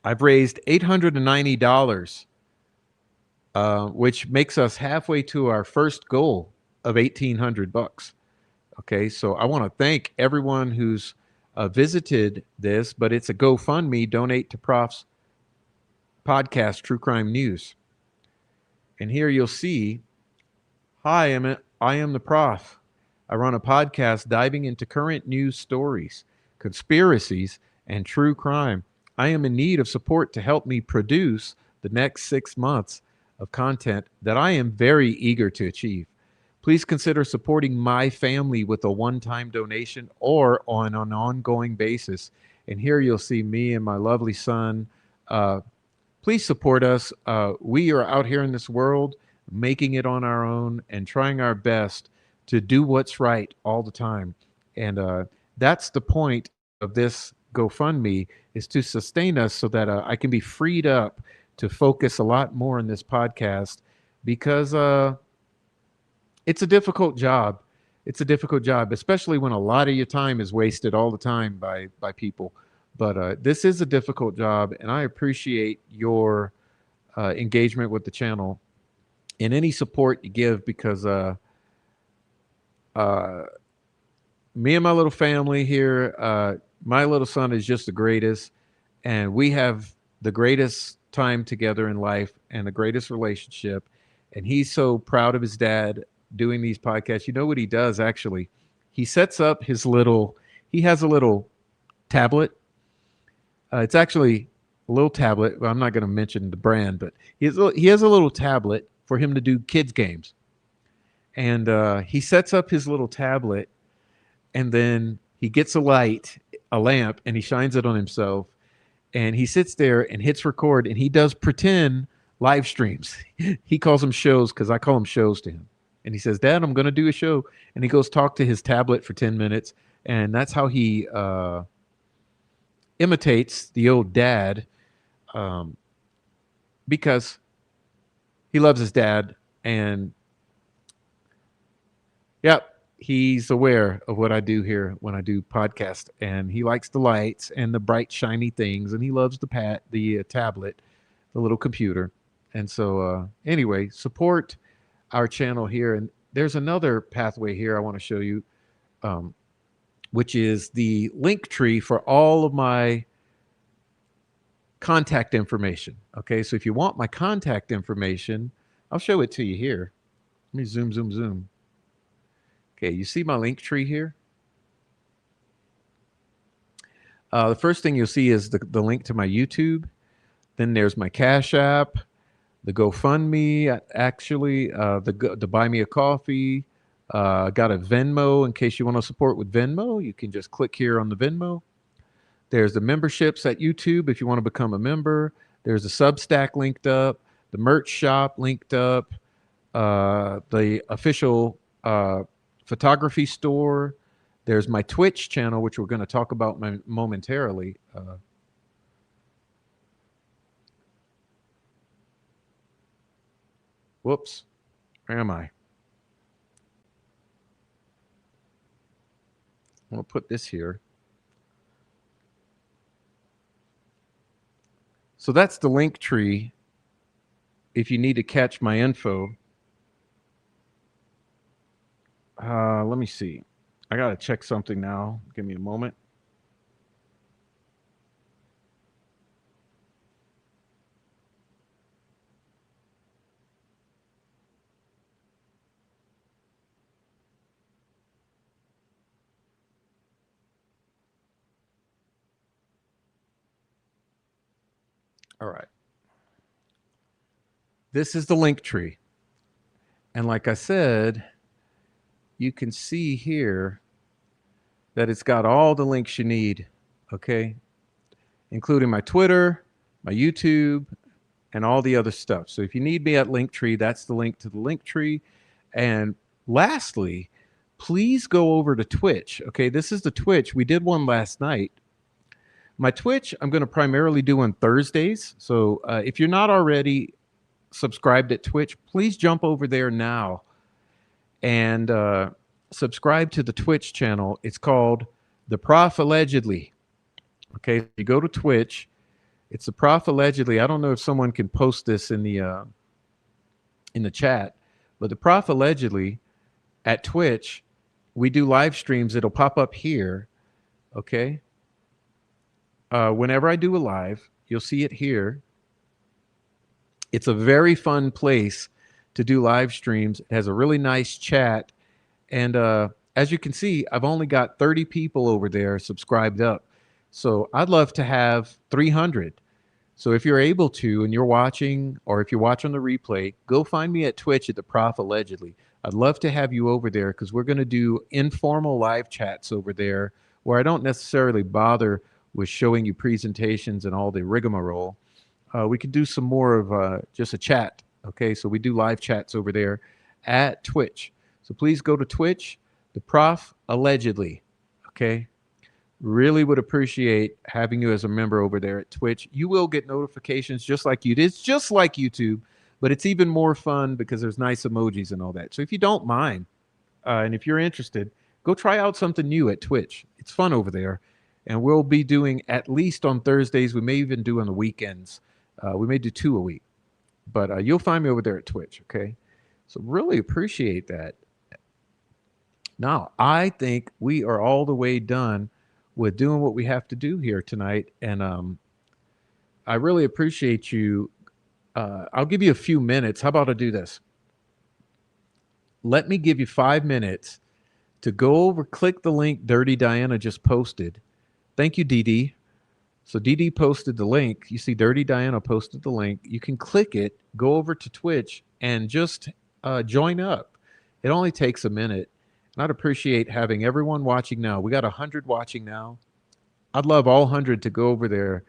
I've raised $890, which makes us halfway to our first goal of $1,800. Okay, so I want to thank everyone who's visited this, but it's a GoFundMe, donate to Prof's podcast, True Crime News. And here you'll see, hi, I am the Prof. I run a podcast diving into current news stories, conspiracies, and true crime. I am in need of support to help me produce the next 6 months of content that I am very eager to achieve. Please consider supporting my family with a one-time donation or on an ongoing basis. And here you'll see me and my lovely son. Please support us. We are out here in this world making it on our own and trying our best to do what's right all the time. And that's the point of this GoFundMe, is to sustain us so that I can be freed up to focus a lot more on this podcast, because it's a difficult job. It's a difficult job, especially when a lot of your time is wasted all the time by people. But this is a difficult job, and I appreciate your engagement with the channel and any support you give, because me and my little family here, my little son is just the greatest, and we have the greatest time together in life and the greatest relationship. And he's so proud of his dad doing these podcasts. You know what he does, actually? He sets up he has a little tablet. It's actually a little tablet. Well, I'm not going to mention the brand, but he has a little tablet for him to do kids games. And he sets up his little tablet, and then he gets a lamp, and he shines it on himself. And he sits there and hits record, and he does pretend live streams. He calls them shows, because I call them shows to him. And he says, Dad, I'm going to do a show. And he goes talk to his tablet for 10 minutes. And that's how he imitates the old dad, because he loves his dad. And yeah, he's aware of what I do here when I do podcast, and he likes the lights and the bright shiny things, and he loves the tablet, the little computer. And so anyway, support our channel here. And there's another pathway here I want to show you, um, which is the link tree for all of my contact information. Okay, so if you want my contact information, I'll show it to you here. Let me zoom, zoom, zoom. Okay, you see my link tree here? The first thing you'll see is the link to my YouTube. Then there's my Cash App, the GoFundMe, actually, the Buy Me a Coffee. Got a Venmo in case you want to support with Venmo. You can just click here on the Venmo. There's the memberships at YouTube if you want to become a member. There's the Substack linked up, the merch shop linked up, the official photography store. There's my Twitch channel, which we're going to talk about momentarily. Whoops, where am I? I'm going to put this here. So that's the link tree if you need to catch my info. Let me see. I got to check something now. Give me a moment. All right. This is the link tree. And like I said, you can see here that it's got all the links you need, okay? Including my Twitter, my YouTube, and all the other stuff. So if you need me at Linktree, that's the link to the Linktree. And lastly, please go over to Twitch. Okay, this is the Twitch. We did one last night. My Twitch, I'm going to primarily do on Thursdays. So if you're not already subscribed at Twitch, please jump over there now and subscribe to the Twitch channel. It's called The Prof Allegedly. Okay, you go to Twitch. It's The Prof Allegedly. I don't know if someone can post this in the chat, but The Prof Allegedly at Twitch, we do live streams. It'll pop up here. Okay. Whenever I do a live, you'll see it here. It's a very fun place to do live streams. It has a really nice chat. And as you can see, I've only got 30 people over there subscribed up. So I'd love to have 300. So if you're able to, and you're watching, or if you're watching the replay, go find me at Twitch at The Prof Allegedly. I'd love to have you over there because we're going to do informal live chats over there where I don't necessarily bother with showing you presentations and all the rigmarole. We could do some more of just a chat. Okay, so we do live chats over there at Twitch. So please go to Twitch, The Prof Allegedly. Okay, really would appreciate having you as a member over there at Twitch. You will get notifications just like you did. It's just like YouTube, but it's even more fun because there's nice emojis and all that. So if you don't mind, and if you're interested, go try out something new at Twitch. It's fun over there. And we'll be doing at least on Thursdays. We may even do on the weekends. We may do 2 a week. But you'll find me over there at Twitch, okay? So really appreciate that. Now, I think we are all the way done with doing what we have to do here tonight. And I really appreciate you. I'll give you a few minutes. How about I do this? Let me give you 5 minutes to go over, click the link Dirty Diana just posted. Thank you, DD. So DD posted the link. You see Dirty Diana posted the link. You can click it, go over to Twitch, and just join up. It only takes a minute. And I'd appreciate having everyone watching now. We got 100 watching now. I'd love all 100 to go over there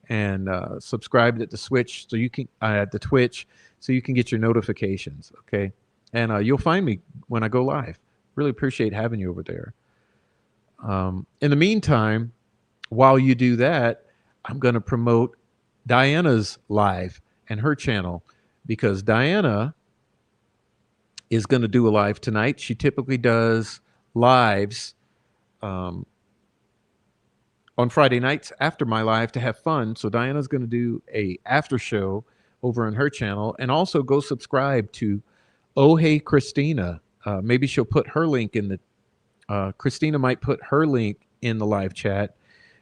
and subscribe to the Switch so you can at the Twitch so you can get your notifications. Okay, and you'll find me when I go live. Really appreciate having you over there. In the meantime, while you do that, I'm going to promote Diana's live and her channel because Diana is going to do a live tonight. She typically does lives on Friday nights after my live to have fun. So Diana's going to do a after show over on her channel, and also go subscribe to Oh Hey Christina. Maybe she'll put her link in the. Christina might put her link in the live chat.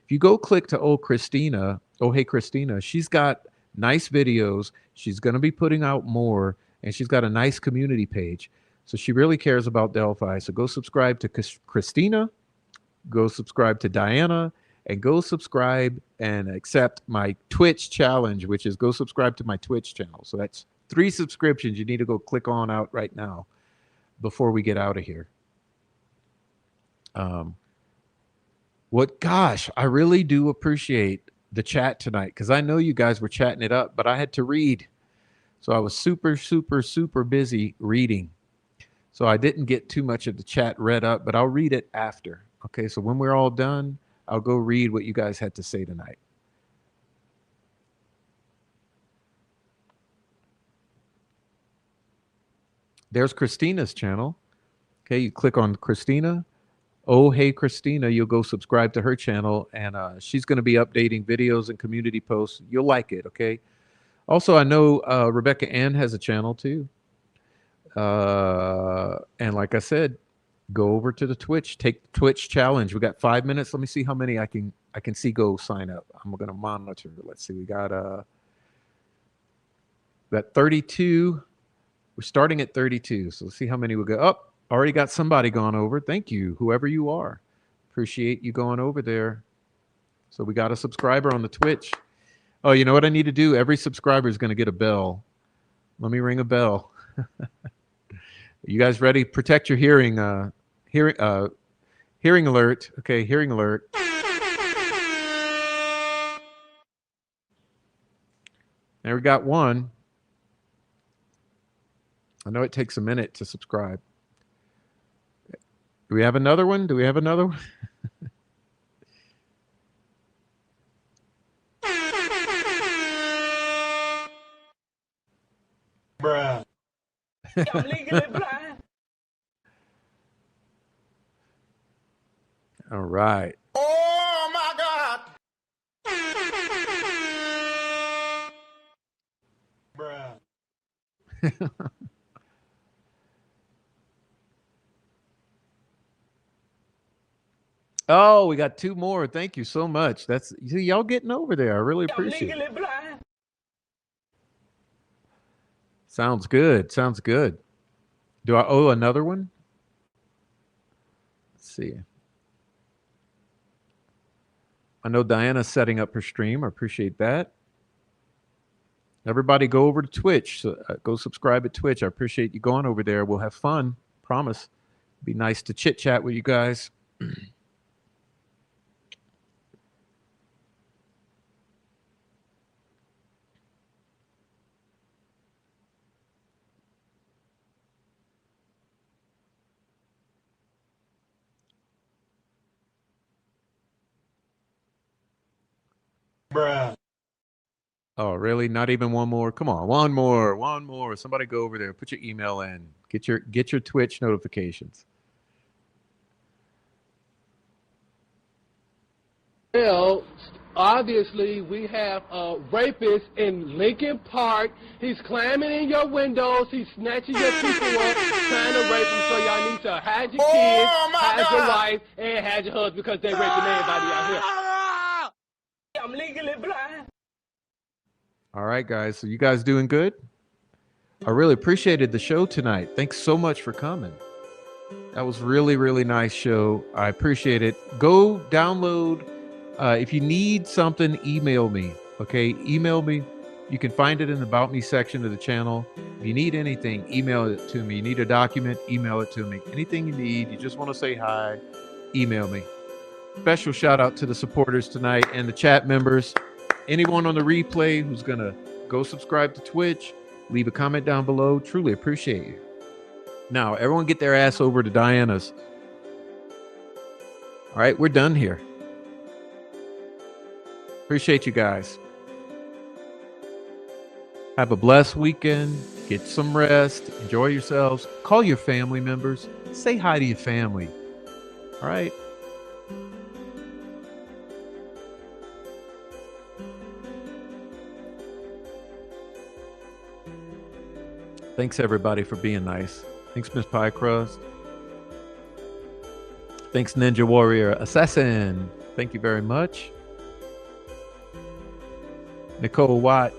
If you go click to oh hey Christina, she's got nice videos. She's going to be putting out more, and she's got a nice community page. So she really cares about Delphi. So go subscribe to Christina, go subscribe to Diana, and go subscribe and accept my Twitch challenge, which is go subscribe to my Twitch channel. So that's 3 subscriptions you need to go click on out right now before we get out of here. Gosh, I really do appreciate the chat tonight, because I know you guys were chatting it up, but I had to read. So I was super, super, super busy reading. So I didn't get too much of the chat read up, but I'll read it after. Okay, so when we're all done, I'll go read what you guys had to say tonight. There's Christina's channel. Okay, you click on Christina. Oh, hey, Christina, you'll go subscribe to her channel, and she's going to be updating videos and community posts. You'll like it, okay? Also, I know Rebecca Ann has a channel too. And like I said, go over to the Twitch, take the Twitch challenge. We got 5 minutes. Let me see how many I can see go sign up. I'm going to monitor. Let's see. We got 32. We're starting at 32. So let's see how many will go up. Already got somebody gone over. Thank you, whoever you are. Appreciate you going over there. So we got a subscriber on the Twitch. Oh, you know what I need to do? Every subscriber is going to get a bell. Let me ring a bell. You guys ready? Protect your hearing. Hearing alert. Okay, hearing alert. There we got one. I know it takes a minute to subscribe. Do we have another one? Do we have another one? Bruh. I'm legally blind. All right. Oh my God. Bruh. Oh, we got 2 more. Thank you so much. That's y'all getting over there. I really appreciate it. Blind. Sounds good. Sounds good. Do I owe another one? Let's see. I know Diana's setting up her stream. I appreciate that. Everybody go over to Twitch. So, go subscribe at Twitch. I appreciate you going over there. We'll have fun. Promise. Be nice to chit chat with you guys. Bruh. Oh, really? Not even one more? Come on, one more. Somebody go over there. Put your email in. Get your Twitch notifications. Well, obviously, we have a rapist in Lincoln Park. He's climbing in your windows. He's snatching your people up, trying to rape them. So y'all need to hide your kids, hide your wife, and hide your husband, because they raping everybody out here. I'm legally blind. All right, guys. So you guys doing good? I really appreciated the show tonight. Thanks so much for coming. That was really, really nice show. I appreciate it. Go download. If you need something, email me. Okay, email me. You can find it in the About Me section of the channel. If you need anything, email it to me. You need a document, email it to me. Anything you need, you just want to say hi, email me. Special shout out to the supporters tonight and the chat members. Anyone on the replay who's going to go subscribe to Twitch, leave a comment down below. Truly appreciate you. Now, everyone get their ass over to Diana's. All right, we're done here. Appreciate you guys. Have a blessed weekend. Get some rest. Enjoy yourselves. Call your family members. Say hi to your family. All right. Thanks, everybody, for being nice. Thanks, Miss Pie Crust. Thanks, Ninja Warrior Assassin. Thank you very much. Nicole Watt.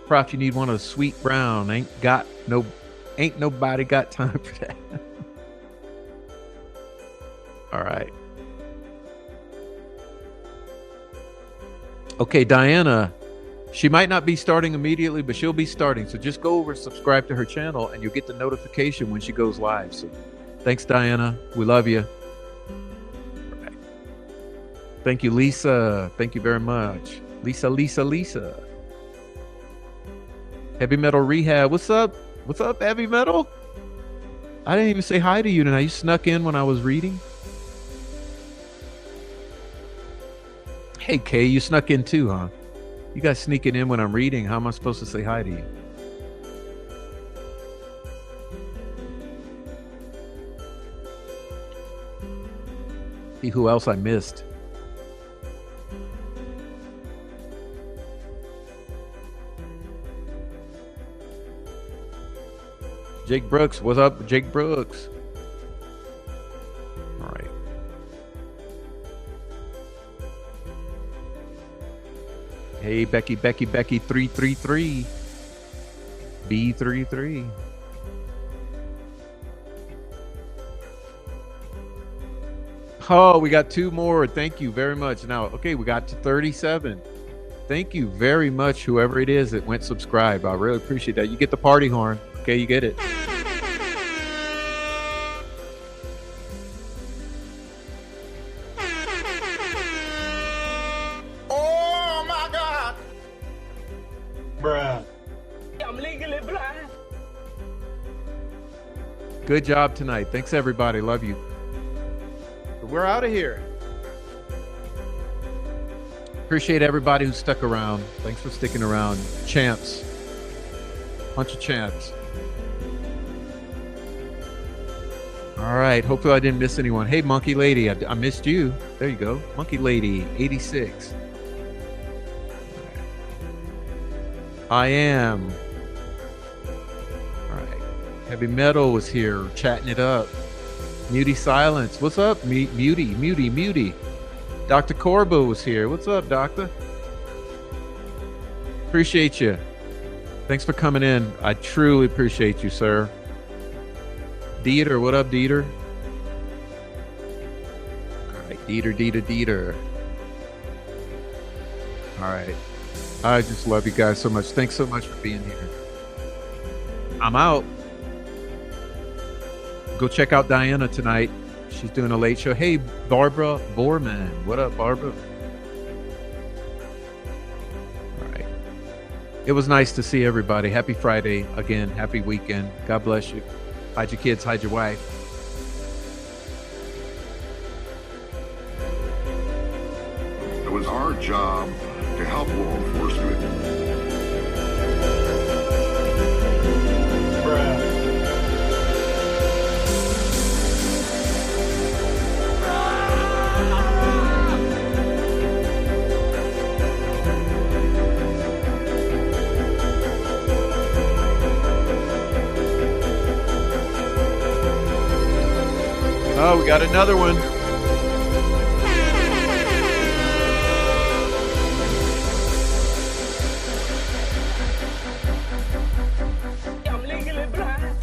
Prof, you need one of the sweet brown. Ain't nobody got time for that. All right. Okay, Diana. She might not be starting immediately, but she'll be starting. So just go over and subscribe to her channel and you'll get the notification when she goes live. So thanks, Diana. We love you. Right. Thank you, Lisa. Thank you very much. Lisa. Heavy Metal Rehab. What's up? What's up, Heavy Metal? I didn't even say hi to you tonight. You snuck in when I was reading. Hey, Kay, you snuck in too, huh? You guys sneaking in when I'm reading. How am I supposed to say hi to you? See who else I missed. Jake Brooks. What's up, Jake Brooks? All right. Hey, Becky 333. B33. Oh, we got two more. Thank you very much. Now, okay, we got to 37. Thank you very much, whoever it is that went subscribe. I really appreciate that. You get the party horn. Okay, you get it. Oh my God. Bruh. I'm legally blind. Good job tonight. Thanks, everybody. Love you. We're out of here. Appreciate everybody who stuck around. Thanks for sticking around. Champs. Bunch of champs. All right. Hopefully I didn't miss anyone. Hey, Monkey Lady. I missed you. There you go. Monkey Lady, 86. I am. All right. Heavy Metal was here chatting it up. Muty Silence. What's up, Muty? Dr. Corbo was here. What's up, Doctor? Appreciate you. Thanks for coming in. I truly appreciate you, sir. Dieter, what up, Dieter? All right, Dieter. All right. I just love you guys so much. Thanks so much for being here. I'm out. Go check out Diana tonight. She's doing a late show. Hey, Barbara Borman. What up, Barbara? All right. It was nice to see everybody. Happy Friday. Again, happy weekend. God bless you. Hide your kids, hide your wife. It was our job to help law enforcement. Bruh. Oh, we got another one. I'm legally blind.